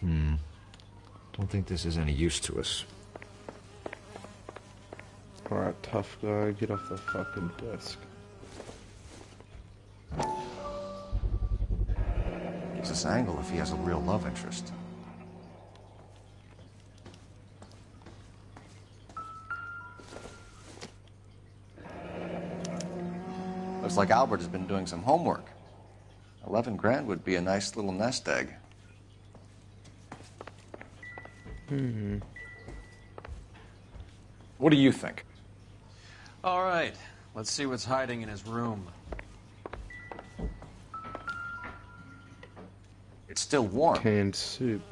Don't think this is any use to us. Alright, tough guy, get off the fucking desk. Gives us angle if he has a real love interest. Looks like Albert has been doing some homework. 11 grand would be a nice little nest egg. What do you think? All right, let's see what's hiding in his room. It's still warm. Canned soup.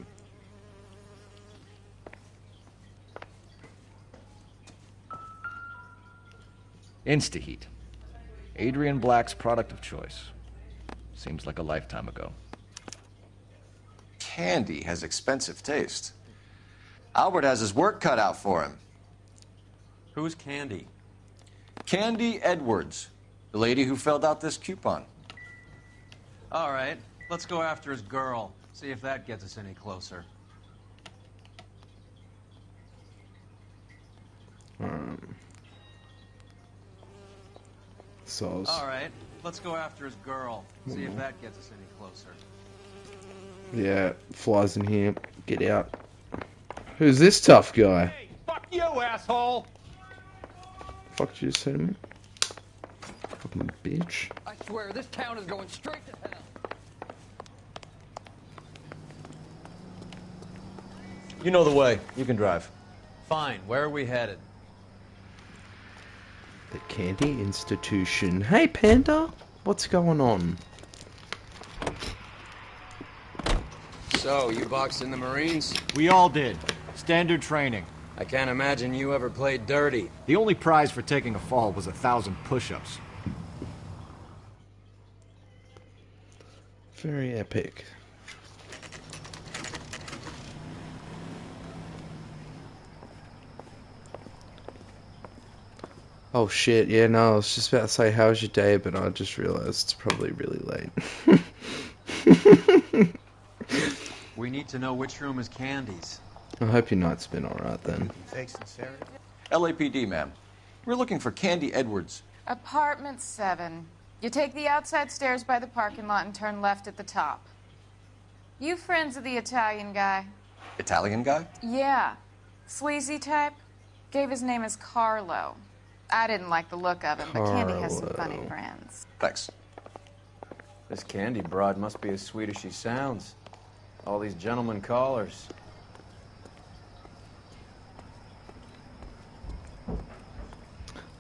Instaheat. Adrian Black's product of choice. Seems like a lifetime ago. Candy has expensive taste. Albert has his work cut out for him. Who's Candy? Candy Edwards, the lady who filled out this coupon. All right, let's go after his girl. See if that gets us any closer. Sauce. All right, let's go after his girl. See if that gets us any closer. Yeah, flies in here. Get out. Who's this tough guy? Hey, fuck you, asshole! Fuck did you just say to me? Fucking bitch. I swear, this town is going straight to hell. You know the way. You can drive. Fine, where are we headed? The Candy Institution. Hey, Panda. What's going on? So, you boxed in the Marines? We all did. Standard training. I can't imagine you ever played dirty. The only prize for taking a fall was 1,000 push-ups. Very epic. Oh shit, yeah, no, I was just about to say, how was your day, but I just realized it's probably really late. We need to know which room is Candy's. I hope your night's been alright then. Fake sincerity? LAPD, ma'am. We're looking for Candy Edwards. Apartment 7. You take the outside stairs by the parking lot and turn left at the top. You friends of the Italian guy? Italian guy? Yeah. Sleazy type? Gave his name as Carlo. I didn't like the look of him, but Candy has some funny friends. Thanks. This Candy broad must be as sweet as she sounds. All these gentlemen callers.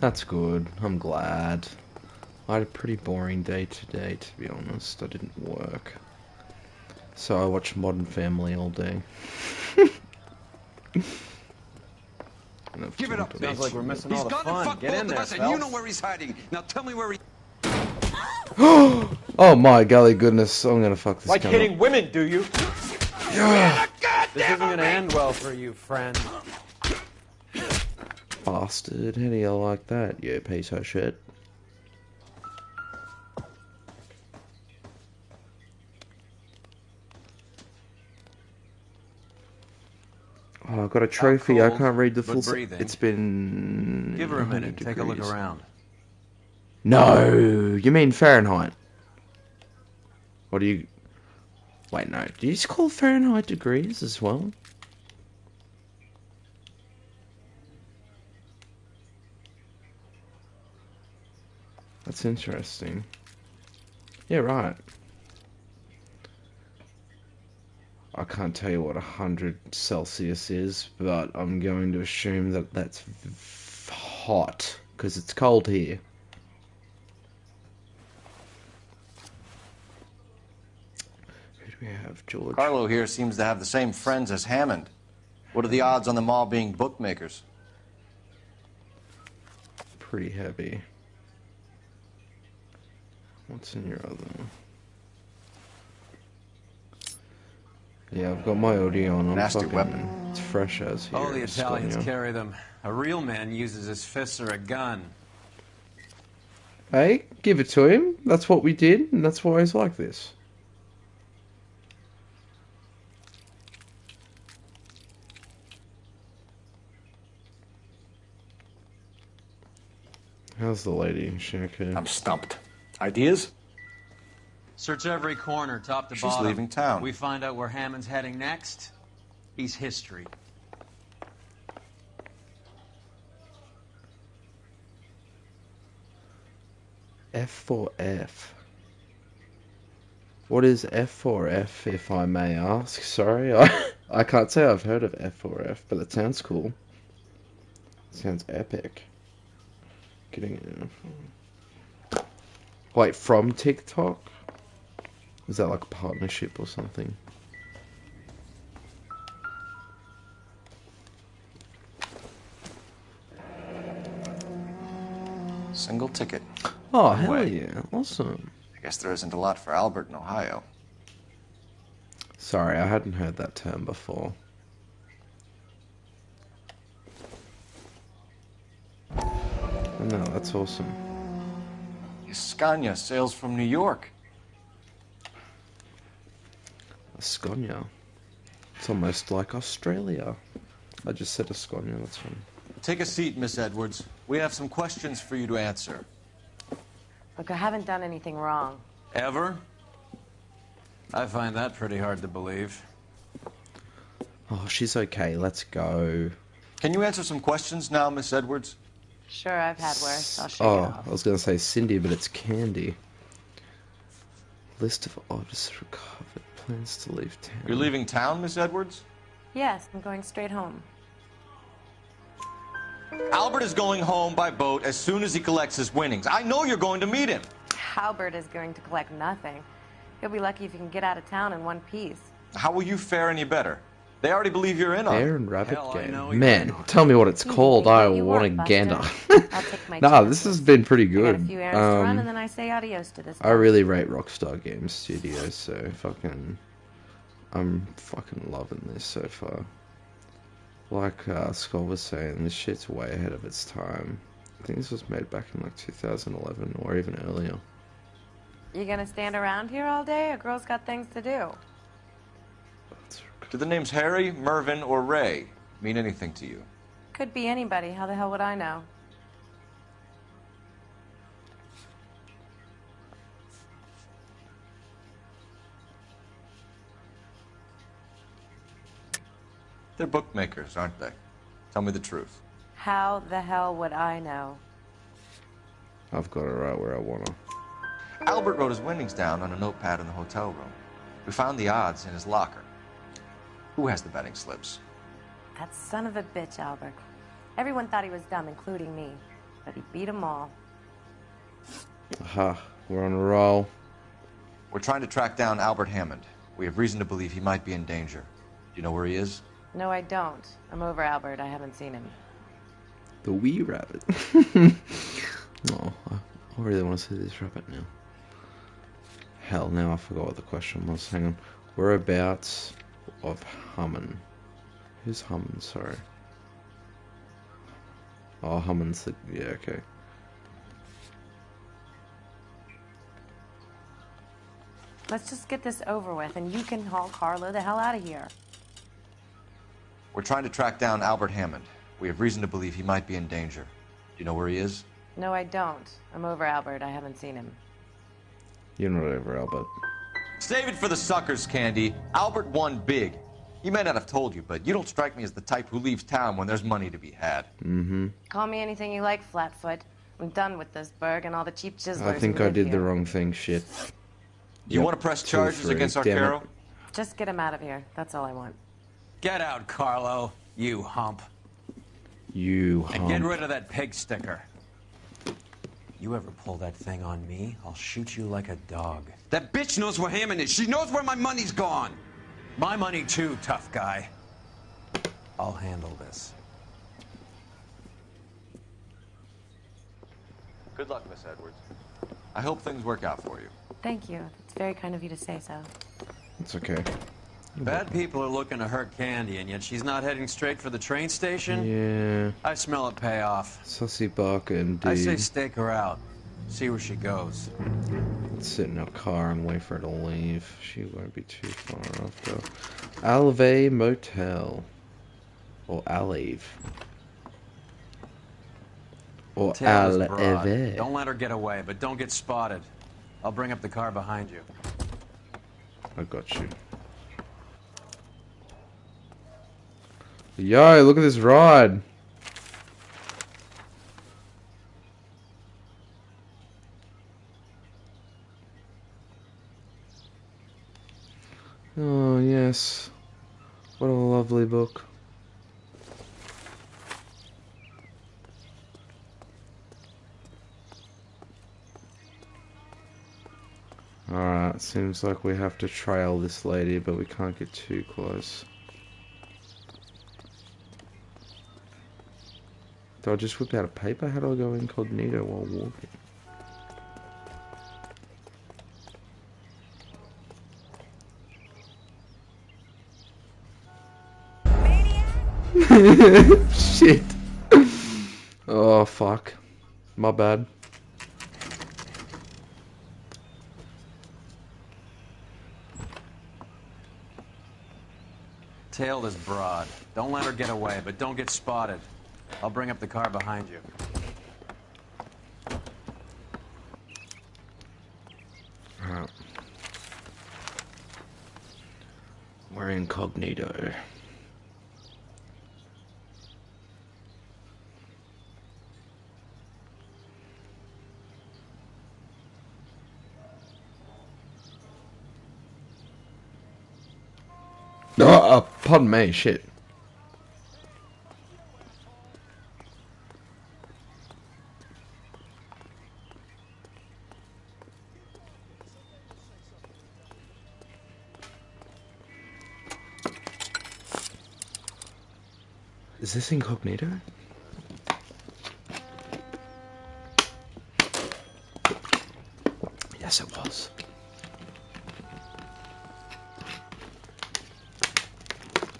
That's good. I'm glad. I had a pretty boring day today, to be honest. I didn't work. So I watched Modern Family all day. Give it up, Sounds like we're missing all the He's gonna fun. fuck Get both in of there, us, and you know Phelps. where he's hiding. Now tell me where he... Oh my golly goodness, I'm gonna fuck this Like cunt hitting up. women, do you? Yeah. This isn't gonna end well for you, friend. Bastard, how do you like that, you piece of shit? Oh, I got a trophy. I can't read the full. It's been. Give her a minute. Take a look around. No, you mean Fahrenheit? What do you? Wait, no. Do you just call Fahrenheit degrees as well? That's interesting. Yeah, right. I can't tell you what 100 Celsius is, but I'm going to assume that that's hot, because it's cold here. Who do we have, George? Carlo here seems to have the same friends as Hammond. What are the odds on them all being bookmakers? Pretty heavy. What's in your other one? Yeah, I've got my OD on. I'm Nasty fucking, weapon. It's fresh as here. All the Italians Scogno. carry them. A real man uses his fists or a gun. Hey, give it to him. That's what we did, and that's why he's like this. How's the lady? Is she okay? I'm stumped. Ideas? Search every corner, top to She's bottom. leaving town. We find out where Hammond's heading next. He's history. F4F. What is F4F, if I may ask? Sorry, I can't say I've heard of F4F, but it sounds cool. It sounds epic. Getting it. Wait, from TikTok? Is that like a partnership or something? Single ticket. Oh, One hell way. yeah. Awesome. I guess there isn't a lot for Albert in Ohio. Sorry, I hadn't heard that term before. No, that's awesome. Scania sails from New York. Scania. It's almost like Australia. I just said Scania, that's fine. Take a seat, Miss Edwards. We have some questions for you to answer. Look, I haven't done anything wrong. Ever? I find that pretty hard to believe. Oh, she's okay. Let's go. Can you answer some questions now, Miss Edwards? Sure, I've had worse. I'll shake it off. I was going to say Cindy, but it's Candy. List of oddest recovered. Plans to leave town. You're leaving town, Miss Edwards? Yes, I'm going straight home. Albert is going home by boat as soon as he collects his winnings. I know you're going to meet him. Albert is going to collect nothing. He'll be lucky if he can get out of town in one piece. How will you fare any better? They already believe you're in on Bear it. and Rabbit Hell, I know game. you're Man, in on it. tell me what it's called. I want a gander. Nah, this has been pretty I got a good. few errands to run, and then I say adios to this. I really rate Rockstar Games Studios, so I'm fucking loving this so far. Like Skull was saying, this shit's way ahead of its time. I think this was made back in like 2011 or even earlier. You gonna stand around here all day? A girl's got things to do. Do the names Harry, Mervyn, or Ray mean anything to you? Could be anybody. How the hell would I know? They're bookmakers, aren't they? Tell me the truth. How the hell would I know? I've got it right where I wanna. Albert wrote his winnings down on a notepad in the hotel room. We found the odds in his locker. Who has the betting slips? That son of a bitch, Albert. Everyone thought he was dumb, including me. But he beat them all. Aha, we're on a roll. We're trying to track down Albert Hammond. We have reason to believe he might be in danger. Do you know where he is? No, I don't. I'm over Albert. I haven't seen him. The wee rabbit. Oh, I really want to see this rabbit now. Hell, now I forgot what the question was. Hang on. Whereabouts of Hammond. Who's Hammond? Sorry. Oh, Hammond's the... Yeah, okay. Let's just get this over with, and you can haul Carlo the hell out of here. We're trying to track down Albert Hammond. We have reason to believe he might be in danger. Do you know where he is? No, I don't. I'm over Albert. I haven't seen him. You're not over Albert. Save it for the suckers, Candy. Albert won big. He may not have told you, but you don't strike me as the type who leaves town when there's money to be had. Mm-hmm. Call me anything you like, Flatfoot. I'm done with this burg and all the cheap chiselers. I think who I live did the here. wrong thing, shit. You want to press charges against Arcaro? Just get him out of here. That's all I want. Get out, Carlo, you hump. You And hump. get rid of that pig sticker. You ever pull that thing on me, I'll shoot you like a dog. That bitch knows where Hammond is. She knows where my money's gone. My money too, tough guy. I'll handle this. Good luck, Miss Edwards. I hope things work out for you. Thank you. It's very kind of you to say so. It's okay. Bad people are looking to hurt Candy, and yet she's not heading straight for the train station? Yeah. I smell a payoff. Sussy Barker indeed. I say stake her out. See where she goes. Let's sit in her car and wait for her to leave. She won't be too far off though. Alve Motel. Or Aleve. Or Tail is broad. Aleve. Don't let her get away, but don't get spotted. I'll bring up the car behind you. I got you. Yo, look at this ride. Oh, yes. What a lovely book. Alright, seems like we have to trail this lady, but we can't get too close. Do I just whip out a paper? How do I go incognito while walking? Shit. Oh, fuck. My bad. Tail is broad. Don't let her get away, but don't get spotted. I'll bring up the car behind you. Alright. We're incognito. Oh, pardon me, shit. Is this incognito? Yes, it was.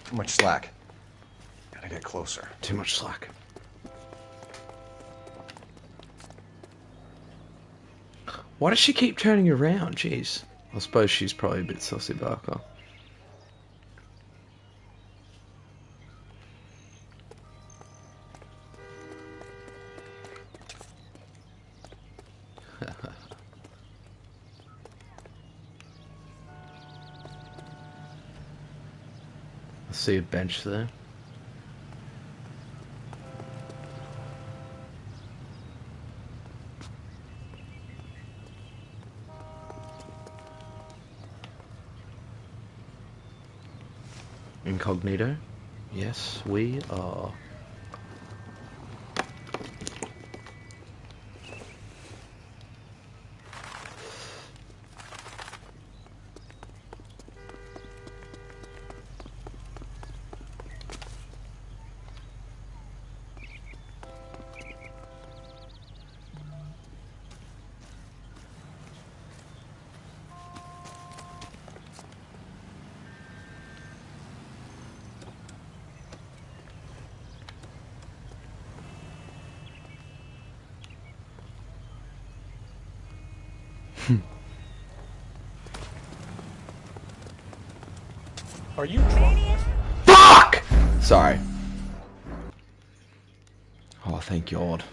Too much slack. Gotta get closer. Too much slack. Why does she keep turning around? Jeez. I suppose she's probably a bit saucy Barker. I see a bench there. Incognito? Yes, we are. Are you drunk? Fuck! Sorry. Oh, thank God.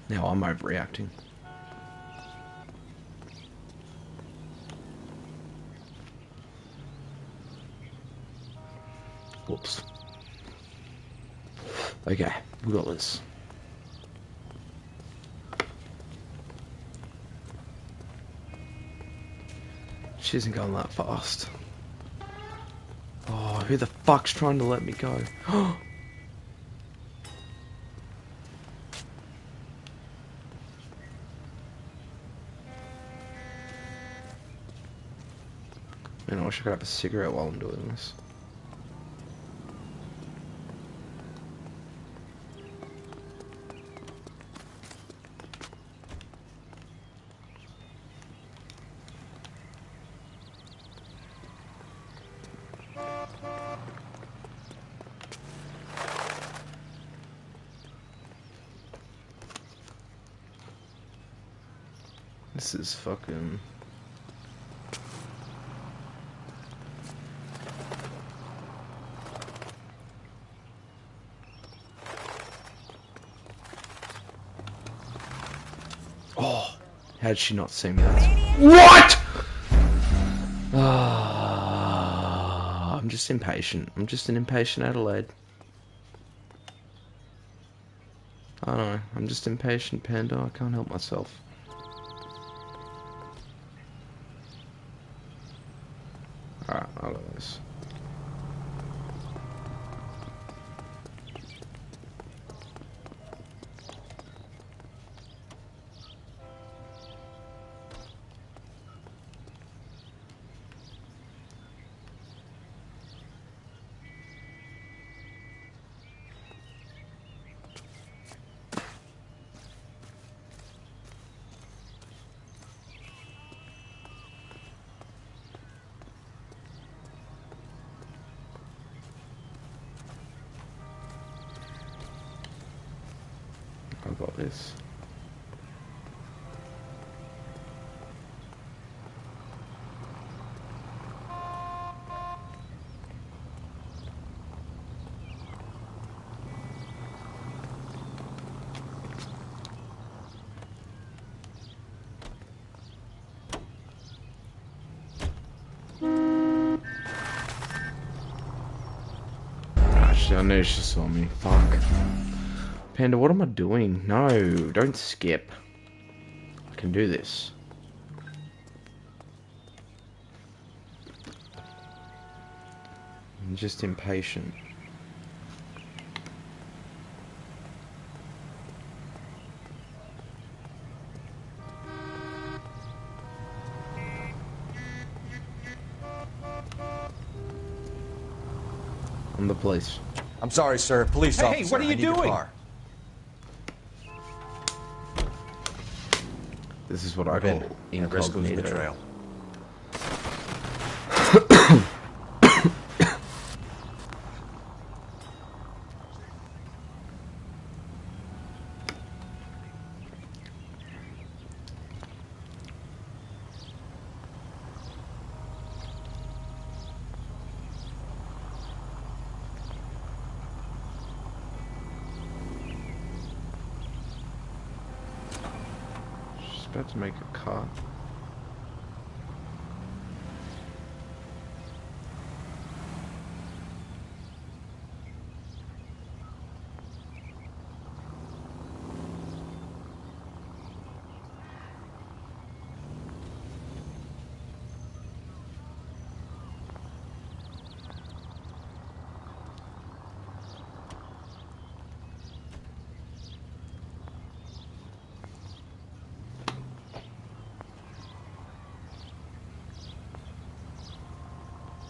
Now I'm overreacting. Whoops. Okay, we got this. She isn't going that fast. Oh, who the fuck's trying to let me go? Man, I wish I could have a cigarette while I'm doing this. This is fucking... Oh, how did she not see me? That's... What?! I'm just impatient. I'm just an impatient Adelaide. I know. I'm just impatient, Panda. I can't help myself. Alright, I'll do this. I've got this. Actually, I knew she saw me. Fuck. Panda, what am I doing? No, don't skip. I can do this. I'm just impatient. I'm the police. I'm sorry, sir. Police officer. Hey, what are you I need your doing? car. This is what I call incognito. betrayal. She's about to make a cut.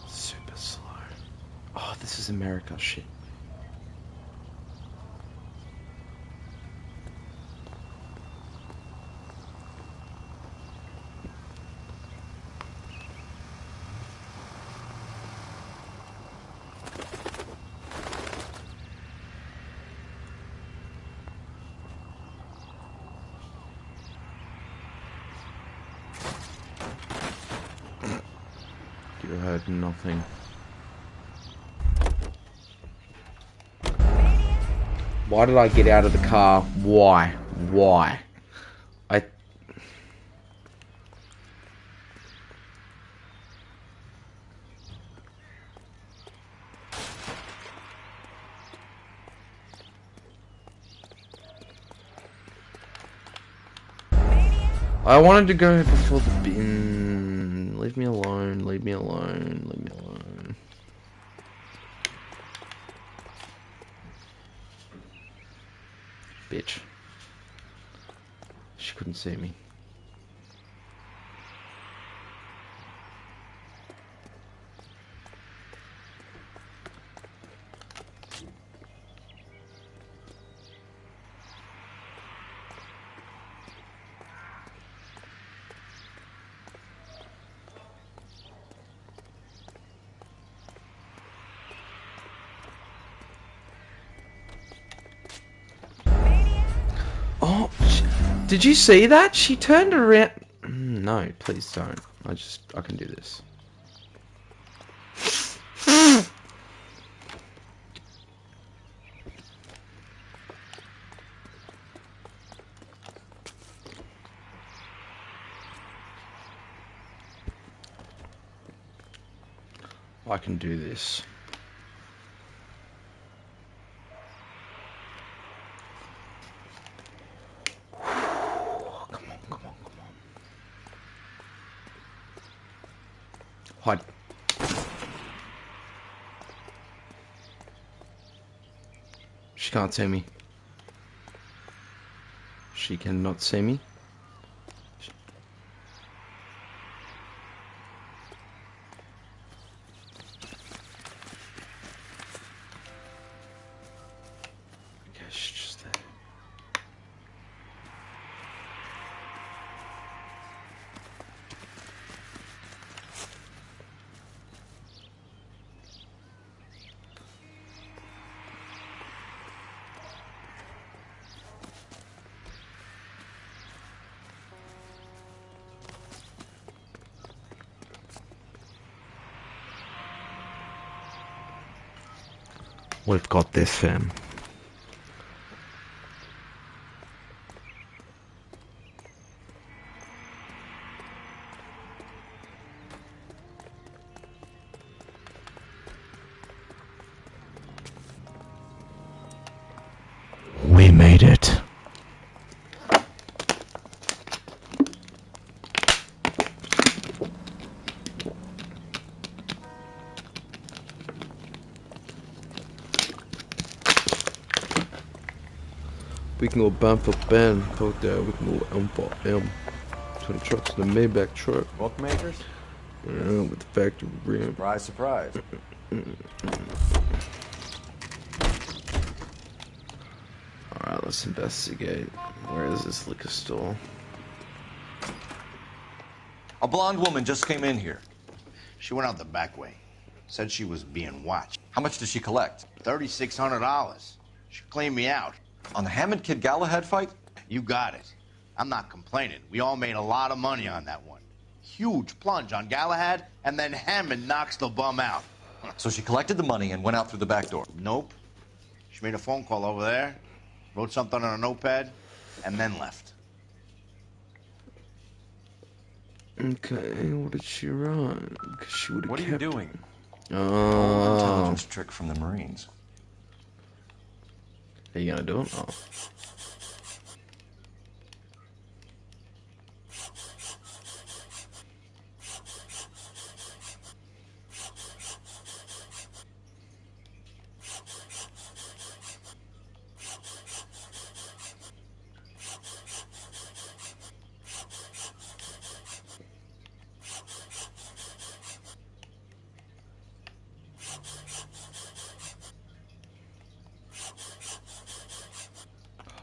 Super slow. Oh, this is America shit. You heard nothing. Why did I get out of the car? Why? Why? I wanted to go before the bin. Leave me alone, leave me alone, leave me alone. Bitch. She couldn't see me. Oh, did you see that? She turned around. No, please don't. I can do this. I can do this. Hide. She can't see me. She cannot see me. Okay, she's just there. We've got this, fam. We made it. We can go bam for bam, fuck that, we can go M for M. 20 trucks in the Maybach truck. Bookmakers? Yeah, with the factory rim. Surprise, surprise. Alright, let's investigate. Where is this liquor store? A blonde woman just came in here. She went out the back way. Said she was being watched. How much did she collect? $3,600. She cleaned me out. On the Hammond Kid Galahad fight? You got it. I'm not complaining. We all made a lot of money on that one. Huge plunge on Galahad, and then Hammond knocks the bum out. So she collected the money and went out through the back door? Nope. She made a phone call over there, wrote something on a notepad, and then left. Okay, what did she write? She would have What are you doing? Old Oh. intelligence trick from the Marines. Are you gonna do it? Oh.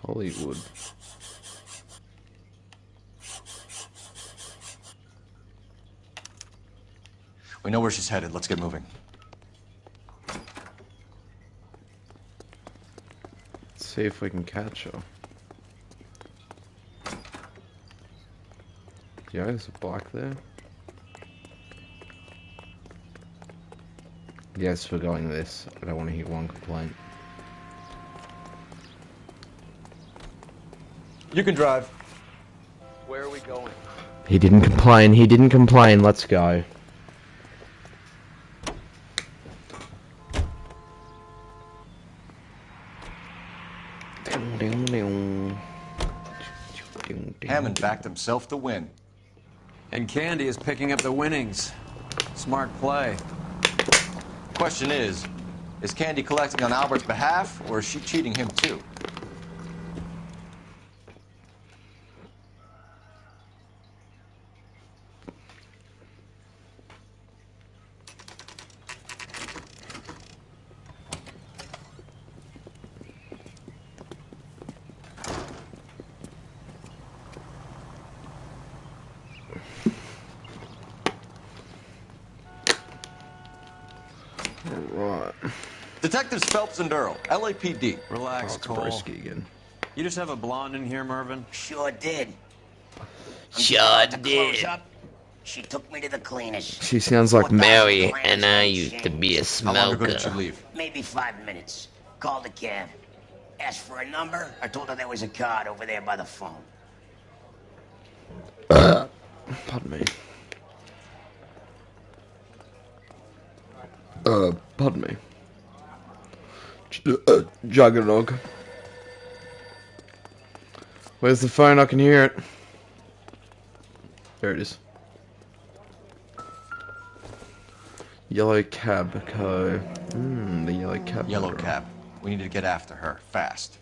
Hollywood. We know where she's headed. Let's get moving. Let's see if we can catch her. Yeah, there's a block there. Yes, we're going this. I don't want to hear one complaint. You can drive. Where are we going? He didn't complain. He didn't complain. Let's go. Hammond backed himself to win. And Candy is picking up the winnings. Smart play. Question is Candy collecting on Albert's behalf, or is she cheating him too? Right. Detectives Phelps and Earl, LAPD. Relax, Cole. Again. You just have a blonde in here, Mervyn? Sure did. Sure To close up, she took me to the cleaners. She sounds like Mary, and I used to be a How long ago smoker. did you leave? Maybe 5 minutes. Called a cab. Asked for a number. I told her there was a card over there by the phone. Pardon me. Pardon me. Juggernog. Where's the phone? I can hear it. There it is. Yellow cab co. The yellow cab. Yellow cab. We need to get after her, fast.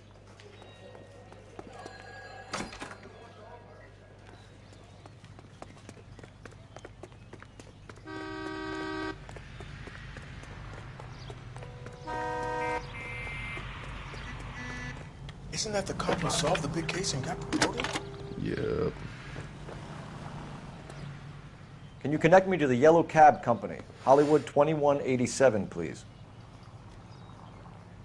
Isn't that the cop who solved the big case and got promoted? Yep. Can you connect me to the Yellow Cab Company? Hollywood 2187, please.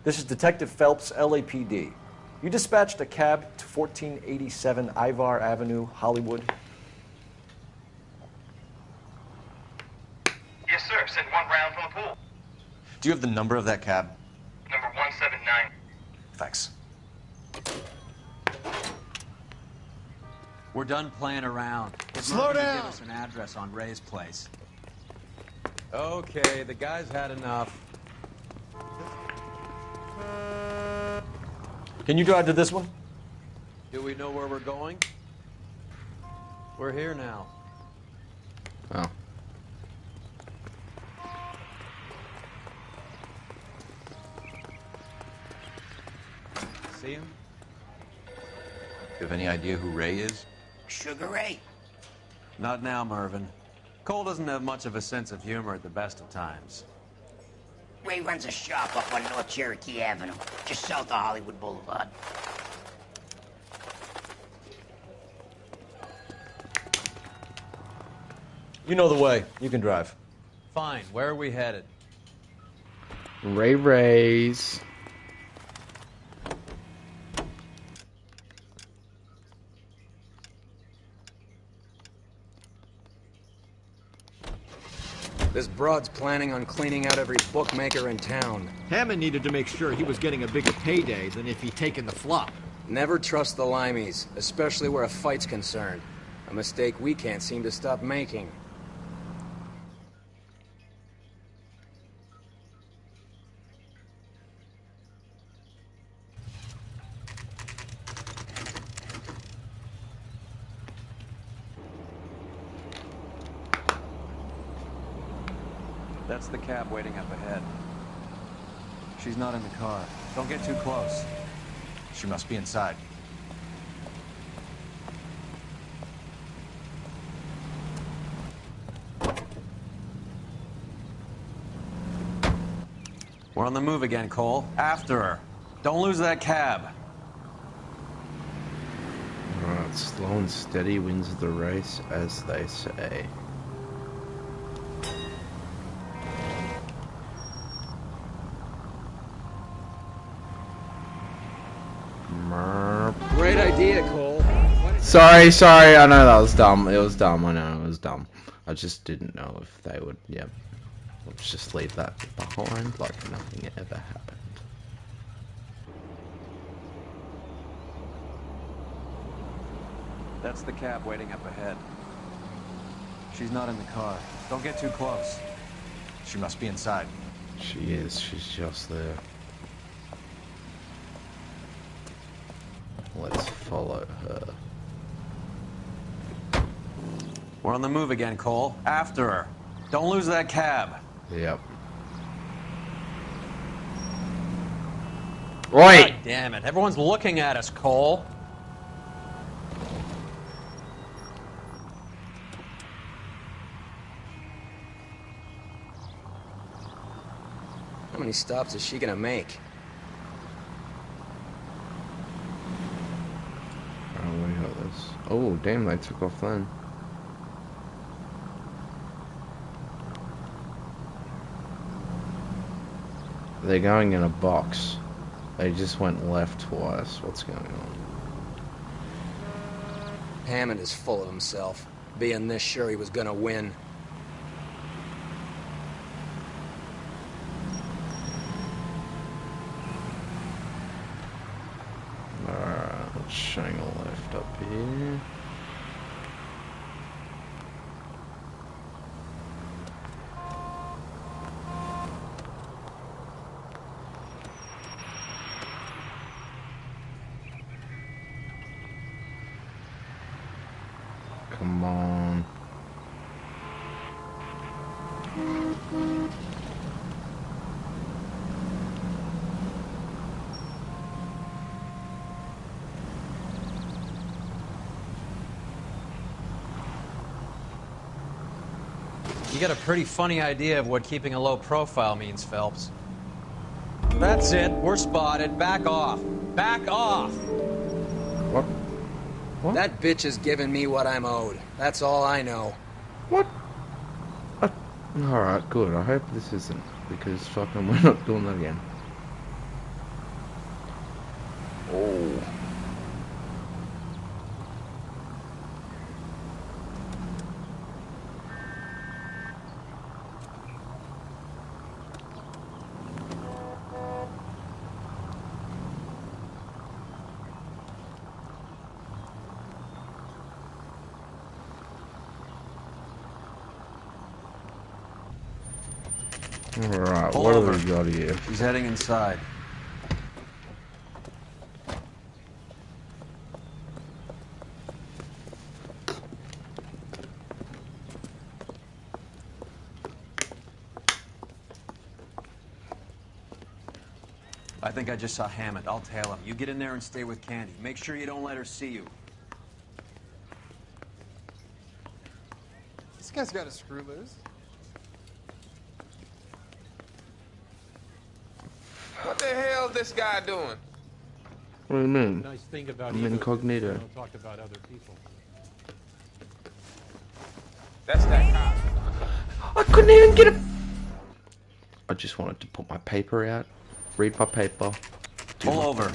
This is Detective Phelps, LAPD. You dispatched a cab to 1487 Ivar Avenue, Hollywood? Yes, sir. Sent one round from the pool. Do you have the number of that cab? Number 179. Thanks. We're done playing around. Slow Mervyn to down. Give us an address on Ray's place. Okay, the guy's had enough. Can you drive to this one? Do we know where we're going? We're here now. Oh. See him? You have any idea who Ray is? Sugar Ray? Not now, Mervyn. Cole doesn't have much of a sense of humor at the best of times. Ray runs a shop up on North Cherokee Avenue, just south of Hollywood Boulevard. You know the way. You can drive. Fine, where are we headed? Ray's. This broad's planning on cleaning out every bookmaker in town. Hammond needed to make sure he was getting a bigger payday than if he'd taken the flop. Never trust the limeys, especially where a fight's concerned. A mistake we can't seem to stop making. That's the cab waiting up ahead. She's not in the car. Don't get too close. She must be inside. We're on the move again, Cole. After her. Don't lose that cab. Alright, slow and steady wins the race, as they say. Great idea, Cole. Sorry, I know that was dumb. It was dumb, I know, it was dumb. I just didn't know if they would, yeah. Let's just leave that behind like nothing ever happened. That's the cab waiting up ahead. She's not in the car. Don't get too close. She must be inside. She is. She's just there. Let's follow her. We're on the move again, Cole. After her. Don't lose that cab. Yep. Right. God damn it. Everyone's looking at us, Cole. How many stops is she gonna make? Oh, we got this. Oh, damn, they took off then. They're going in a box. They just went left twice. What's going on? Hammond is full of himself, being this sure he was gonna win. Alright, let's shine a left up here. Come on. You got a pretty funny idea of what keeping a low profile means, Phelps. That's it. We're spotted. Back off. Back off! What? What? That bitch is giving me what I'm owed. That's all I know. What? Alright, good. I hope this isn't, because fucking we're not doing that again. Oh. Alright, what do we got here? He's heading inside. I think I just saw Hammond. I'll tail him. You get in there and stay with Candy. Make sure you don't let her see you. This guy's got a screw loose. What the hell is this guy doing? What do you mean? Nice thing about I'm incognito. don't talk about other people. That's that cop. I couldn't even get a... I just wanted to put my paper out, read my paper. Pull over.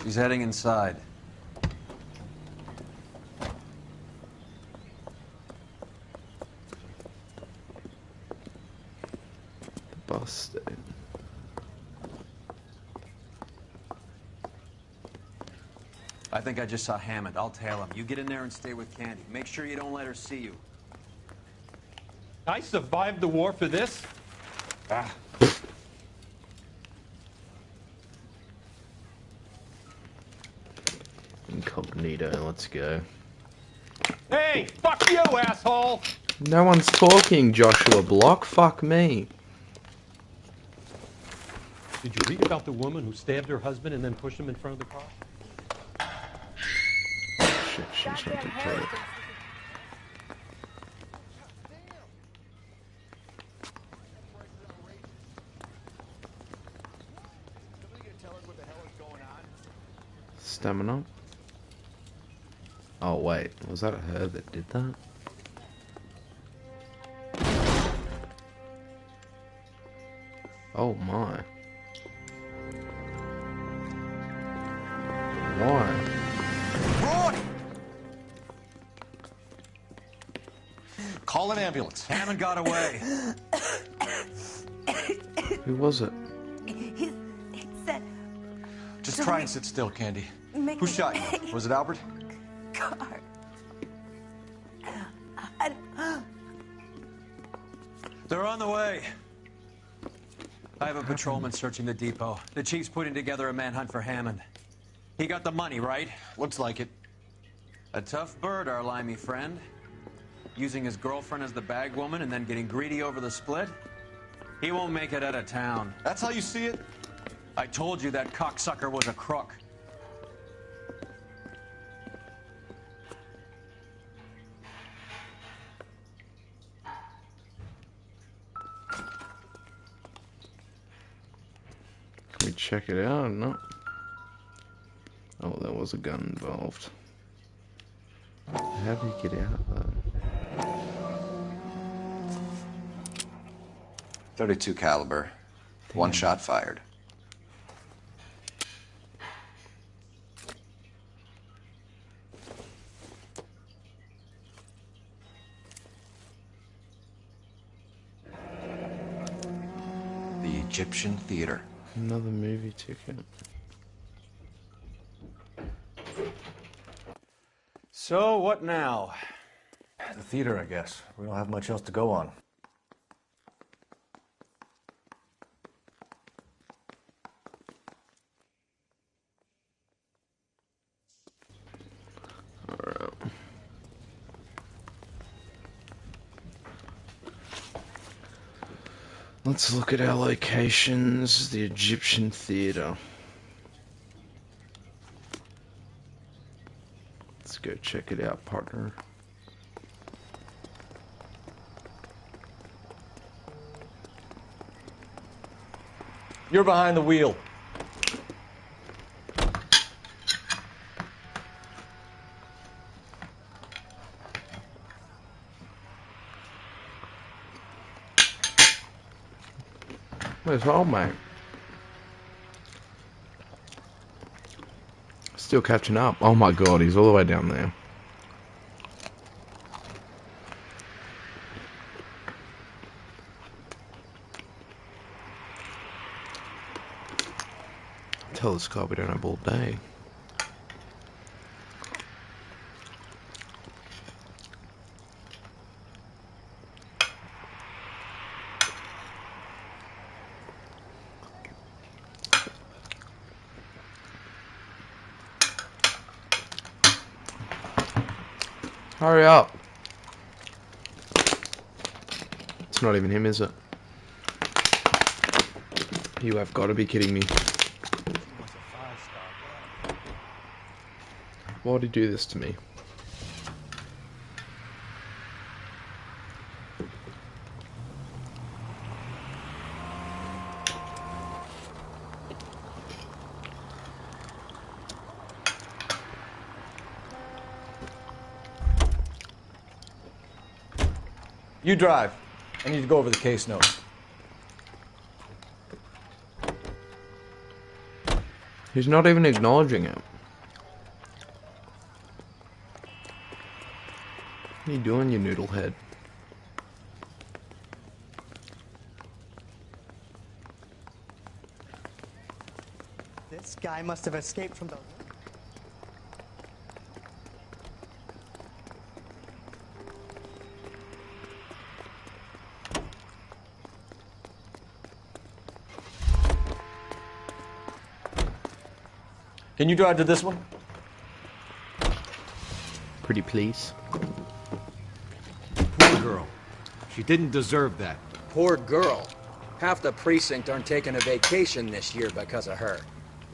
She's heading inside. Busted. I think I just saw Hammond. I'll tail him. You get in there and stay with Candy. Make sure you don't let her see you. I survived the war for this? Ah. Incognito, let's go. Hey, fuck you, asshole! No one's talking, Joshua Block. Fuck me. Did you read about the woman who stabbed her husband and then pushed him in front of the car? Shit, she's not deterred. Stamina. Oh wait, was that her that did that? Oh my. Why? Call an ambulance. Hammond got away. Who was it? He said... Just try and sit still, Candy. Who shot you? Was it Albert? Car. They're on the way. I have a patrolman searching the depot. The chief's putting together a manhunt for Hammond. He got the money, right? Looks like it. A tough bird, our limey friend. Using his girlfriend as the bag woman and then getting greedy over the split. He won't make it out of town. That's how you see it? I told you that cocksucker was a crook. Can we check it out or not? Oh, there was a gun involved. How do you get out though? .32 caliber. One shot fired. The Egyptian Theater. Another movie ticket. So, what now? The theater, I guess. We don't have much else to go on. Alright. Let's look at our locations. The Egyptian Theater. Let's go check it out, partner. You're behind the wheel. Where's old mate? Still catching up. Oh my god, he's all the way down there. Tell this guy we don't have all day. Hurry up. It's not even him, is it? You have got to be kidding me. Why'd he do this to me? You drive. I need to go over the case notes. He's not even acknowledging it. What are you doing, you noodle head? This guy must have escaped from the... Can you drive to this one? Pretty please. Poor girl. She didn't deserve that. Poor girl. Half the precinct aren't taking a vacation this year because of her.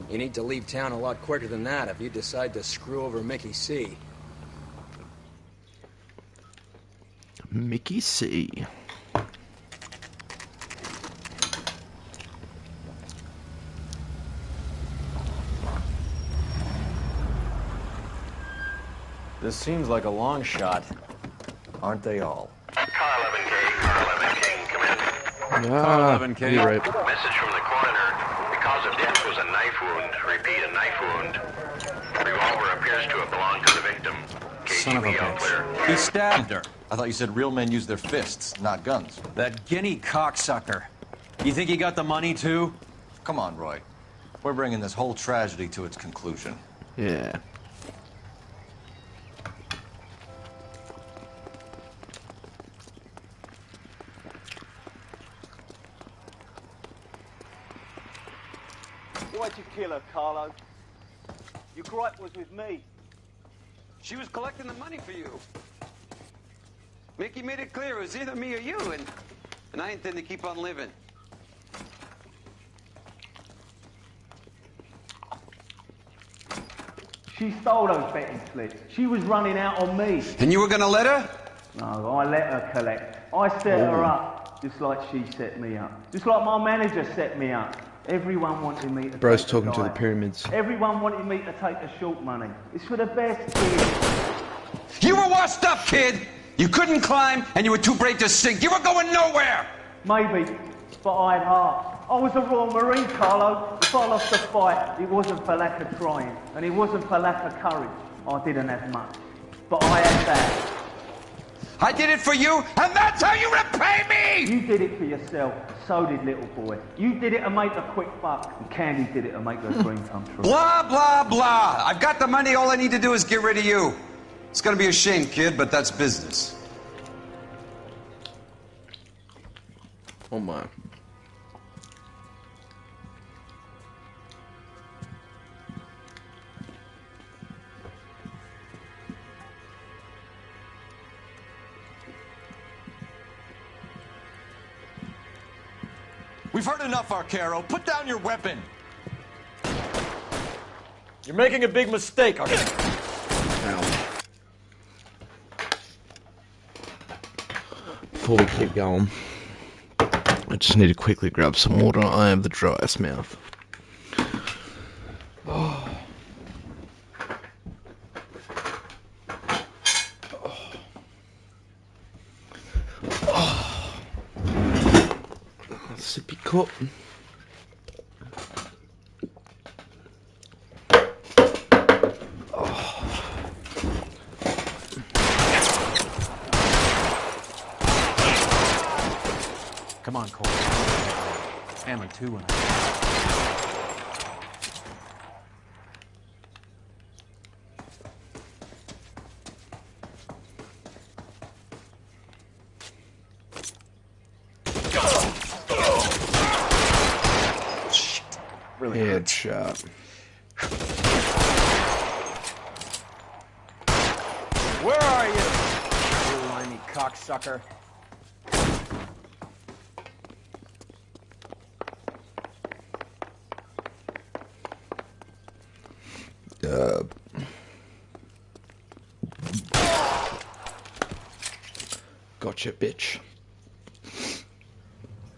You need to leave town a lot quicker than that if you decide to screw over Mickey C. Mickey C. This seems like a long shot. Aren't they all? Car 11K, Car 11K, come in. Ah, 11K. you're right. Message from the coroner. The cause of death was a knife wound. Repeat, a knife wound. The revolver appears to have belonged to the victim. Case son of a bitch. He stabbed her. I thought you said real men use their fists, not guns. That guinea cocksucker. You think he got the money, too? Come on, Roy. We're bringing this whole tragedy to its conclusion. Yeah. Why'd you kill her, Carlo? Your gripe was with me. She was collecting the money for you. Mickey made it clear it was either me or you, and I intend to keep on living. She stole those betting slips. She was running out on me. And you were gonna let her? No, I let her collect. I set her up, just like she set me up. Just like my manager set me up. Everyone wanted me to Bro's take talking the to the dive. pyramids. Everyone wanted me to take the short money. It's for the best, kid. You were washed up, kid! You couldn't climb, and you were too brave to sink. You were going nowhere! Maybe, but I had heart. I was a Royal Marine, Carlo. If I lost a fight, it wasn't for lack of trying, and it wasn't for lack of courage. I didn't have much, but I had that. I did it for you, and that's how you repay me! You did it for yourself, so did little boy. You did it to make a quick buck, and Candy did it to make her dream come true. Blah, blah, blah. I've got the money. All I need to do is get rid of you. It's gonna be a shame, kid, but that's business. Oh my. We've heard enough, Arcaro. Put down your weapon. You're making a big mistake, Arcaro. Before we keep going, I just need to quickly grab some water. I have the driest mouth. Oh. Sippy cup. Come on, Cole. Family too when Really headshot. Where are you, you whiny cocksucker? Gotcha, bitch.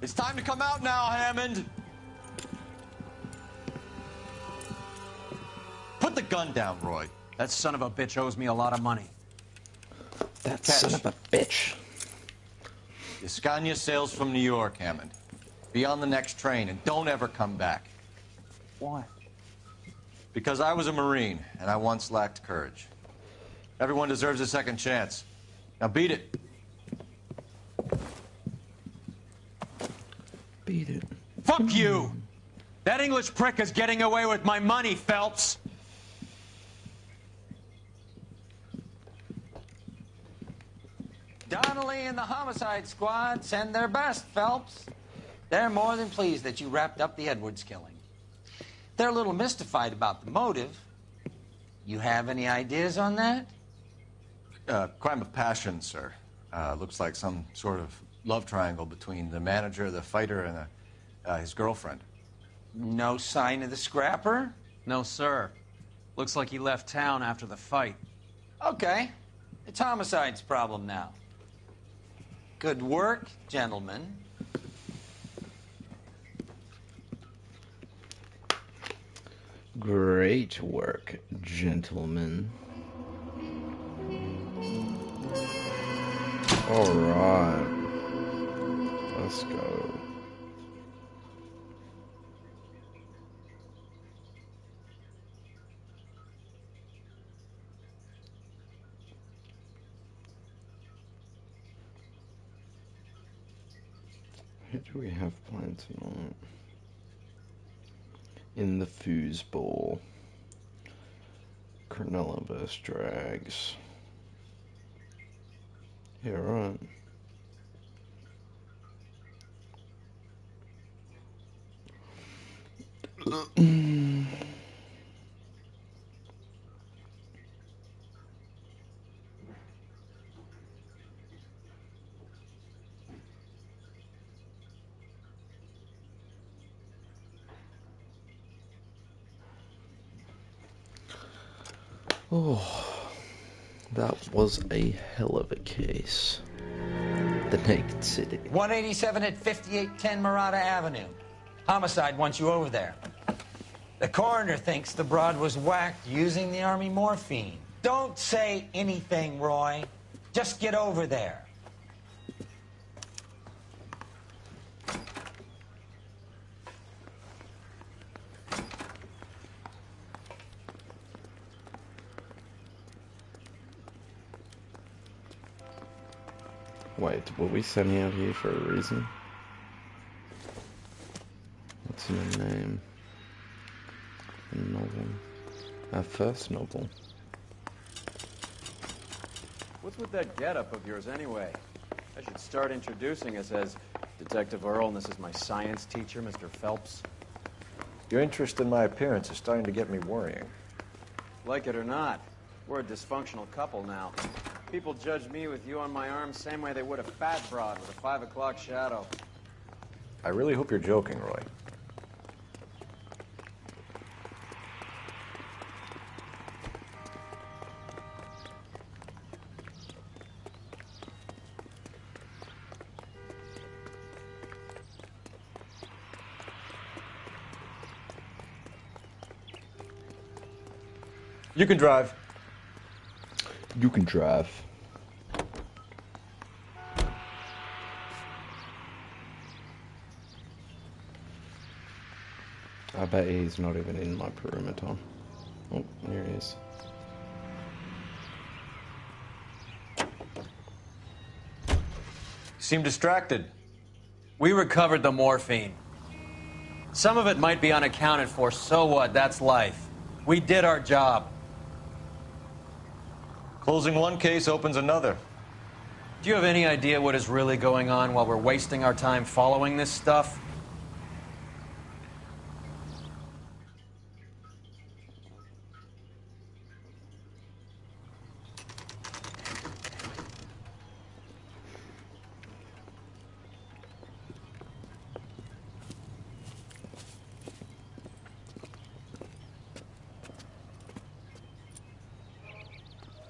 It's time to come out now, Hammond. Put the gun down, Roy. that son of a bitch owes me a lot of money. That son of a bitch. Escania sails from New York, Hammond. Be on the next train and don't ever come back. Why? Because I was a Marine and I once lacked courage. Everyone deserves a second chance. Now beat it. Beat it. Fuck you! That English prick is getting away with my money, Phelps! Donnelly and the homicide squad send their best, Phelps. They're more than pleased that you wrapped up the Edwards killing. They're a little mystified about the motive. You have any ideas on that? Crime of passion, sir. Looks like some sort of love triangle between the manager, the fighter, and his girlfriend. No sign of the scrapper? No, sir. Looks like he left town after the fight. Okay. It's homicide's problem now. Good work, gentlemen. Great work, gentlemen. Alright. Let's go. Who do we have playing tonight? In the foosball. Cronulla vs Drags. Yeah, right. Oh, that was a hell of a case. The Naked City. 187 at 5810 Murata Avenue. Homicide wants you over there. The coroner thinks the broad was whacked using the army morphine. Don't say anything, Roy. Just get over there. Wait, were we sent out here for a reason? What's in the name? A novel. Our first novel. What's with that getup of yours, anyway? I should start introducing us as Detective Earl, and this is my science teacher, Mr. Phelps. Your interest in my appearance is starting to get me worrying. Like it or not, we're a dysfunctional couple now. People judge me with you on my arm same way they would a fat broad with a 5 o'clock shadow. I really hope you're joking, Roy. You can drive. You can drive. I bet he's not even in my perimeter. Oh, here he is. Seem distracted. We recovered the morphine. Some of it might be unaccounted for, so what? That's life. We did our job. Closing one case opens another. Do you have any idea what is really going on while we're wasting our time following this stuff?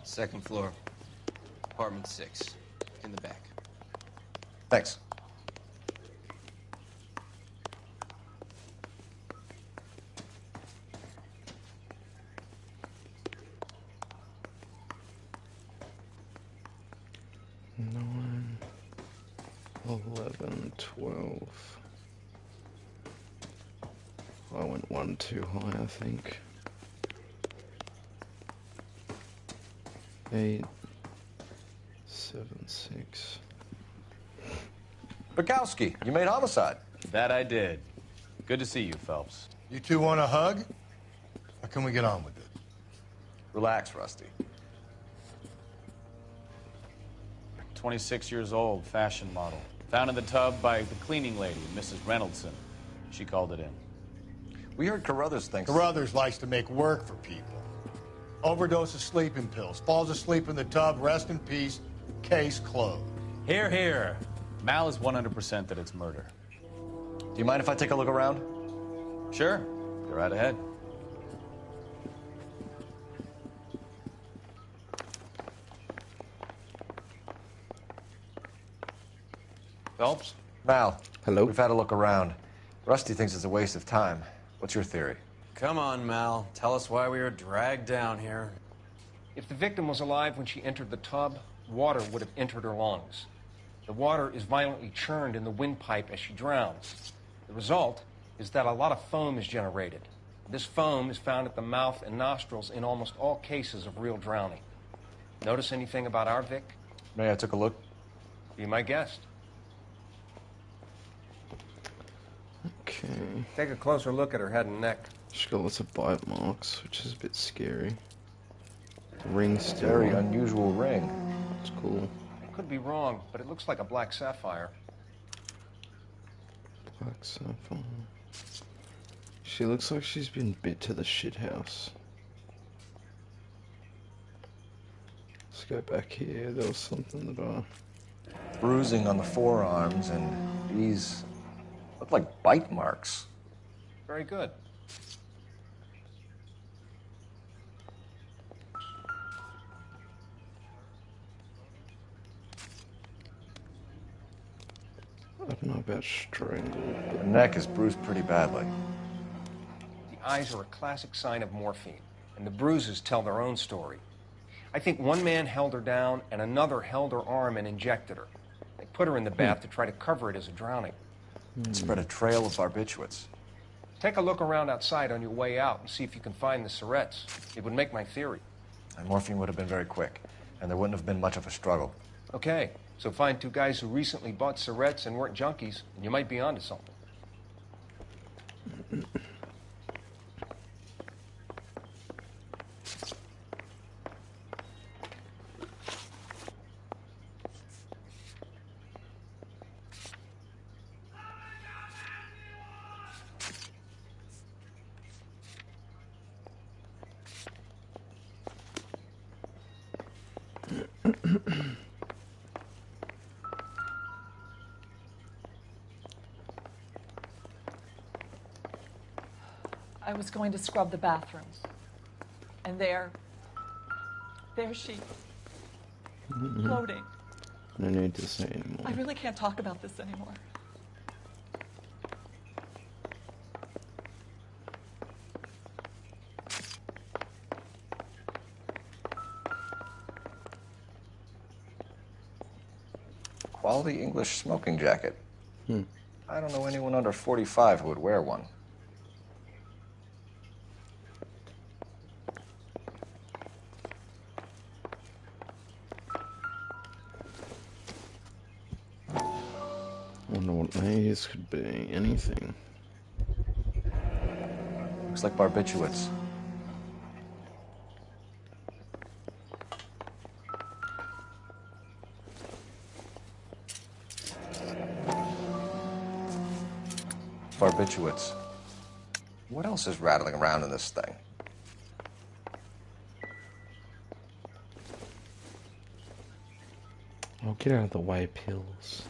Second floor, apartment 6, in the back. Thanks. Nine, 11, 12. I went one too high, I think. 8, 7, 6. Bukowski, you made homicide. That I did. Good to see you, Phelps. You two want a hug? Or can we get on with it? Relax, Rusty. 26 years old, fashion model. Found in the tub by the cleaning lady, Mrs. Reynoldson. She called it in. We heard Carruthers thinks... Carruthers likes to make work for people. Overdose of sleeping pills. Falls asleep in the tub. Rest in peace. Case closed. Here, here. Mal is 100% that it's murder. Do you mind if I take a look around? Sure. Go right ahead. Phelps? Mal. Hello? We've had a look around. Rusty thinks it's a waste of time. What's your theory? Come on, Mal. Tell us why we were dragged down here. If the victim was alive when she entered the tub, water would have entered her lungs. The water is violently churned in the windpipe as she drowns. The result is that a lot of foam is generated. This foam is found at the mouth and nostrils in almost all cases of real drowning. Notice anything about our Vic? May I took a look? Be my guest. Okay. Take a closer look at her head and neck. She's got lots of bite marks, which is a bit scary. The ring's still Very on. unusual ring. It's cool. I could be wrong, but it looks like a black sapphire. Black sapphire. She looks like she's been bit to the shithouse. Let's go back here. There was something that I... Bruising on the forearms, and these look like bite marks. Very good. I don't know about strangled. Her neck is bruised pretty badly. The eyes are a classic sign of morphine, and the bruises tell their own story. I think one man held her down, and another held her arm and injected her. They put her in the bath to try to cover it as a drowning. Spread a trail of barbiturates. Take a look around outside on your way out and see if you can find the syrettes. It would make my theory. And morphine would have been very quick, and there wouldn't have been much of a struggle. Okay, so find two guys who recently bought syrettes and weren't junkies, and you might be onto something. I was going to scrub the bathrooms. And there she, floating. No need to say anymore. I really can't talk about this anymore. Quality English smoking jacket. I don't know anyone under 45 who would wear one. Wonder what these could be. Anything. Looks like barbiturates. Barbiturates. What else is rattling around in this thing? Oh, get out of the way, pills.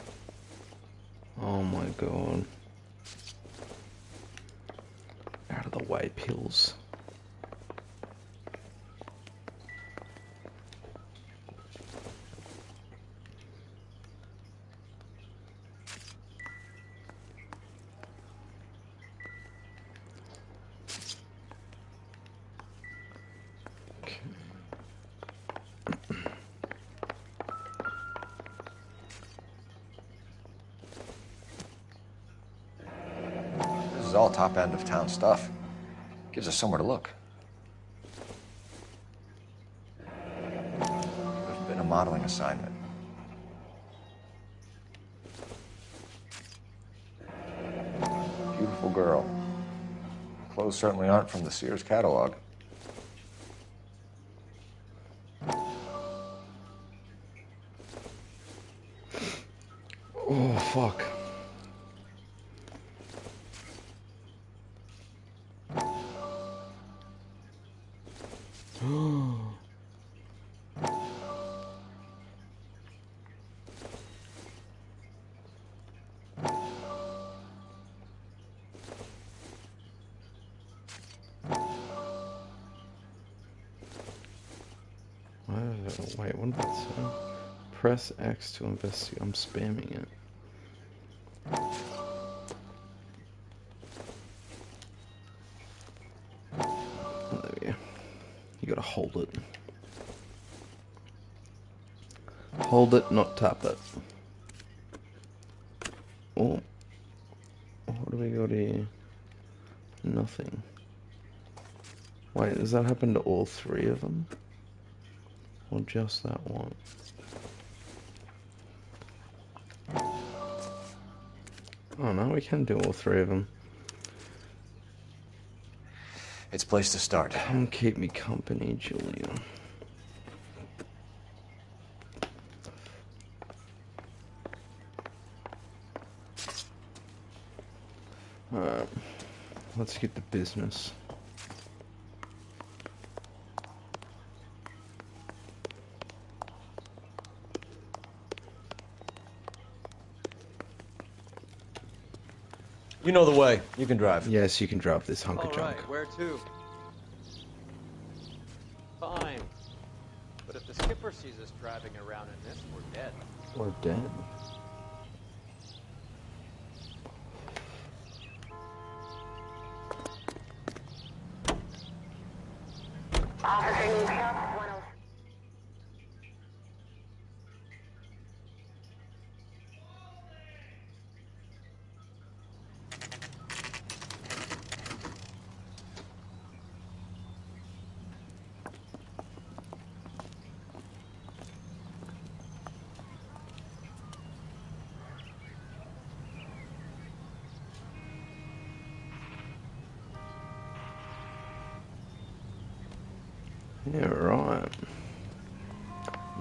Oh my god. Out of the way, pills. This is all top end of town stuff. Gives us somewhere to look. There's been a modeling assignment. Beautiful girl. Clothes certainly aren't from the Sears catalog. Oh, fuck. Wait, what did that say? Press X to investigate. I'm spamming it. There we go. You gotta hold it. Hold it, not tap it. Oh. What do we got here? Nothing. Wait, does that happen to all three of them? Or just that one? Oh no, we can do all three of them. It's a place to start. Come keep me company, Julia. Alright, let's get to business. You know the way. You can drive. Yes, you can drive this hunk of All junk. right, where to? Fine. But if the skipper sees us driving around in this, we're dead. We're dead. Officer needs help. 107. Yeah, right.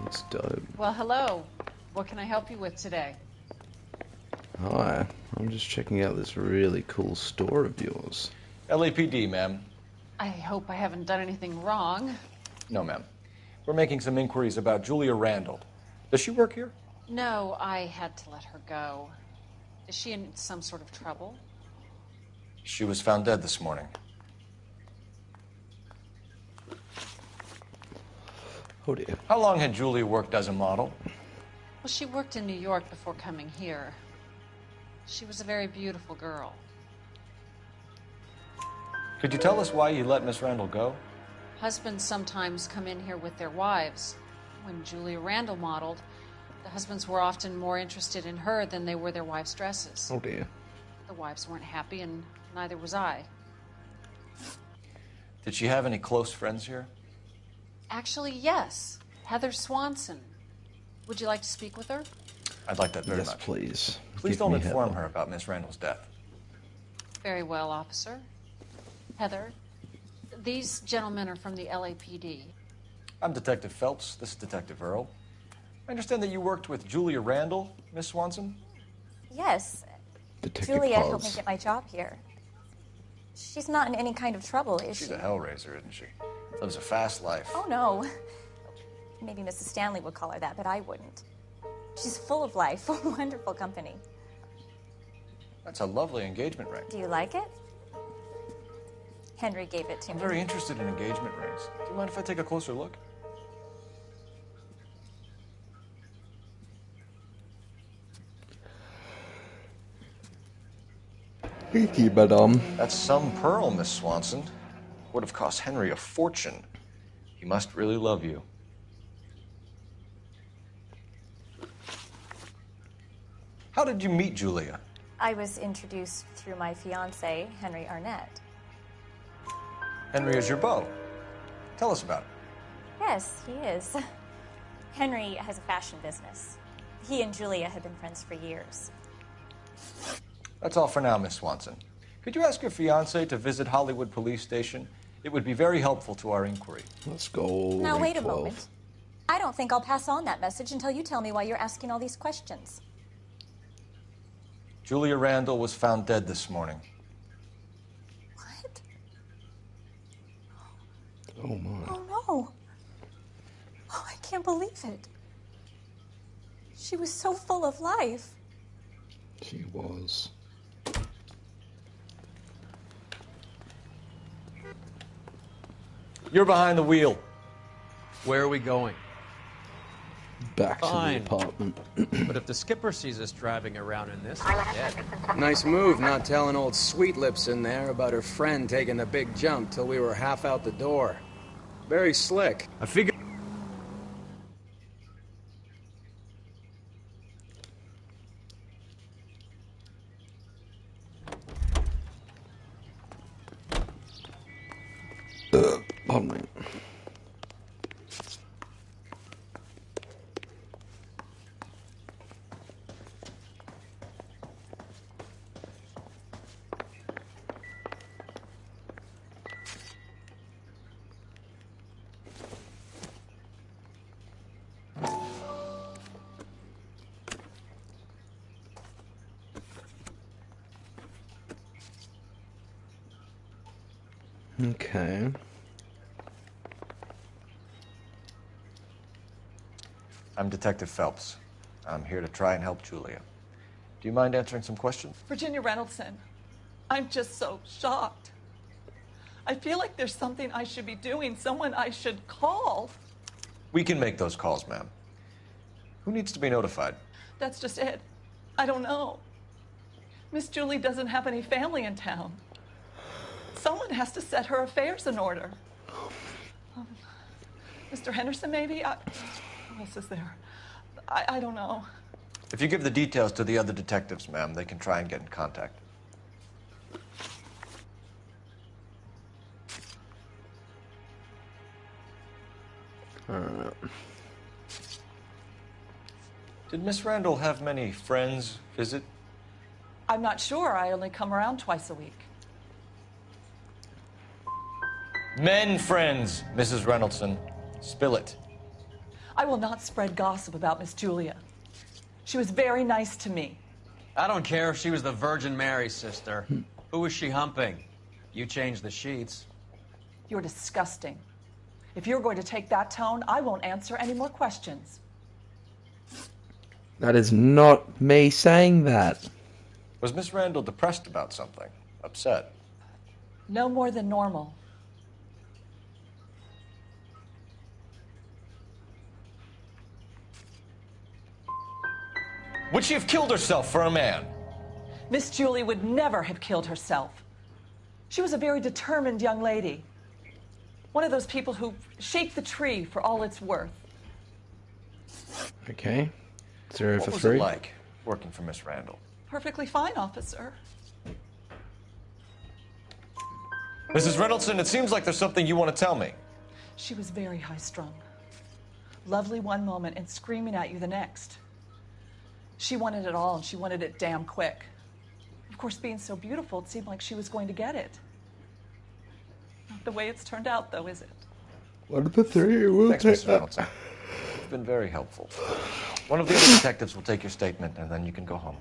It's dope. Well, hello. What can I help you with today? Hi, I'm just checking out this really cool store of yours. LAPD, ma'am. I hope I haven't done anything wrong. No, ma'am. We're making some inquiries about Julia Randall. Does she work here? No, I had to let her go. Is she in some sort of trouble? She was found dead this morning. Oh dear. How long had Julia worked as a model? Well, she worked in New York before coming here. She was a very beautiful girl. Could you tell us why you let Miss Randall go? Husbands sometimes come in here with their wives. When Julia Randall modeled, the husbands were often more interested in her than they were their wives' dresses. Oh dear. The wives weren't happy, and neither was I. Did she have any close friends here? Actually, yes. Heather Swanson. Would you like to speak with her? I'd like that very Yes, much. please. Please Give don't me inform Heather. her about Miss Randall's death. Very well, officer. Heather, these gentlemen are from the LAPD. I'm Detective Phelps. This is Detective Earl. I understand that you worked with Julia Randall, Miss Swanson? Yes. Detective Juliet Paz. helped me get my job here. She's not in any kind of trouble, is She's she? a hellraiser, isn't she? Lives a fast life. Oh, no. Maybe Mrs. Stanley would call her that, but I wouldn't. She's full of life, wonderful company. That's a lovely engagement ring. Do you like it? Henry gave it to I'm me. very interested in engagement rings. Do you mind if I take a closer look? Thank you, madame. That's some pearl, Miss Swanson. Would have cost Henry a fortune. He must really love you. How did you meet Julia? I was introduced through my fiancé, Henry Arnett. Henry is your beau. Tell us about it. Yes, he is. Henry has a fashion business. He and Julia have been friends for years. That's all for now, Miss Swanson. Could you ask your fiancé to visit Hollywood Police Station? It would be very helpful to our inquiry. Let's go. Now, wait a moment. I don't think I'll pass on that message until you tell me why you're asking all these questions. Julia Randall was found dead this morning. What? Oh, my. Oh, no. Oh, I can't believe it. She was so full of life. She was. You're behind the wheel. Where are we going? Back Fine. to the apartment. But if the skipper sees us driving around in this, we're dead. Nice move not telling old Sweet Lips in there about her friend taking the big jump till we were half out the door. Very slick. I figured. Pardon me. Okay. I'm Detective Phelps. I'm here to try and help Julia. Do you mind answering some questions? Virginia Reynoldson, I'm just so shocked. I feel like there's something I should be doing, someone I should call. We can make those calls, ma'am. Who needs to be notified? That's just it. I don't know. Miss Julie doesn't have any family in town. Someone has to set her affairs in order. Mr. Henderson, maybe? Who else is there? I don't know. If you give the details to the other detectives, ma'am, they can try and get in contact. Did Miss Randall have many friends visit? I'm not sure. I only come around twice a week. Men friends, Mrs. Reynoldson. Spill it. I will not spread gossip about Miss Julia. She was very nice to me. I don't care if she was the Virgin Mary's sister. Who was she humping? You changed the sheets. You're disgusting. If you're going to take that tone, I won't answer any more questions. That is not me saying that. Was Miss Randall depressed about something? Upset? No more than normal. Would she have killed herself for a man? Miss Julie would never have killed herself. She was a very determined young lady. One of those people who shake the tree for all it's worth. Okay. 0 What for was 3. it like working for Miss Randall? Perfectly fine, officer. Mrs. Reynoldson, it seems like there's something you want to tell me. She was very high-strung. Lovely one moment and screaming at you the next. She wanted it all, and she wanted it damn quick. Of course, being so beautiful, it seemed like she was going to get it. Not the way it's turned out, though, is it? 1 for 3. We'll Thanks, take Mrs. that. Reynoldson. You've been very helpful. One of the other detectives will take your statement, and then you can go home.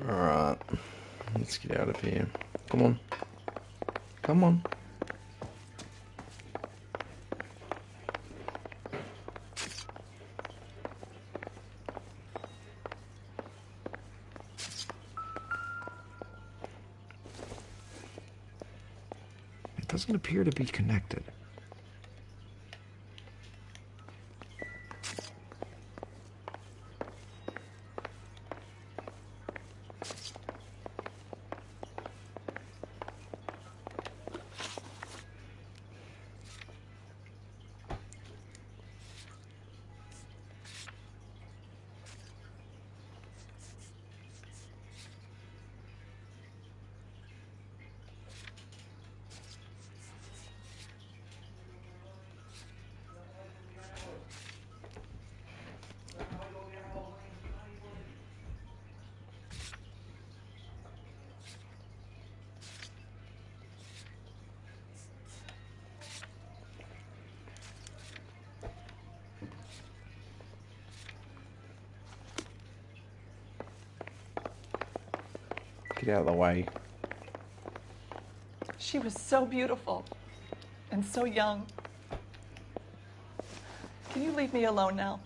Alright. Let's get out of here. Come on. Come on. It doesn't appear to be connected. Get out of the way. She was so beautiful and so young. Can you leave me alone now?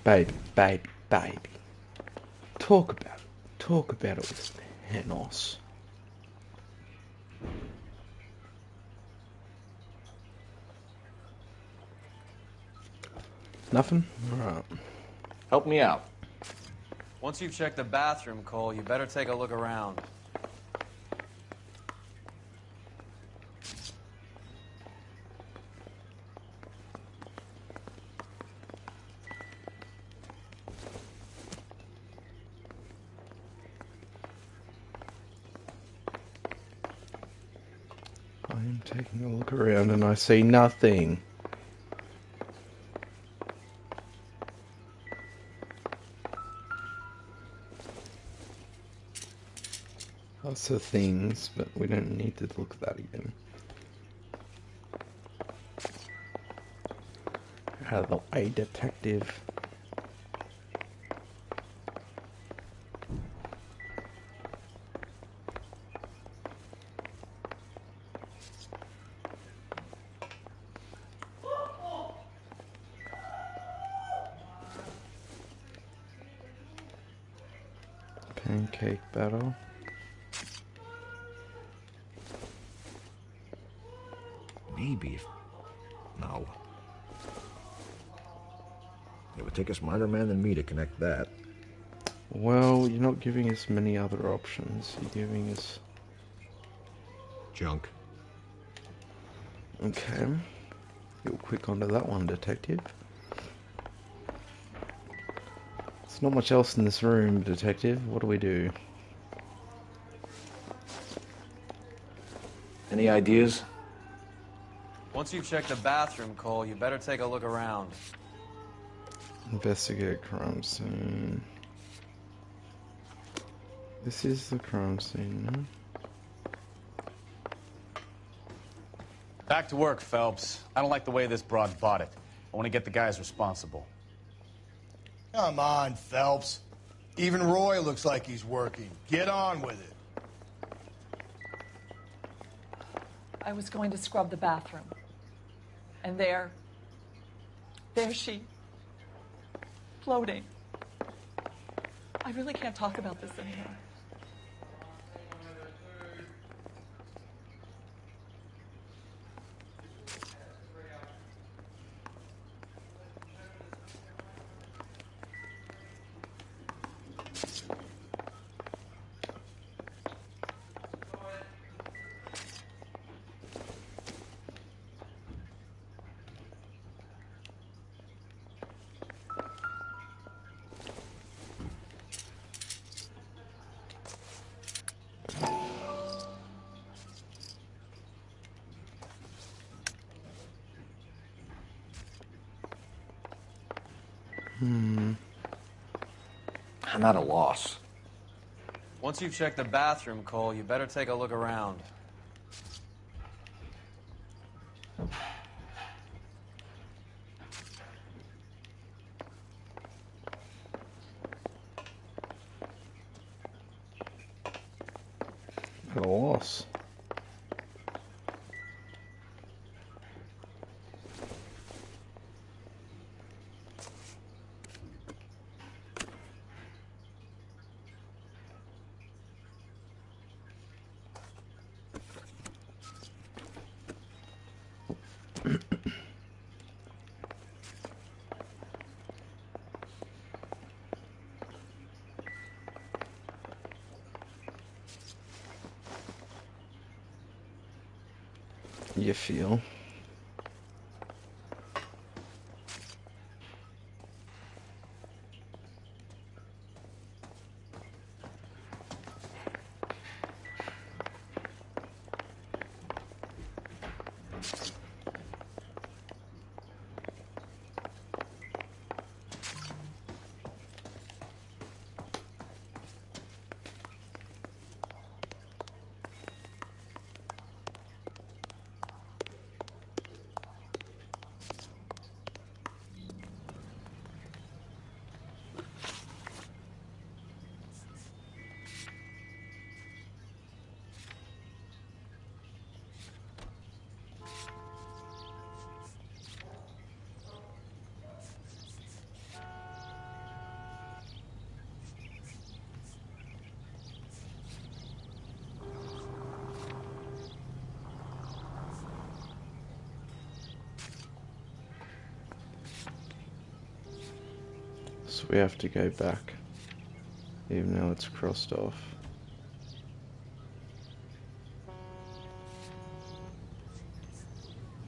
Baby, baby, baby. Talk about it. Talk about it with Henos. Nothing? Alright. Help me out. Once you've checked the bathroom, Cole, you better take a look around. I am taking a look around and I see nothing. Lots of things, but we don't need to look at that again. Out of the way, detective. Pancake battle. Maybe. No. It would take a smarter man than me to connect that. Well, you're not giving us many other options. You're giving us... junk. Okay. You'll quick onto that one, detective. There's not much else in this room, detective. What do we do? Any ideas? Once you've checked the bathroom, Cole, you better take a look around. Investigate crime scene. This is the crime scene, no? Back to work, Phelps. I don't like the way this broad bought it. I want to get the guys responsible. Come on, Phelps. Even Roy looks like he's working. Get on with it. I was going to scrub the bathroom. And there she, floating. I really can't talk about this anymore. I'm at a loss. Once you've checked the bathroom, Cole, you better take a look around. At a loss. You feel? So we have to go back, even though it's crossed off.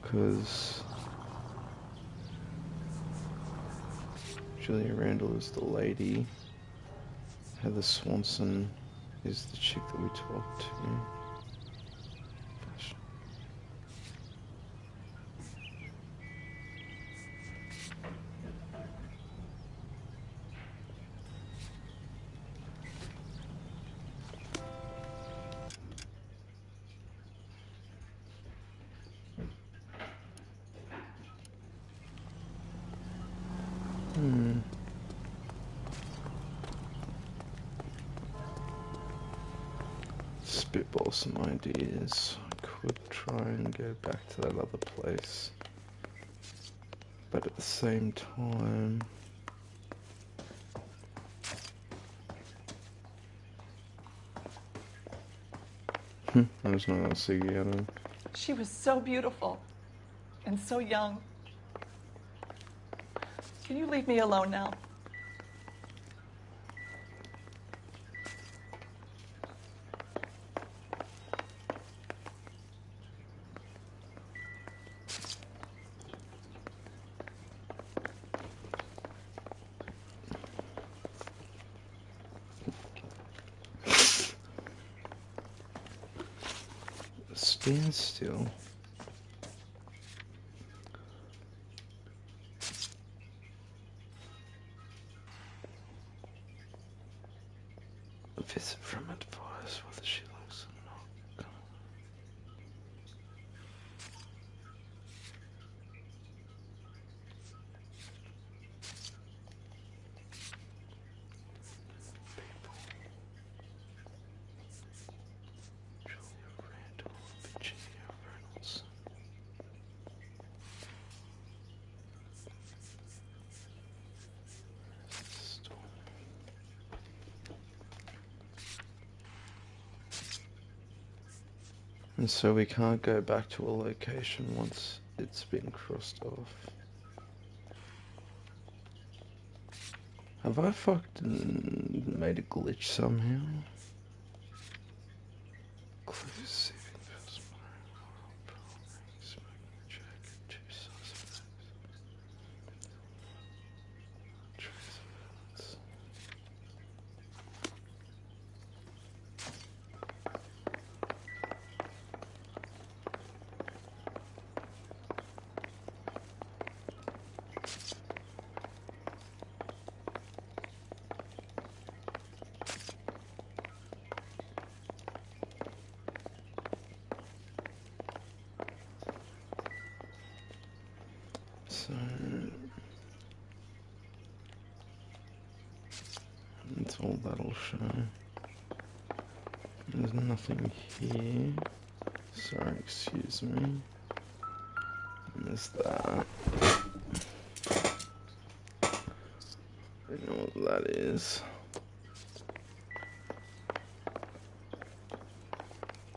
Because Julia Randall is the lady, Heather Swanson is the chick that we talked to. Spitball some ideas. I could try and go back to that other place, but at the same time, I was not gonna see you out of. She was so beautiful and so young. Can you leave me alone now? Stand still. A visit from advice, whether she likes it or not. Julia Randall, Virginia Reynolds. And so we can't go back to a location once it's been crossed off. Have I fucked and made a glitch somehow? Clues, saving first smoking jacket, 2 suspects. Trace evidence. So that's all that'll show. There's nothing here. Sorry, excuse me. And there's that. I don't know what that is.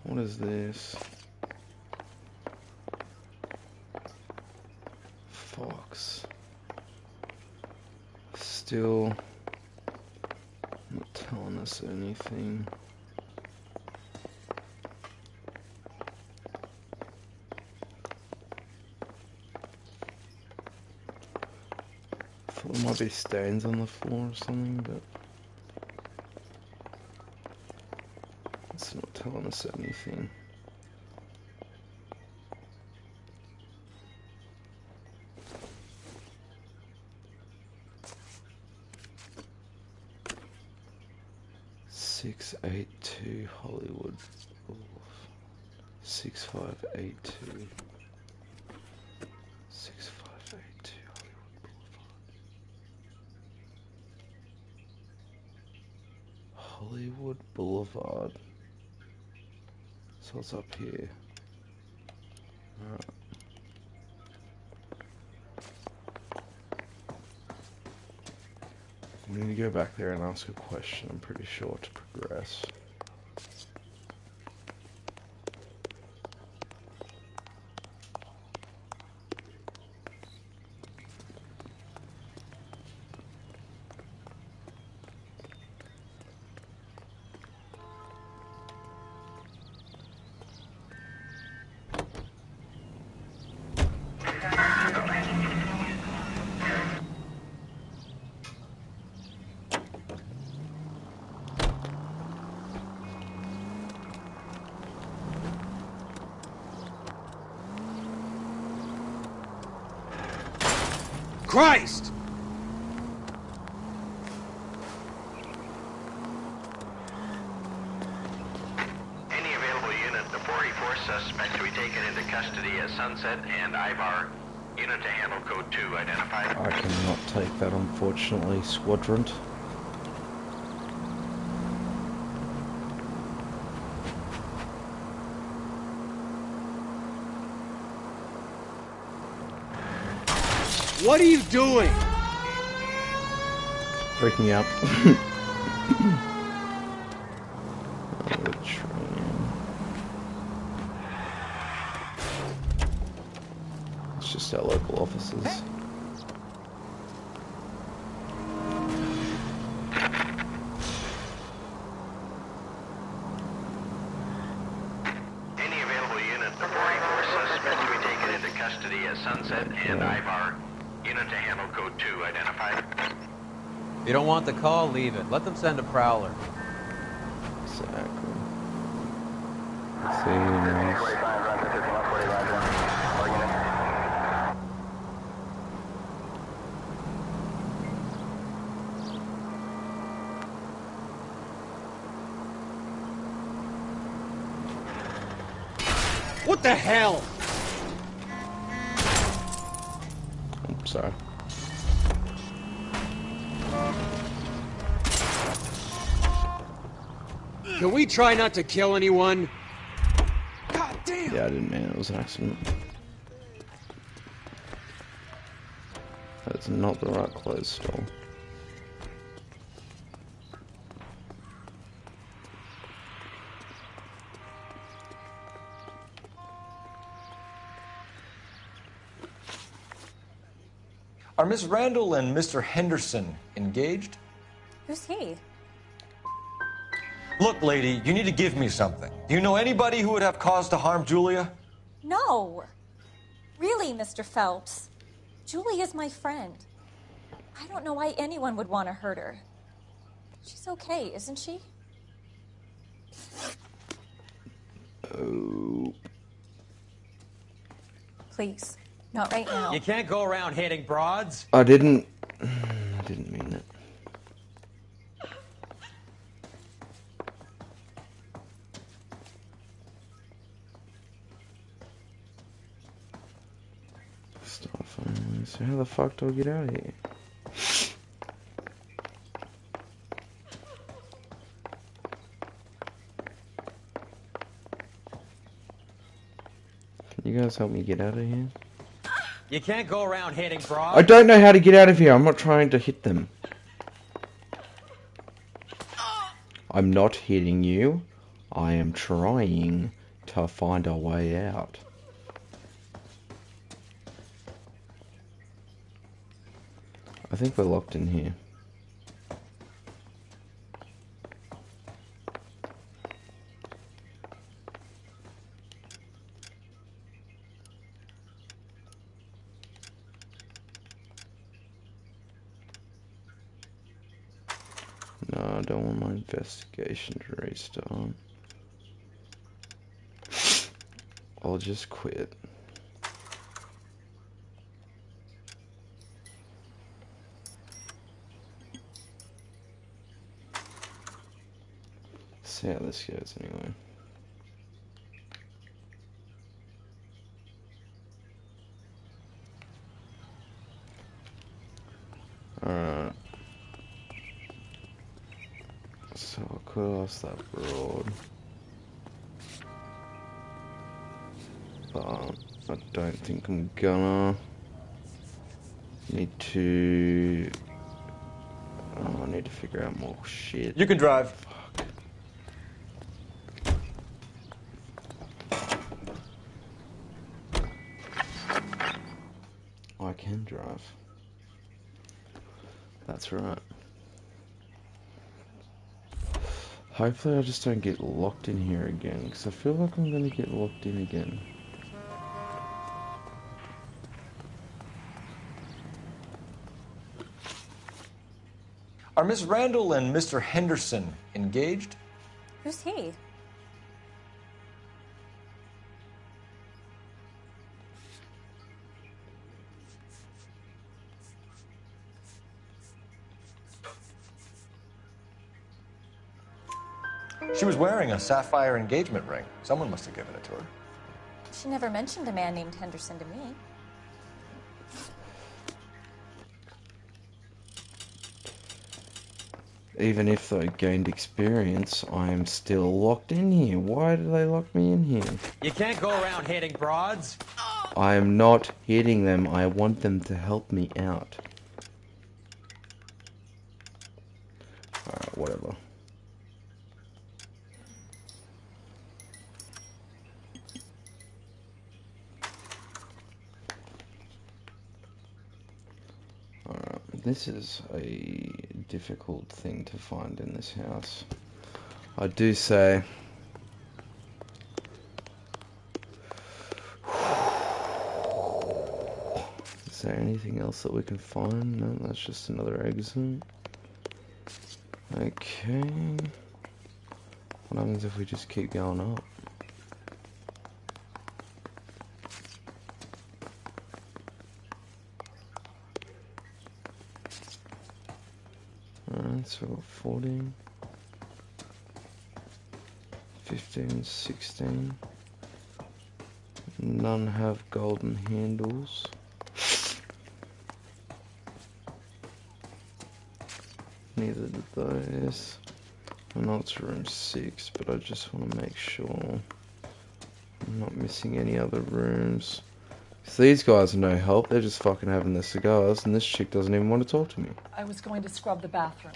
What is this? Fox. Still not telling us anything. Thought there might be stains on the floor or something, but it's not telling us anything. (682) Hollywood Boulevard. 6582. 6582 Hollywood Boulevard. So it's up here. Alright. We need to go back there and ask a question, I'm pretty sure, to progress. Christ! Any available unit, the 44 suspect to be taken into custody at Sunset and Ivar. Unit to handle code 2 identified. I cannot take that, unfortunately, Squadron. What are you doing? Freaking out. It's just our local officers. Any available unit, the 44 suspect to be taken into custody at Sunset and Ivar. Unit to handle code 2 identified. If you don't want the call, leave it. Let them send a prowler. Exactly. See you next. What the hell? I'm sorry. Can we try not to kill anyone? Yeah, I didn't mean it was an accident. That's not the right clothes store. Are Miss Randall and Mr. Henderson engaged? Who's he? Look, lady, you need to give me something. Do you know anybody who would have cause to harm Julia? No. Really, Mr. Phelps. Julie is my friend. I don't know why anyone would want to hurt her. She's okay, isn't she? Oh. Please, not right now. You can't go around hitting broads. I didn't mean it. Stop finally. So how the fuck do I get out of here? Can you guys help me get out of here? You can't go around hitting broads. I don't know how to get out of here. I'm not trying to hit them. I'm not hitting you. I am trying to find a way out. I think we're locked in here. No, I don't want my investigation to restart. I'll just quit. See how this goes anyway. Alright. So I'll cross that road. But I don't think I'm gonna. Need to. Oh, I need to figure out more shit. You can drive. I can drive. That's right. Hopefully I just don't get locked in here again, because I feel like I'm going to get locked in again. Are Miss Randall and Mr. Henderson engaged? Who's he? She was wearing a sapphire engagement ring. Someone must have given it to her. She never mentioned a man named Henderson to me. Even if I gained experience, I am still locked in here. Why do they lock me in here? You can't go around hitting broads. I am not hitting them. I want them to help me out. Alright, whatever. This is a difficult thing to find in this house. I do say... Is there anything else that we can find? No, that's just another exit. Okay. What happens if we just keep going up? Alright, so we've got 14, 15, 16. None have golden handles. Neither did those. I know it's room 6, but I just want to make sure I'm not missing any other rooms. So these guys are no help, they're just fucking having their cigars, and this chick doesn't even want to talk to me. I was going to scrub the bathroom.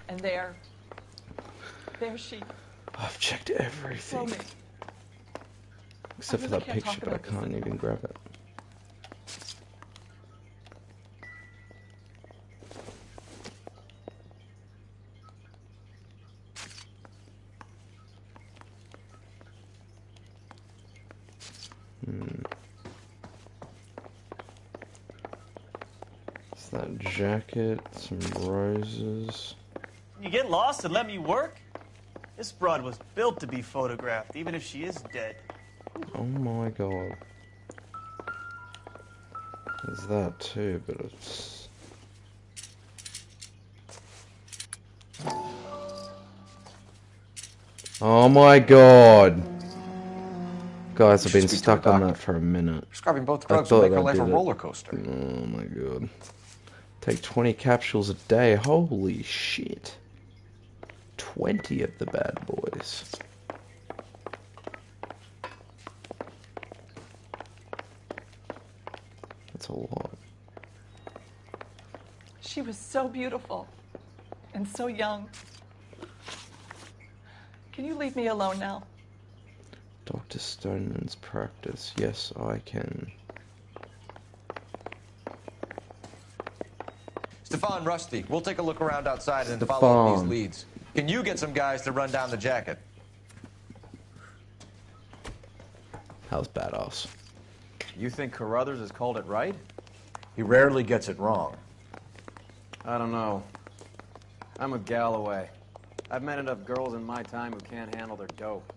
And there she... I've checked everything. Throw me. Except for that picture, but I can't even grab it. It's that jacket, some roses. You get lost and let me work? This broad was built to be photographed, even if she is dead. Oh my god. There's that too, but it's... Oh my god! Guys, I've been stuck on that for a minute. Prescribing both drugs will make her life a roller coaster. Oh my god. Take 20 capsules a day. Holy shit. 20 of the bad boys. That's a lot. She was so beautiful and so young. Can you leave me alone now? Dr. Stoneman's practice. Yes, I can. Stefan, Rusty, we'll take a look around outside and follow up these leads. Can you get some guys to run down the jacket? How's badass? You think Carruthers has called it right? He rarely gets it wrong. I don't know. I'm with Galloway. I've met enough girls in my time who can't handle their dope.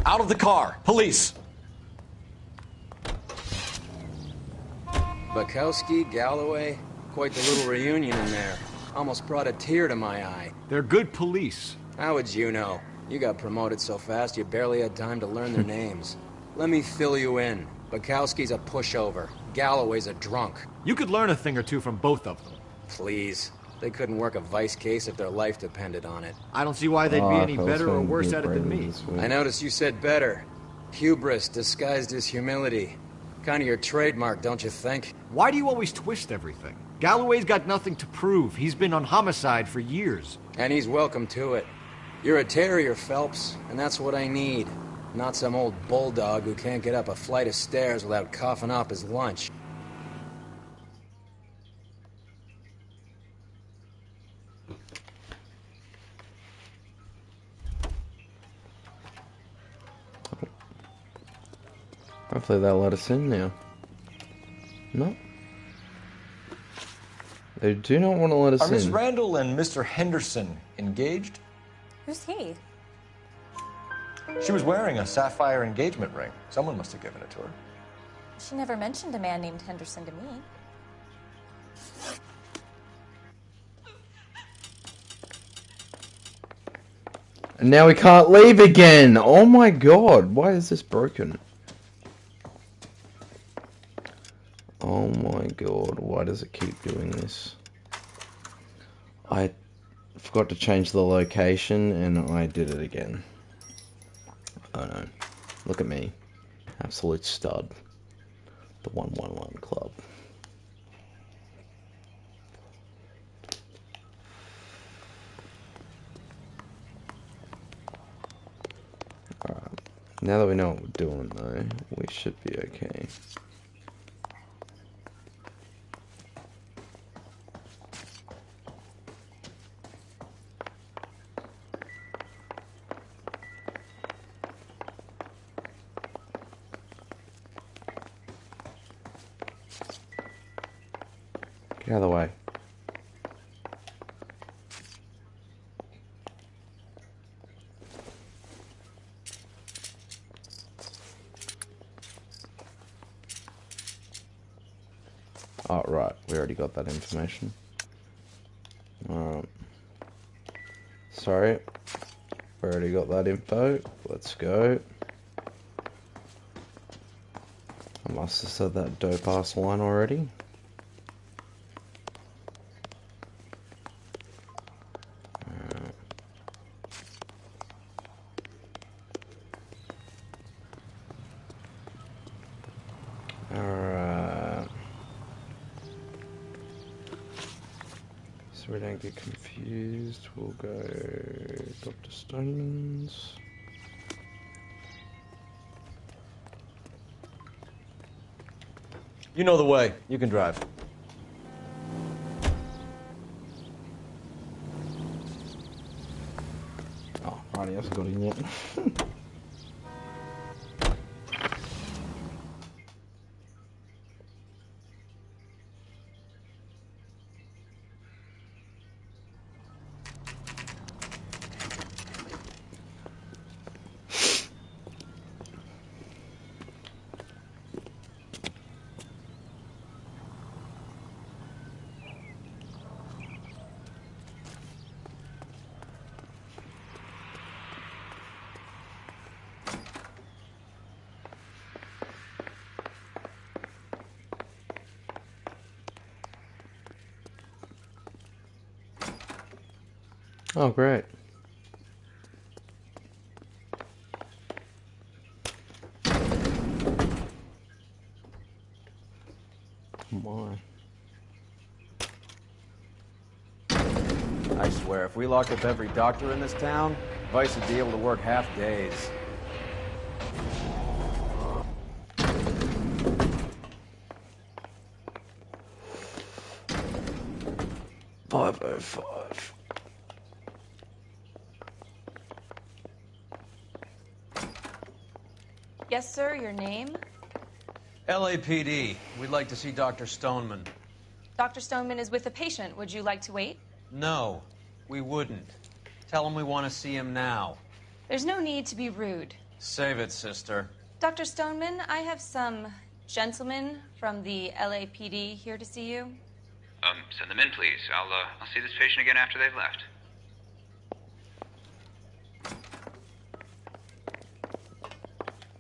Out of the car! Police! Bukowski, Galloway, quite the little reunion in there. Almost brought a tear to my eye. They're good police. How would you know? You got promoted so fast you barely had time to learn their names. Let me fill you in. Bukowski's a pushover. Galloway's a drunk. You could learn a thing or two from both of them. Please. They couldn't work a vice case if their life depended on it. I don't see why they'd be any better or worse at it than me. I noticed you said better. Hubris disguised as humility. Kind of your trademark, don't you think? Why do you always twist everything? Galloway's got nothing to prove. He's been on homicide for years. And he's welcome to it. You're a terrier, Phelps, and that's what I need. Not some old bulldog who can't get up a flight of stairs without coughing up his lunch. Hopefully they'll let us in now. No. They do not want to let us Are in. Miss Randall and Mr. Henderson engaged? Who's he? She was wearing a sapphire engagement ring. Someone must have given it to her. She never mentioned a man named Henderson to me. And now we can't leave again! Oh my god, why is this broken? Oh my god, why does it keep doing this? I forgot to change the location and I did it again. Oh no. Look at me. Absolute stud. The 111 Club. Alright. Now that we know what we're doing though, we should be okay. Get out of the way. Oh, right. We already got that information. Sorry. We already got that info. Let's go. I must have said that dope-ass line already. Alright. So we don't get confused, we'll go Dr. Stoneman's. You know the way. You can drive. Oh, right, he hasn't got in yet. Oh, great. Come on. I swear, if we locked up every doctor in this town, Vice would be able to work half days. $5.05. Yes, sir, your name? LAPD. We'd like to see Dr. Stoneman. Dr. Stoneman is with a patient. Would you like to wait? No, we wouldn't. Tell him we want to see him now. There's no need to be rude. Save it, sister. Dr. Stoneman, I have some gentlemen from the LAPD here to see you. Send them in, please. I'll see this patient again after they've left.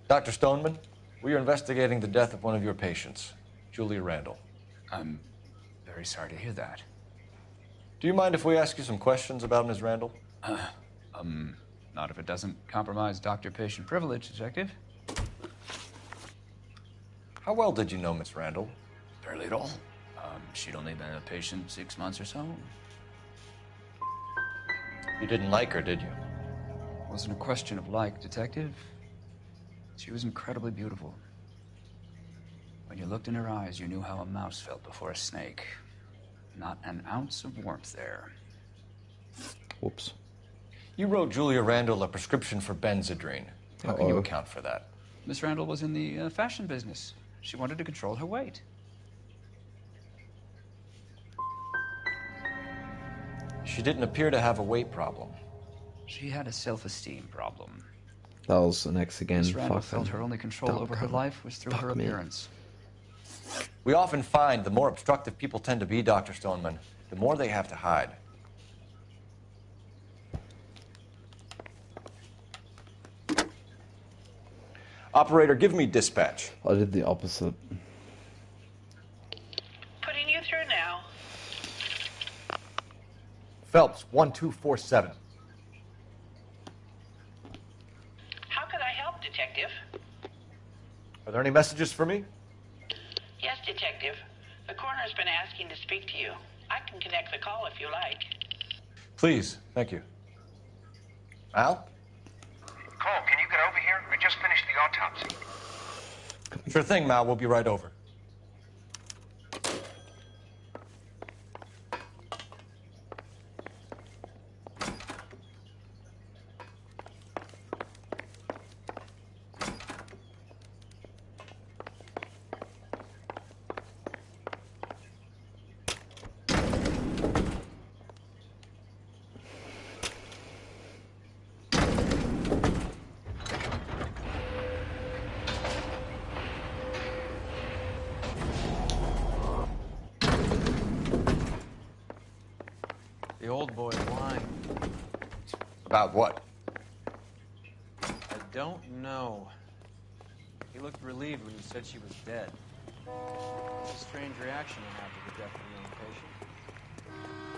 Dr. Stoneman, we are investigating the death of one of your patients, Julia Randall. I'm very sorry to hear that. Do you mind if we ask you some questions about Ms. Randall? Not if it doesn't compromise doctor-patient privilege, Detective. How well did you know Miss Randall? Barely at all. She'd only been a patient 6 months or so. You didn't like her, did you? It wasn't a question of like, Detective. She was incredibly beautiful. When you looked in her eyes, you knew how a mouse felt before a snake. Not an ounce of warmth there. Whoops. You wrote Julia Randall a prescription for Benzedrine. How can you account for that? Miss Randall was in the fashion business. She wanted to control her weight. She didn't appear to have a weight problem. She had a self-esteem problem. That was an X again. Miss Randall Fuck felt them. her only control Dumb over her cunt. life was through her Fuck me. appearance. We often find the more obstructive people tend to be, Dr. Stoneman, the more they have to hide. Operator, give me dispatch. I did the opposite. Putting you through now. Phelps, 1247. How could I help, Detective? Are there any messages for me? Yes, Detective. The coroner's been asking to speak to you. I can connect the call if you like. Please, thank you. Al? Cole, can you get over here? I just finished the autopsy. Sure thing, Mal. We'll be right over. The old boy's lying. About what? I don't know. He looked relieved when you said she was dead. It's a strange reaction to have to the death of a young patient.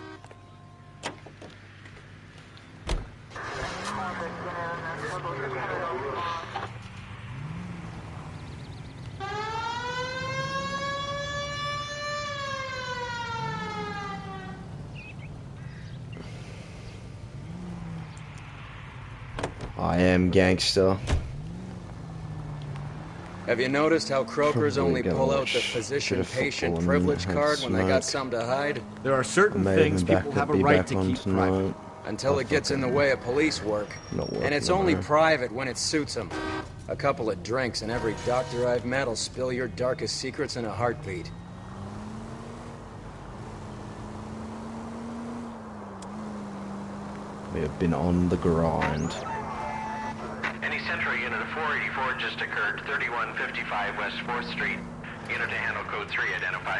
I am gangster. Have you noticed how croakers Probably only gonna pull out watch the a bit of physician-patient football privilege and card when they got smoke. something to hide? There are certain May things even people back have a be right back to on keep tonight. private. Until it gets in the way of police work. Not And it's working only tomorrow. private when it suits them. A couple of drinks and every doctor I've met will spill your darkest secrets in a heartbeat. We have been on the grind. Any Central unit of 484 just occurred, 3155 West 4th Street. Unit to handle code 3, identify.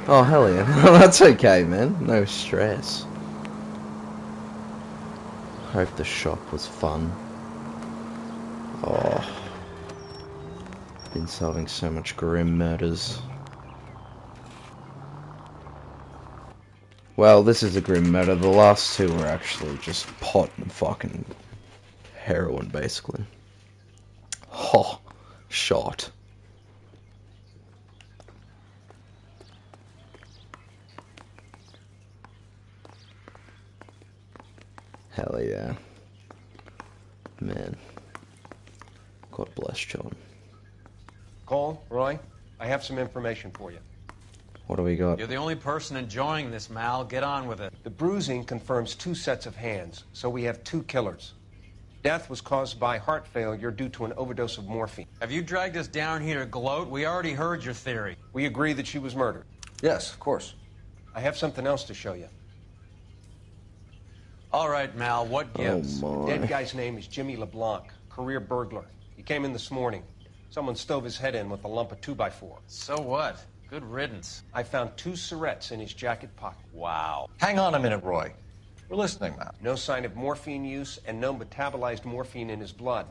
Oh, hell yeah. That's okay, man. No stress. Hope the shop was fun. Oh. Been solving so much grim murders. Well, this is a grim murder. The last two were actually just pot and fucking heroin, basically. Oh, shot. Hell yeah. Man. God bless John. Cole, Roy, I have some information for you. What do we got? You're the only person enjoying this, Mal. Get on with it. The bruising confirms 2 sets of hands, so we have 2 killers. Death was caused by heart failure due to an overdose of morphine. Have you dragged us down here to gloat? We already heard your theory. We agree that she was murdered. Yes, of course. I have something else to show you. All right, Mal, what gives? Oh The dead my. guy's name is Jimmy LeBlanc, career burglar. He came in this morning. Someone stove his head in with a lump of 2x4. So what? Good riddance. I found 2 cigarettes in his jacket pocket. Wow. Hang on a minute, Roy. We're listening now. No sign of morphine use and no metabolized morphine in his blood.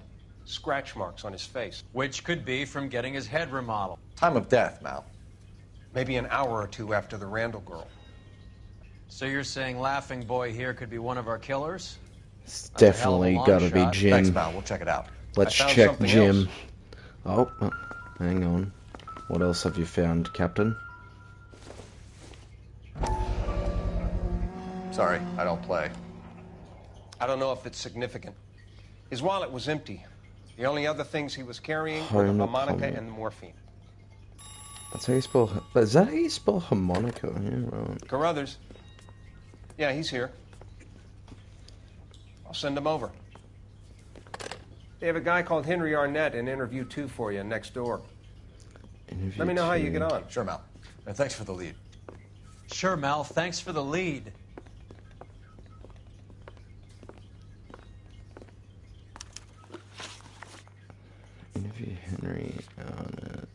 Scratch marks on his face. Which could be from getting his head remodeled. Time of death, Mal. Maybe an hour or 2 after the Randall girl. So you're saying Laughing Boy here could be one of our killers? It's That's a hell of a definitely long gotta be shot. Jim. Thanks, Mal. We'll check it out. Let's I found check something Jim. else. Oh, hang on. What else have you found, Captain? Sorry, I don't play. I don't know if it's significant. His wallet was empty. The only other things he was carrying were the harmonica and the morphine. That's how you spell. Is that how you spell harmonica? Yeah, right. Carruthers. Yeah, he's here. I'll send him over. They have a guy called Henry Arnett in interview 2 for you next door. Let me know how you get on. Sure, Mal. And thanks for the lead. Sure, Mal. Thanks for the lead. Ivy Henry Arnett.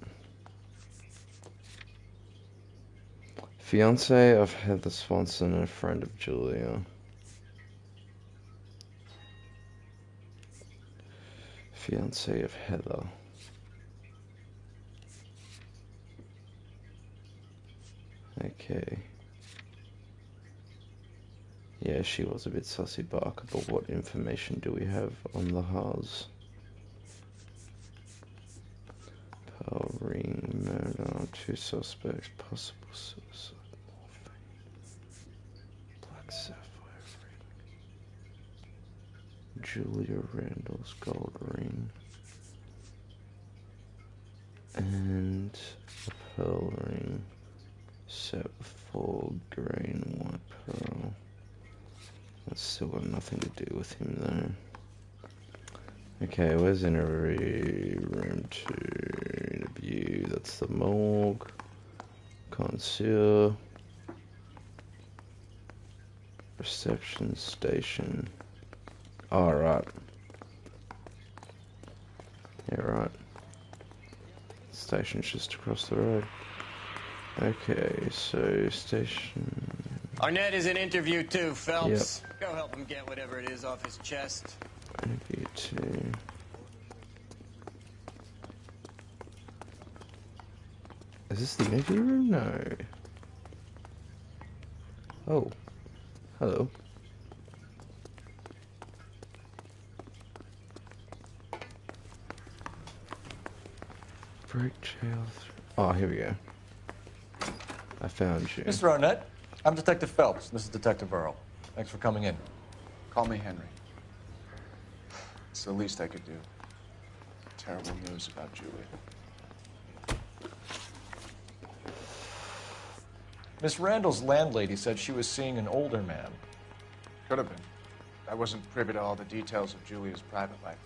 Fiance of Heather Swanson and a friend of Julia. Fiance of Heather. Okay. Yeah, she was a bit sussy Barker, but what information do we have on the Haas? Pearl ring, murder, 2 suspects, possible suicide, morphine, black sapphire ring, Julia Randall's gold ring, and a pearl ring set with 4 green white pearl. That's still got nothing to do with him though. Okay, where's interview room 2? Interview, that's the morgue. Concierge. Reception station. Oh, right. Yeah, right. Station's just across the road. Okay, so station... Arnett is in interview 2, Phelps. Yep. Go help him get whatever it is off his chest. Interview 2. Is this the interview room? No. Oh. Hello. Break jail. Oh, here we go. I found you. Mr. Arnett, I'm Detective Phelps. This is Detective Earl. Thanks for coming in. Call me Henry. It's the least I could do. Terrible news about Julia. Miss Randall's landlady said she was seeing an older man. Could have been. I wasn't privy to all the details of Julia's private life.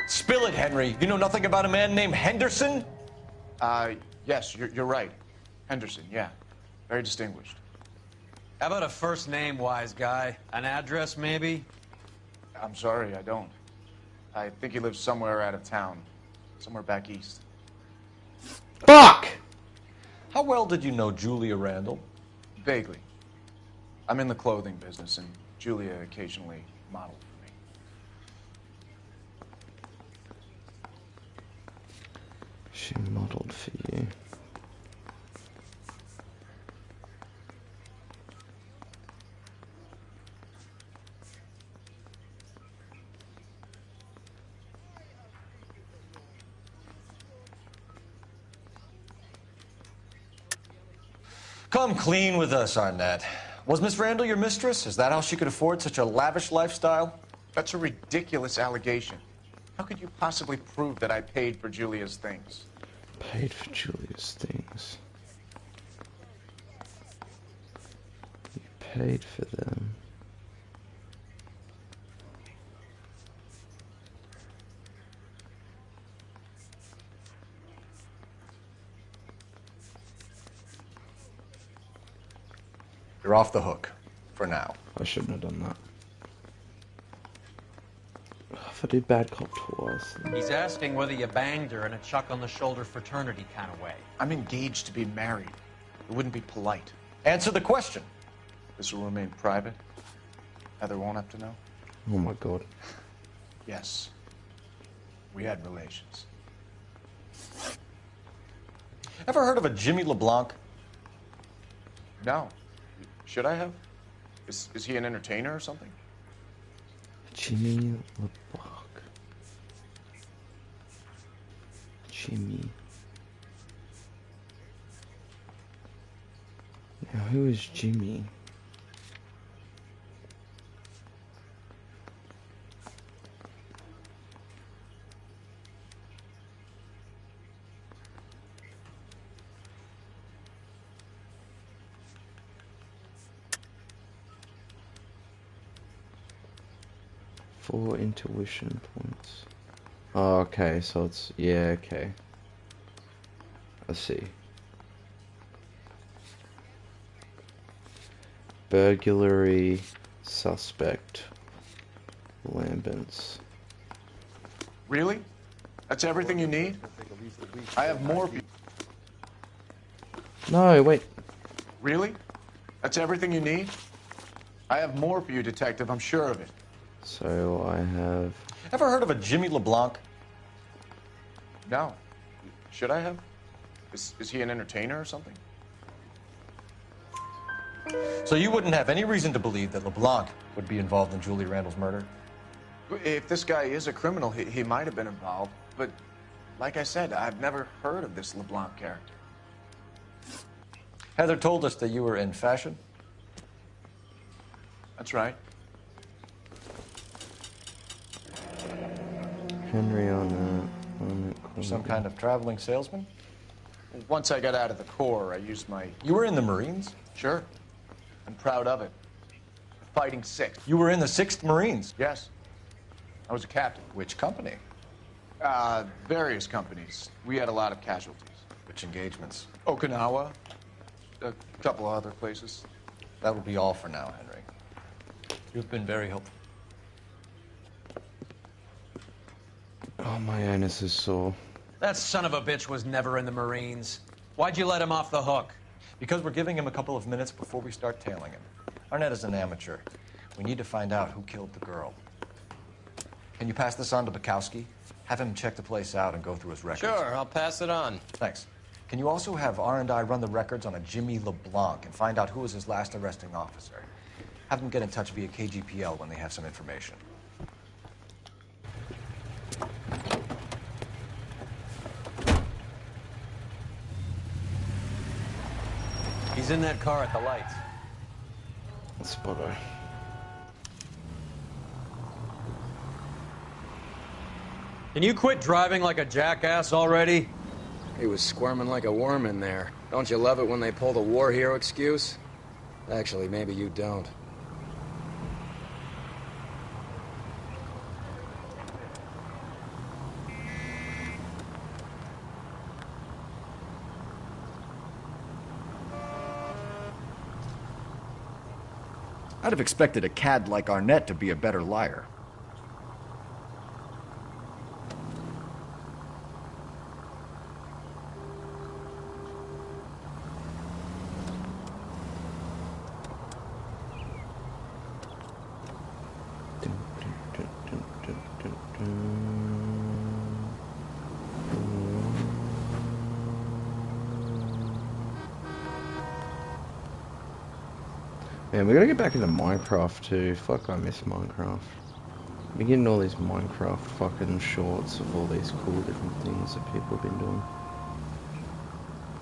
Spill it, Henry. You know nothing about a man named Henderson? Yes, you're right. Henderson, yeah. Very distinguished. How about a first name, wise guy? An address, maybe? I'm sorry, I don't. I think he lives somewhere out of town. Somewhere back east. Fuck! How well did you know Julia Randall? Vaguely. I'm in the clothing business, and Julia occasionally modeled for me. She modeled for you. Come clean with us, Arnett. Was Miss Randall your mistress? Is that how she could afford such a lavish lifestyle? That's a ridiculous allegation. How could you possibly prove that I paid for Julia's things? Paid for Julia's things. You paid for them. You're off the hook. For now. I shouldn't have done that. If I did bad cop twice. Then... He's asking whether you banged her in a chuck-on-the-shoulder fraternity kind of way. I'm engaged to be married. It wouldn't be polite. Answer the question. This will remain private. Heather won't have to know. Oh my god. Yes. We had relations. Ever heard of a Jimmy LeBlanc? No. Should I have? Is he an entertainer or something? Jimmy LeBlanc. Jimmy. Now, who is Jimmy? 4 intuition points. Oh, okay, so it's... yeah, okay. I see. Burglary suspect. Lambents. Really? That's everything you need? I have more. No, wait. Really? That's everything you need? I have more for you, Detective. I'm sure of it. So I have... Ever heard of a Jimmy LeBlanc? No. Should I have? Is he an entertainer or something? So you wouldn't have any reason to believe that LeBlanc would be involved in Julie Randall's murder? If this guy is a criminal, he might have been involved. But like I said, I've never heard of this LeBlanc character. Heather told us that you were in fashion. That's right. Henry on it. Some kind of traveling salesman? Once I got out of the Corps, I used my... You were in the Marines? Sure. I'm proud of it. Fighting 6th. You were in the 6th Marines? Yes. I was a captain. Which company? Various companies. We had a lot of casualties. Which engagements? Okinawa. A couple of other places. That will be all for now, Henry. You've been very helpful. Oh, my anus is sore. That son of a bitch was never in the Marines. Why'd you let him off the hook? Because we're giving him a couple of minutes before we start tailing him. Arnett is an amateur. We need to find out who killed the girl. Can you pass this on to Bukowski? Have him check the place out and go through his records. Sure, I'll pass it on. Thanks. Can you also have R&I run the records on a Jimmy LeBlanc and find out who was his last arresting officer? Have them get in touch via KGPL when they have some information. He's in that car at the lights. Spotto. Can you quit driving like a jackass already? He was squirming like a worm in there. Don't you love it when they pull the war hero excuse? Actually, maybe you don't. I'd have expected a cad like Arnett to be a better liar. Man, we gotta get back into Minecraft too. Fuck, I miss Minecraft. I've been getting all these Minecraft fucking shorts of all these cool different things that people have been doing.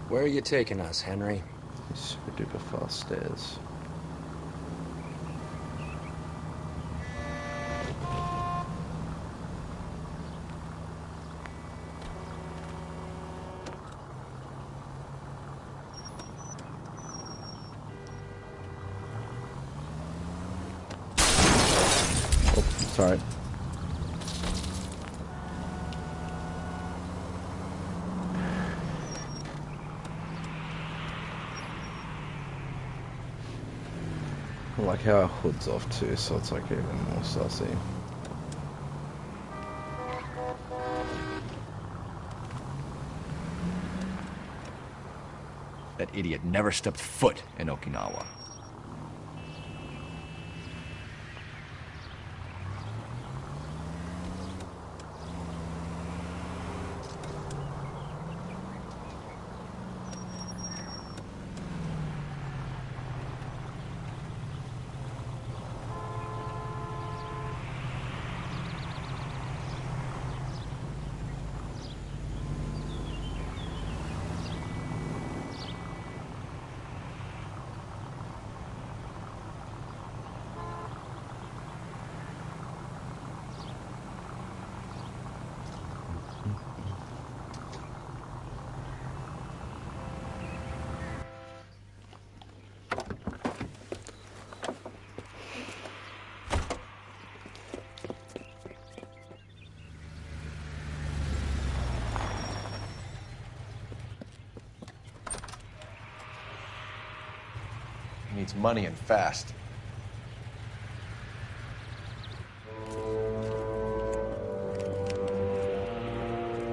Where are you taking us, Henry? These super duper fast stairs. Sorry. I like how our hood's off too, so it's like even more sussy. That idiot never stepped foot in Okinawa. He needs money and fast.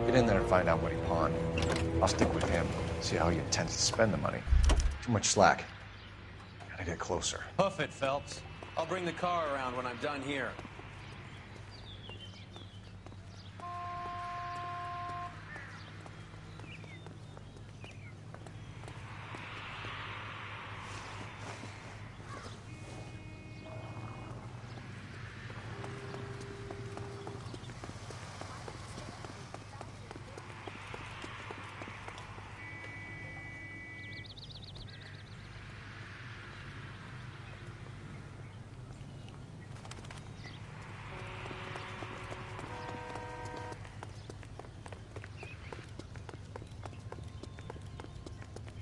Get in there and find out what he pawned. I'll stick with him, see how he intends to spend the money. Too much slack. Gotta get closer. Hoof it, Phelps. I'll bring the car around when I'm done here.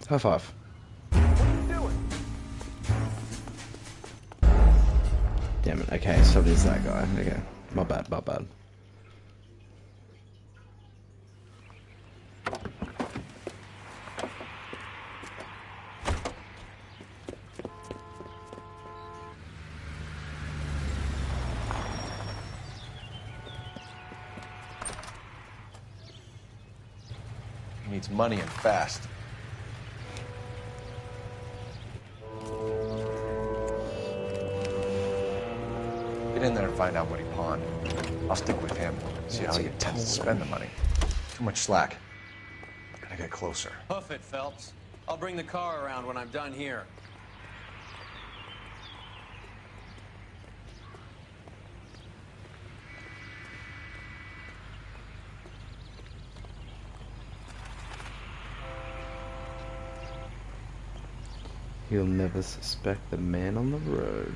High five. Damn it. Okay, so it is that guy. Okay. My bad, my bad. He needs money and fast. Get in there and find out what he pawned. I'll stick with him, see how he intends to spend the money. Too much slack. Gotta get closer. Hoof it, Phelps. I'll bring the car around when I'm done here. He'll never suspect the man on the road.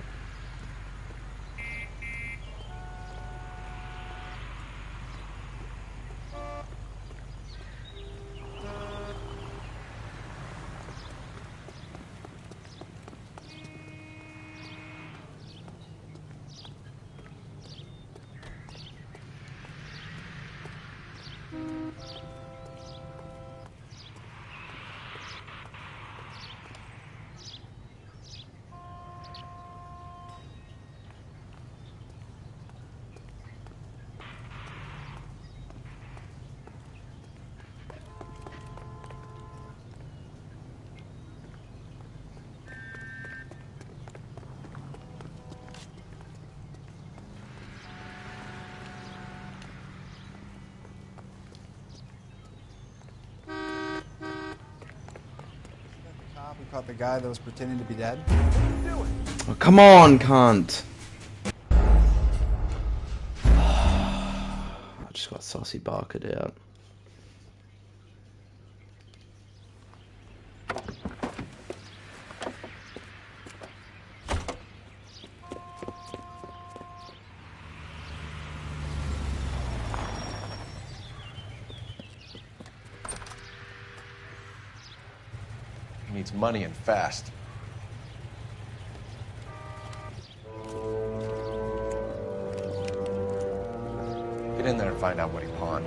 We caught the guy that was pretending to be dead. Oh, come on, cunt. I just got saucy barkered out. He needs money and fast. Get in there and find out what he pawned.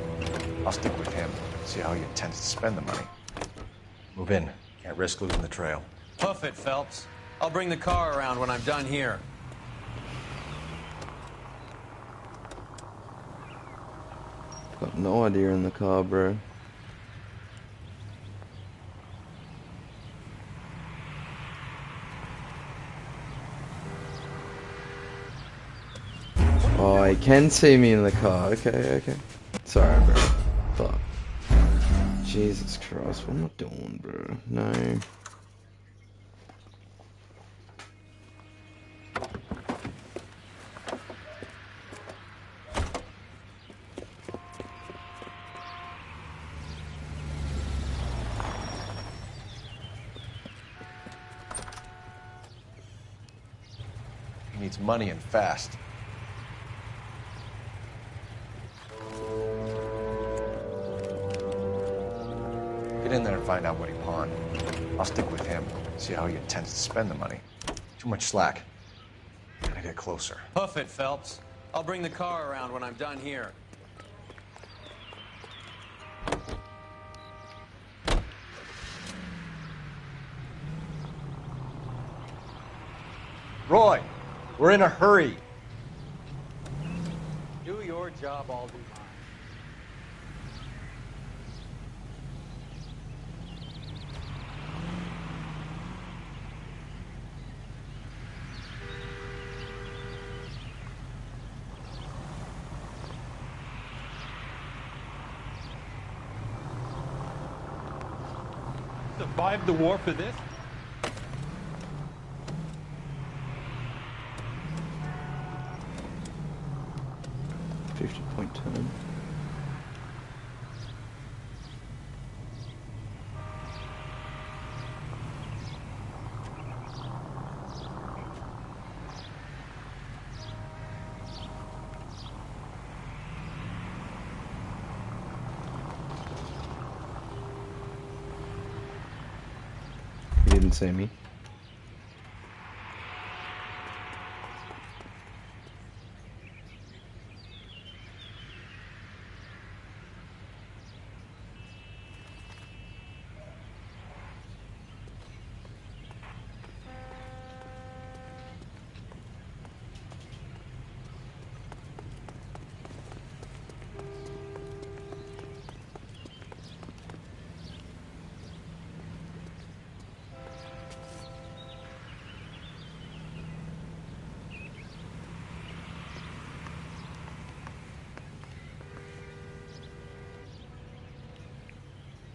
I'll stick with him, see how he intends to spend the money. Move in. Can't risk losing the trail. Hoof it, Phelps. I'll bring the car around when I'm done here. Got no idea in the car, bro. Oh, he can see me in the car. Okay, okay. Sorry, bro. Fuck. Jesus Christ, what am I doing, bro? No. He needs money and fast. Get in there and find out what he pawned. I'll stick with him, see how he intends to spend the money. Too much slack. Gotta get closer. Hoof it, Phelps. I'll bring the car around when I'm done here. Roy, we're in a hurry. Do your job, I'll do mine. Survived the war for this? $50.10. He didn't say me.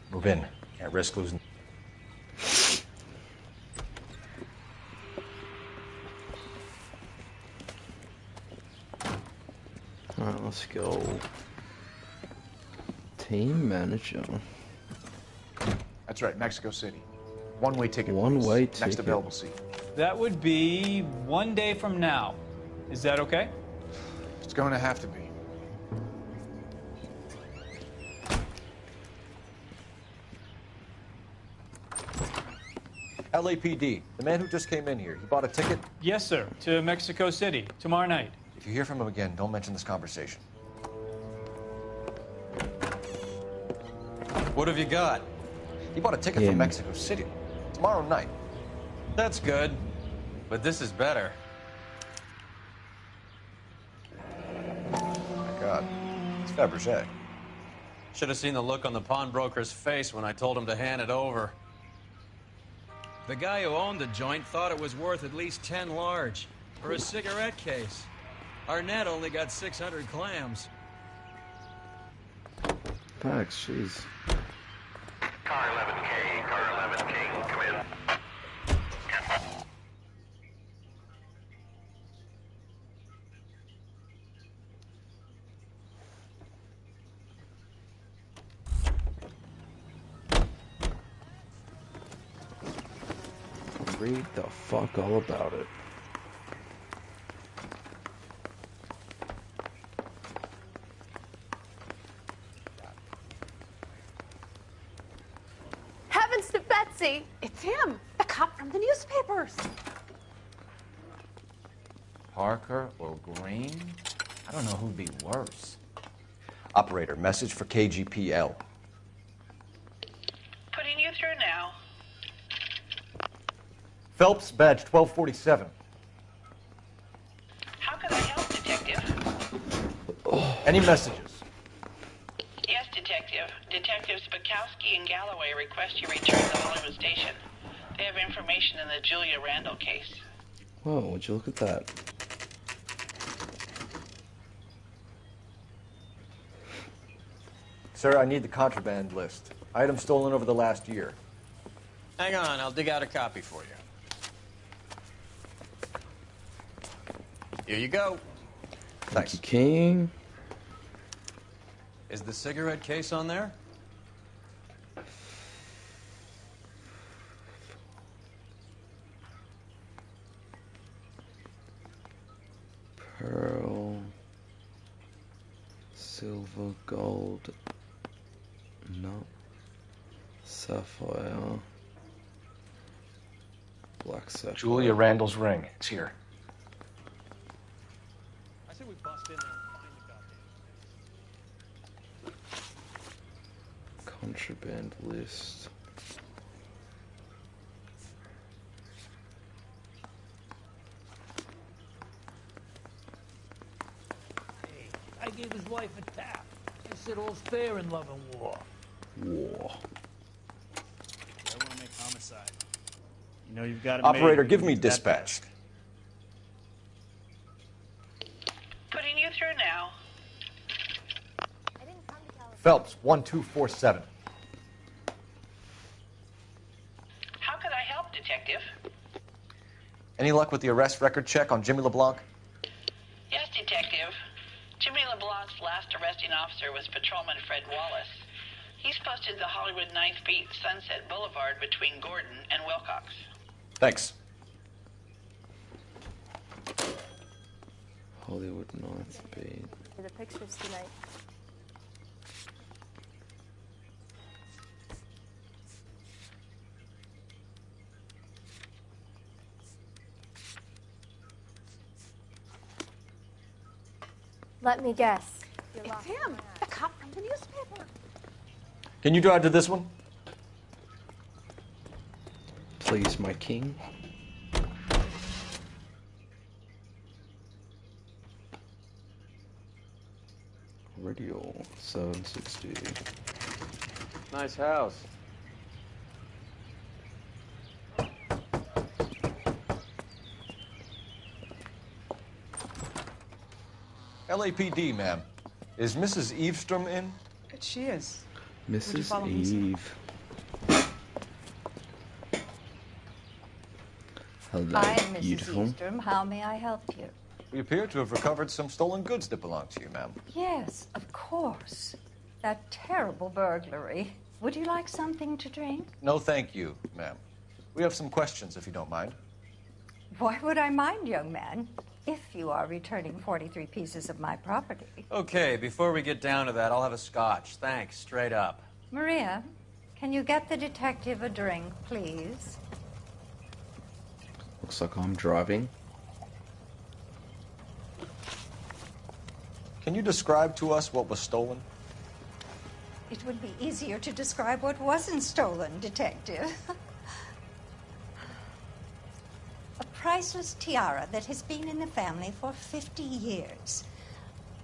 Move in. Can't risk losing. Alright, let's go. Team manager. That's right, Mexico City. One-way ticket. One-way please. Next ticket. available seat. That would be 1 day from now. Is that okay? It's going to have to be. LAPD, the man who just came in here, he bought a ticket? Yes, sir. To Mexico City, tomorrow night. If you hear from him again, don't mention this conversation. What have you got? He bought a ticket for Mexico City. Tomorrow night. That's good. But this is better. Oh my God. It's Fabergé. Should have seen the look on the pawnbroker's face when I told him to hand it over. The guy who owned the joint thought it was worth at least 10 large for a cigarette case. Arnett only got 600 clams. Thanks, jeez. Car 11K, car 11K, come in. Read the fuck all about it. Heavens to Betsy! It's him, the cop from the newspapers. Parker or Green? I don't know who'd be worse. Operator, message for KGPL. Putting you through now. Phelps, badge 1247. How can I help, Detective? Any messages? Yes, Detective. Detectives Bukowski and Galloway request you return to Hollywood Station. They have information in the Julia Randall case. Whoa, would you look at that? Sir, I need the contraband list. Items stolen over the last year. Hang on, I'll dig out a copy for you. Here you go. Thank you, King. Is the cigarette case on there? Pearl, silver, gold, no, sapphire, black sapphire. Julia Randall's ring. It's here. I said we bust in there and find the goddamn. Contraband list. gave his wife a tap. I said all's fair in love and war. War. I want to make homicide. You know you've got it. Operator, give me dispatch. Putting you through now. Phelps, 1247. How could I help, Detective? Any luck with the arrest record check on Jimmy LeBlanc? Yes, Detective. Jimmy LeBlanc's last arresting officer was Patrolman Fred Wallace. He's posted the Hollywood 9th Beat Sunset Boulevard between Gordon and Wilcox. Thanks. Hollywood 9th Beat. The pictures tonight. Let me guess. It's him, the cop from the newspaper. Can you drive to this one? Please, my king. Radio 760. Nice house. LAPD, ma'am. Is Mrs. Eavestrom in? She is. Mrs. follow me, Eve. Hello, Hi, Mrs. beautiful. Eastrom. How may I help you? We appear to have recovered some stolen goods that belong to you, ma'am. Yes, of course. That terrible burglary. Would you like something to drink? No, thank you, ma'am. We have some questions, if you don't mind. Why would I mind, young man, if you are returning 43 pieces of my property? Okay, before we get down to that, I'll have a scotch. Thanks, straight up. Maria, can you get the detective a drink, please? Looks like I'm driving. Can you describe to us what was stolen? It would be easier to describe what wasn't stolen, detective. A priceless tiara that has been in the family for 50 years.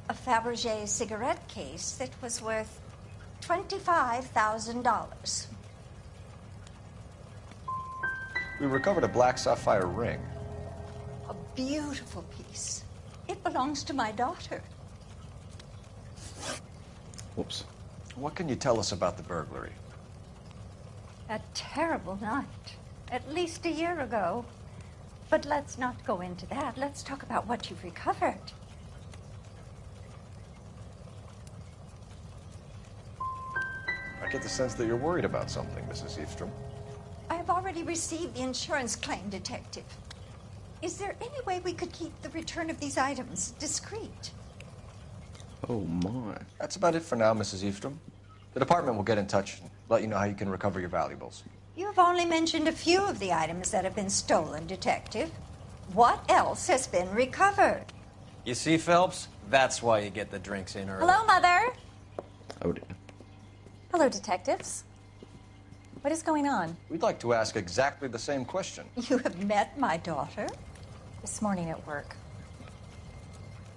A Fabergé cigarette case that was worth $25,000. We recovered a black sapphire ring. A beautiful piece. It belongs to my daughter. Whoops. What can you tell us about the burglary? A terrible night. At least a year ago. But let's not go into that. Let's talk about what you've recovered. I get the sense that you're worried about something, Mrs. Eavestrom. I have already received the insurance claim, Detective. Is there any way we could keep the return of these items discreet? Oh my. That's about it for now, Mrs. Eavestrom. The department will get in touch and let you know how you can recover your valuables. You have only mentioned a few of the items that have been stolen, Detective. What else has been recovered? You see, Phelps? That's why you get the drinks in early. Hello, Mother. Oh dear. Hello, detectives. What is going on? We'd like to ask exactly the same question. You have met my daughter? This morning at work.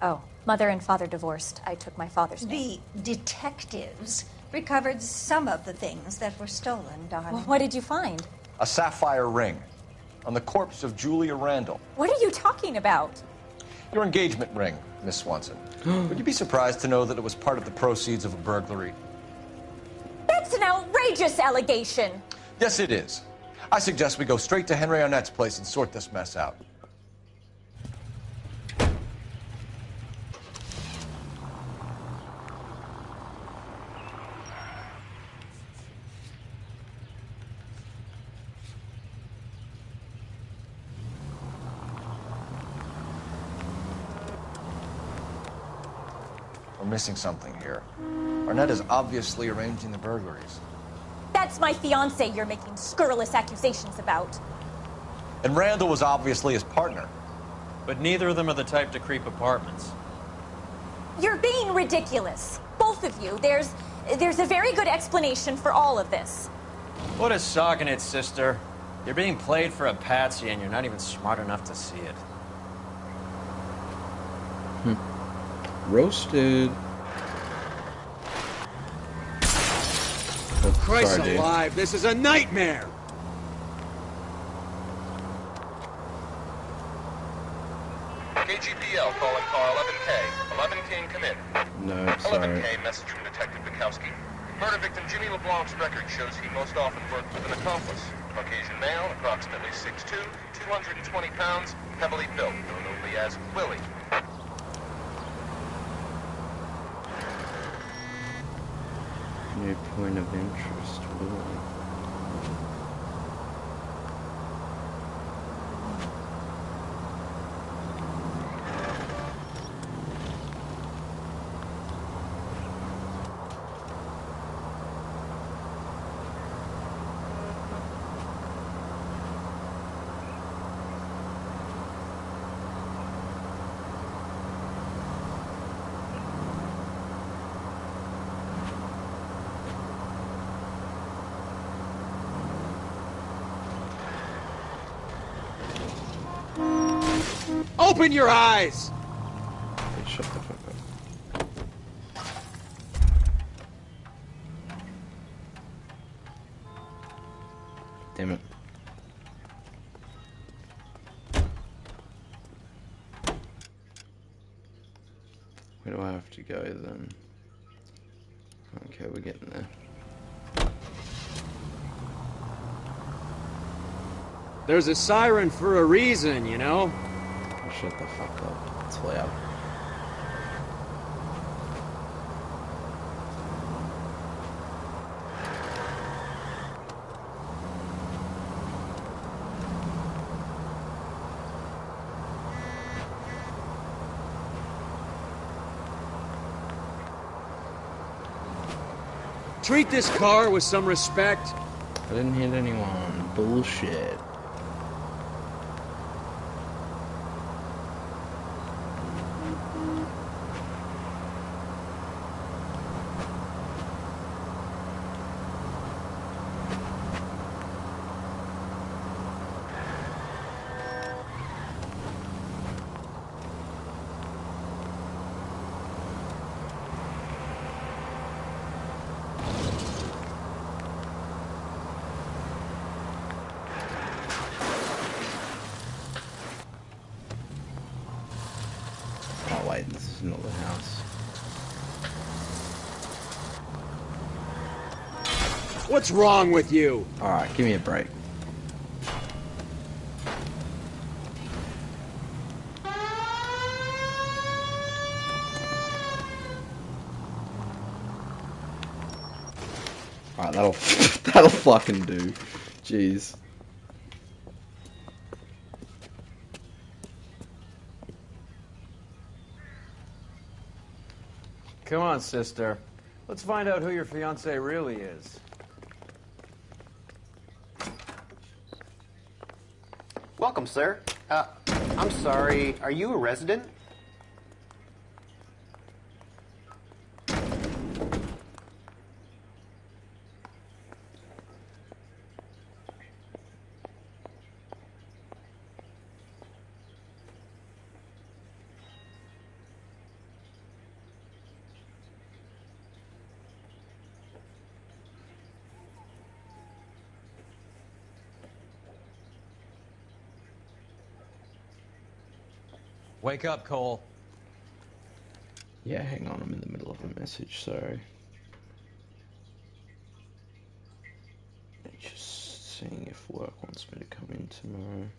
Oh, mother and father divorced. I took my father's name. The detectives recovered some of the things that were stolen, darling. Well, what did you find? A sapphire ring on the corpse of Julia Randall. What are you talking about? Your engagement ring, Miss Swanson. Would you be surprised to know that it was part of the proceeds of a burglary? That's an outrageous allegation. Yes, it is. I suggest we go straight to Henry Arnett's place and sort this mess out. We're missing something here. Arnett is obviously arranging the burglaries. That's my fiancé you're making scurrilous accusations about. And Randall was obviously his partner. But neither of them are the type to creep apartments. You're being ridiculous. Both of you. There's a very good explanation for all of this. What is socking it, sister? You're being played for a patsy and you're not even smart enough to see it. Roasted. Christ Sorry, dude. alive, this is a nightmare! KGPL calling car 11K. 11K, come in. No, sorry. 11K, message from Detective Bukowski. Murder victim Jimmy LeBlanc's record shows he most often worked with an accomplice. Caucasian male, approximately 6'2", 220 pounds, heavily built, known only as Willie. New point of interest, Willie. Open your eyes! Hey, shut the fuck up. Damn it. Where do I have to go then? Okay, we're getting there. There's a siren for a reason, you know? Oh, shut the fuck up. It's loud. Treat this car with some respect. I didn't hit anyone. Bullshit. Oh wait, this is not the house. What's wrong with you? Alright, give me a break. Alright, that'll that'll fucking do. Jeez. Come on, sister. Let's find out who your fiancé really is. Welcome, sir. I'm sorry, are you a resident? Wake up, Cole. Yeah, hang on, I'm in the middle of a message, sorry. Just seeing if work wants me to come in tomorrow.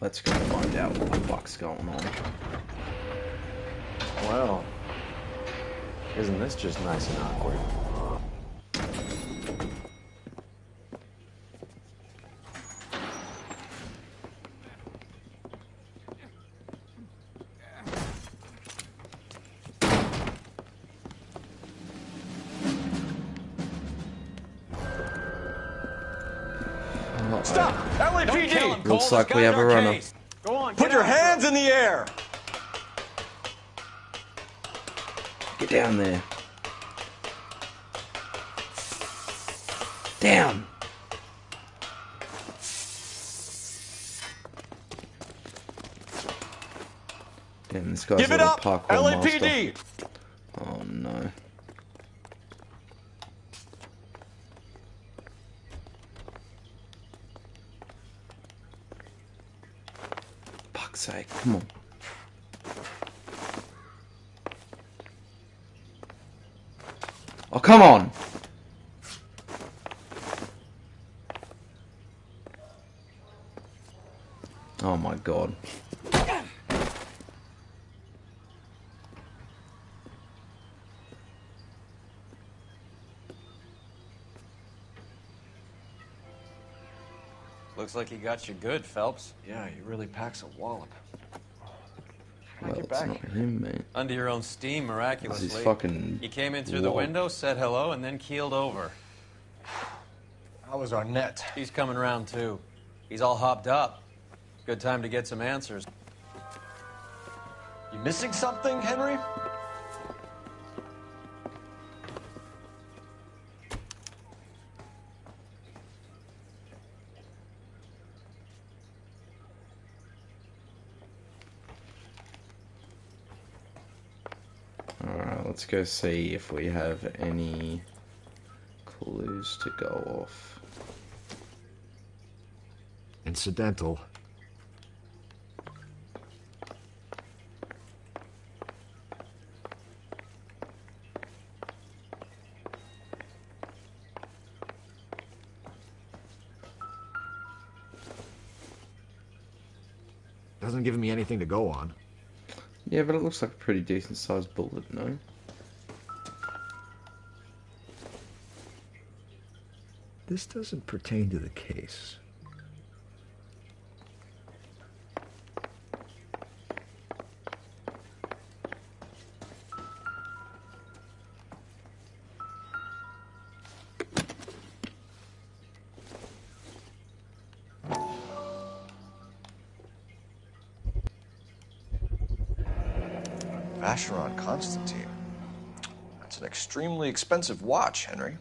Let's go find out what the fuck's going on. Well, isn't this just nice and awkward? Stop! LAPD! Looks like we have a runner. Go on, put your hands in the air! Get down there. Down. Damn, this guy's Give a it little up, parkour LAPD! master. Oh no. Fuck's sake, come on. Oh, come on! Oh my god. Looks like he got you good, Phelps. Yeah, he really packs a wallop. Well, it's not him, mate. Under your own steam, miraculously. This is fucking He came in through the window, said hello, and then keeled over. How was our net? He's coming around, too. He's all hopped up. Good time to get some answers. You missing something, Henry? Alright, let's go see if we have any clues to go off. Incidental. Doesn't give me anything to go on. Yeah, but it looks like a pretty decent sized bullet, no? This doesn't pertain to the case. Vacheron Constantine. That's an extremely expensive watch, Henry.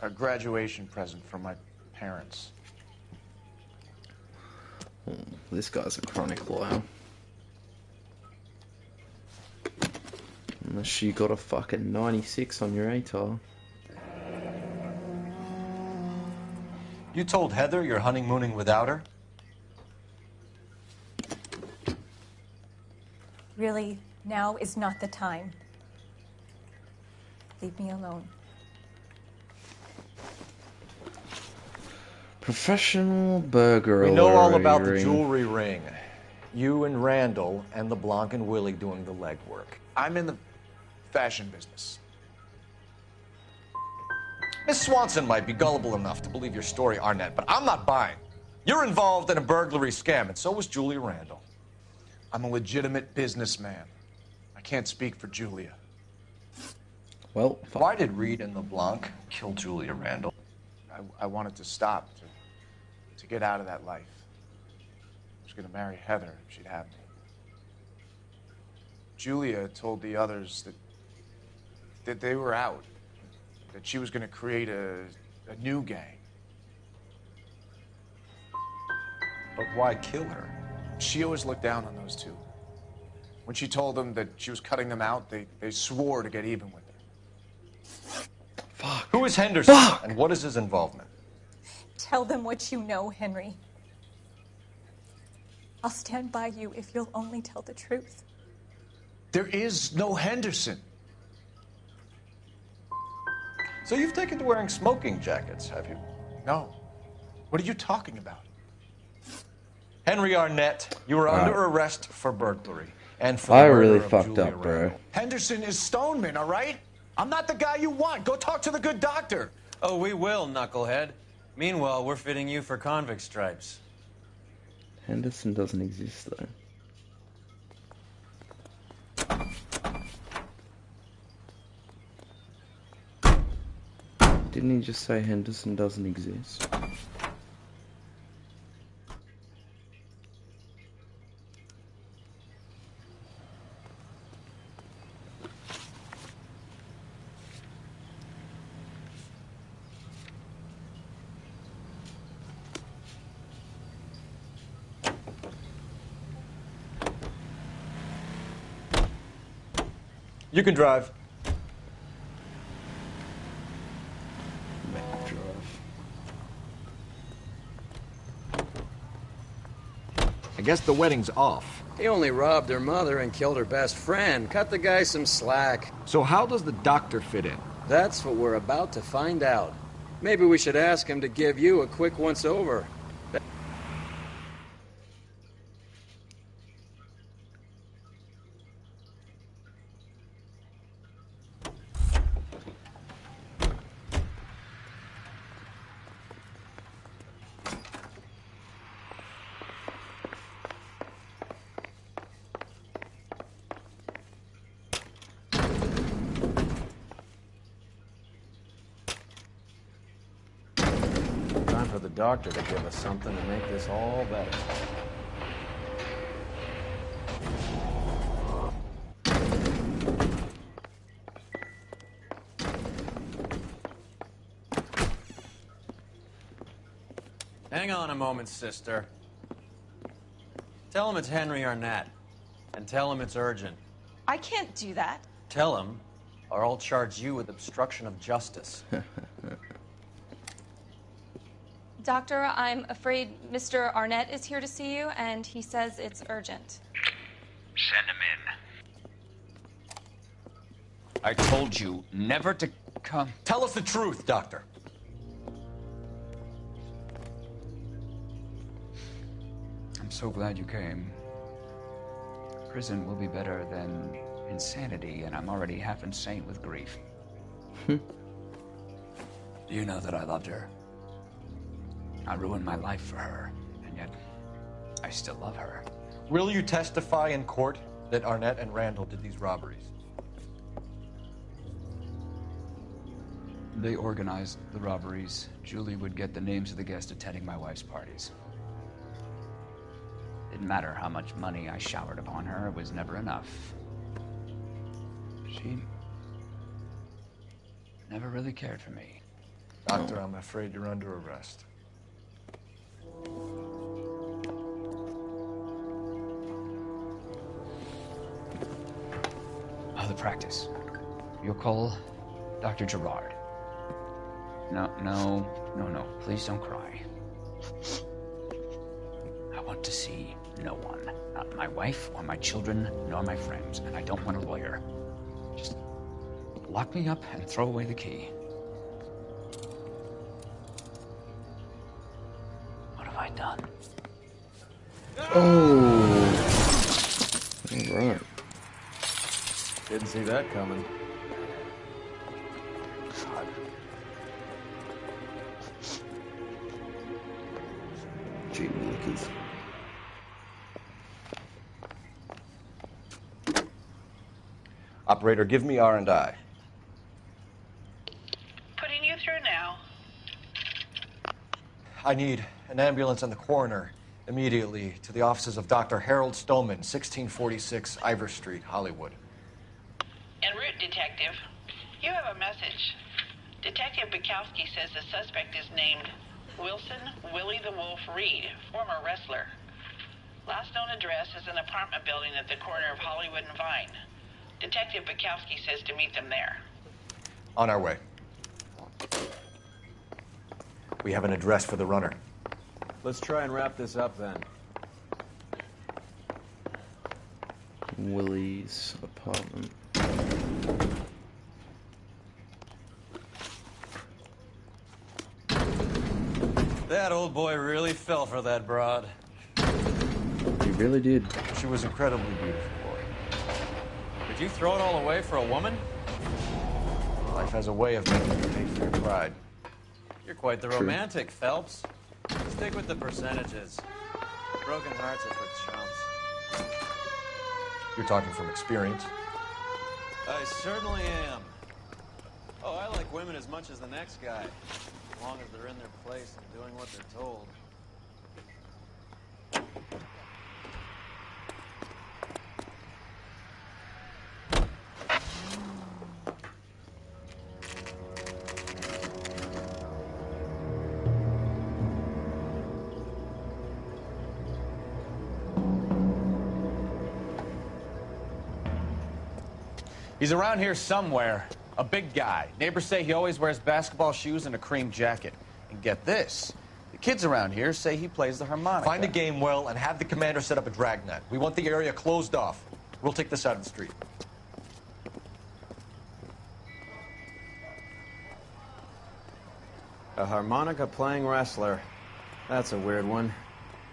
A graduation present from my parents. Oh, this guy's a chronic liar. Unless you got a fucking 96 on your ATAR. You told Heather you're honeymooning without her? Really, now is not the time. Leave me alone. Professional burglary. We know all about the jewelry ring. You and Randall and LeBlanc and Willie doing the legwork. I'm in the fashion business. Miss Swanson might be gullible enough to believe your story, Arnett, but I'm not buying. You're involved in a burglary scam, and so was Julia Randall. I'm a legitimate businessman. I can't speak for Julia. Well, why did Reed and LeBlanc kill Julia Randall? I wanted to stop, to get out of that life. I was going to marry Heather if she'd have me. Julia told the others that they were out, that she was going to create a new gang. But why kill her? She always looked down on those two. When she told them that she was cutting them out, they swore to get even with her. Fuck. Who is Henderson, Fuck. and what is his involvement? Tell them what you know, Henry. I'll stand by you if you'll only tell the truth. There is no Henderson. So you've taken to wearing smoking jackets, have you? No. What are you talking about? Henry Arnett, you were under arrest for burglary and for I the murder really of fucked Julia up, bro. Randall. Henderson is Stoneman, all right? I'm not the guy you want. Go talk to the good doctor. Oh, we will, knucklehead. Meanwhile, we're fitting you for convict stripes. Henderson doesn't exist, though. Didn't he just say Henderson doesn't exist? You can drive. I guess the wedding's off. He only robbed her mother and killed her best friend. Cut the guy some slack. So how does the doctor fit in? That's what we're about to find out. Maybe we should ask him to give you a quick once-over. Time for the doctor to give us something to make this all better. Hang on a moment, sister. Tell him it's Henry Arnett. And tell him it's urgent. I can't do that. Tell him, or I'll charge you with obstruction of justice. Doctor, I'm afraid Mr. Arnett is here to see you, and he says it's urgent. Send him in. I told you never to come. Tell us the truth, Doctor. I'm so glad you came. Prison will be better than insanity, and I'm already half insane with grief. You know that I loved her. I ruined my life for her, and yet I still love her. Will you testify in court that Arnett and Randall did these robberies? They organized the robberies. Julie would get the names of the guests attending my wife's parties. Didn't matter how much money I showered upon her, it was never enough. She never really cared for me. Doctor, I'm afraid you're under arrest. The practice. You'll call Dr. Gerard. No. Please don't cry. I want to see no one. Not my wife, or my children, nor my friends. And I don't want a lawyer. Just lock me up and throw away the key. What have I done? Oh. All right. Didn't see that coming. God. Gee willikers. Operator, give me R&I. Putting you through now. I need an ambulance and the coroner immediately to the offices of Dr. Harold Stoneman, 1646 Ivor Street, Hollywood. En route, Detective. You have a message. Detective Bukowski says the suspect is named Wilson Willie the Wolf Reed, former wrestler. Last known address is an apartment building at the corner of Hollywood and Vine. Detective Bukowski says to meet them there. On our way. We have an address for the runner. Let's try and wrap this up then. Willie's apartment. That old boy really fell for that broad. He really did. She was incredibly beautiful, boy. Did you throw it all away for a woman? Life has a way of making you pay for your pride. You're quite the romantic, Phelps. Stick with the percentages. Broken hearts are for chumps. You're talking from experience. I certainly am. Oh, I like women as much as the next guy, as long as they're in their place and doing what they're told. He's around here somewhere. A big guy. Neighbors say he always wears basketball shoes and a cream jacket. And get this. The kids around here say he plays the harmonica. Find the game well and have the commander set up a dragnet. We want the area closed off. We'll take this out of the street. A harmonica-playing wrestler. That's a weird one.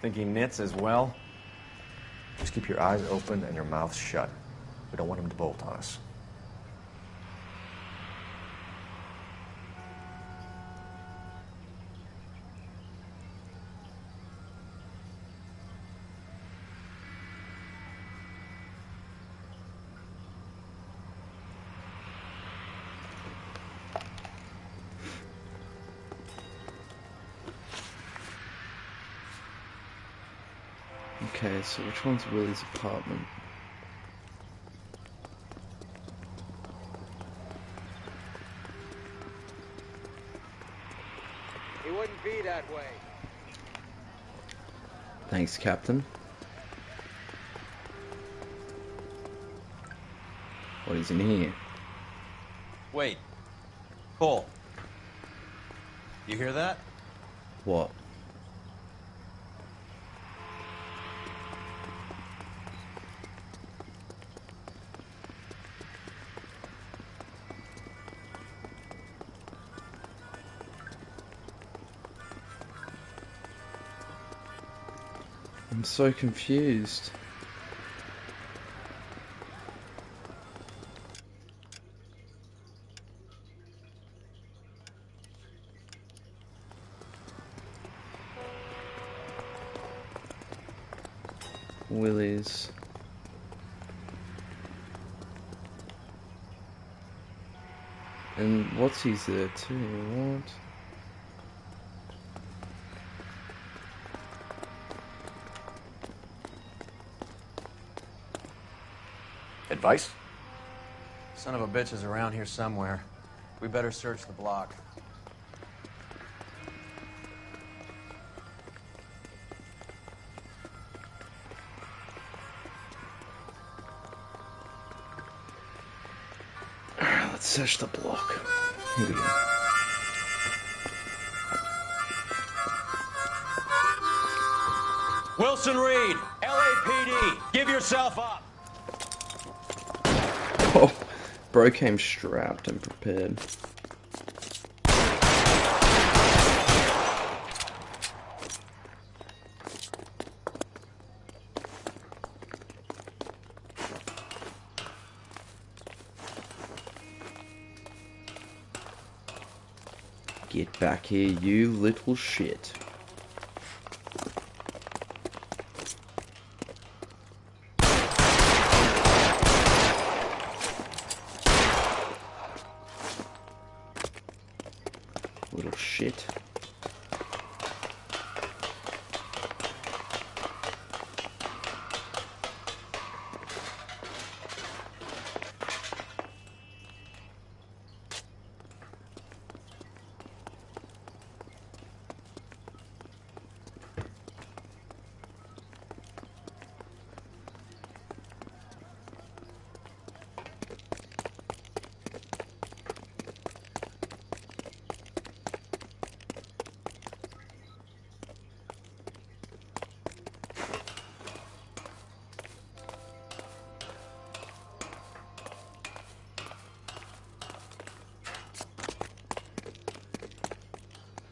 Think he knits as well? Just keep your eyes open and your mouth shut. We don't want him to bolt on us. Okay, so which one's Willie's apartment? He wouldn't be that way. Thanks, Captain. What is in here? Wait. Cole. You hear that? What? I'm so confused. Willie's. And what's he's there too? What? Advice? Son of a bitch is around here somewhere. We better search the block. Alright, let's search the block. Here we go. Wilson Reed, LAPD, give yourself up. Oh, bro came strapped and prepared. Get back here, you little shit. Little shit.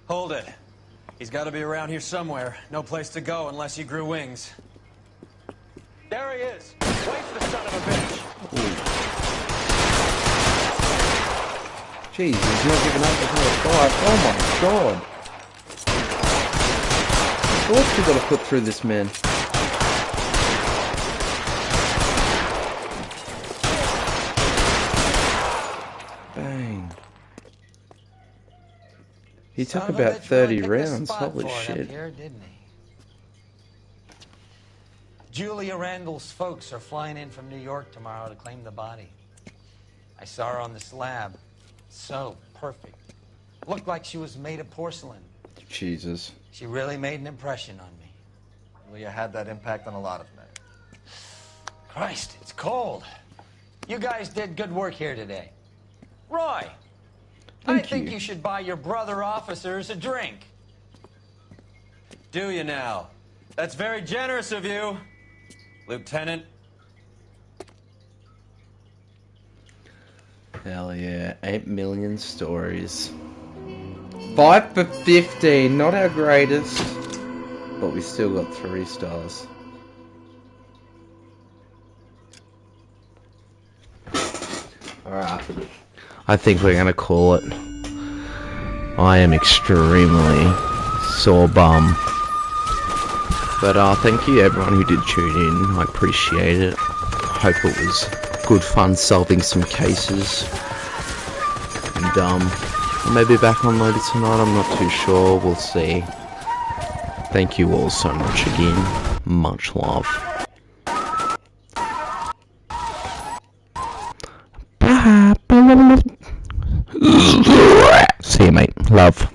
Hold it. He's got to be around here somewhere. No place to go unless he grew wings. There he is. Waste the son of a bitch. Jeez, he's not giving up until a fight. Oh my god. What's we gotta put through this man? Bang. He took Son of a about bitch really 30 picked a rounds. spot Holy for it shit. up here, didn't he? Julia Randall's folks are flying in from New York tomorrow to claim the body. I saw her on the slab. So perfect. Looked like she was made of porcelain. Jesus. She really made an impression on me. Well, you had that impact on a lot of men. Christ, it's cold. You guys did good work here today. Roy, I think you should buy your brother officers a drink. Do you now? That's very generous of you, Lieutenant. Hell yeah. 8 million stories. 5 for 15. Not our greatest. But we still got 3 stars. Alright. I think we're gonna call it. I am extremely sore bum. But thank you everyone who did tune in. I appreciate it. Hope it was good fun solving some cases. And maybe back on later tonight, I'm not too sure. We'll see. Thank you all so much again. Much love. Bye. See you, mate. Love.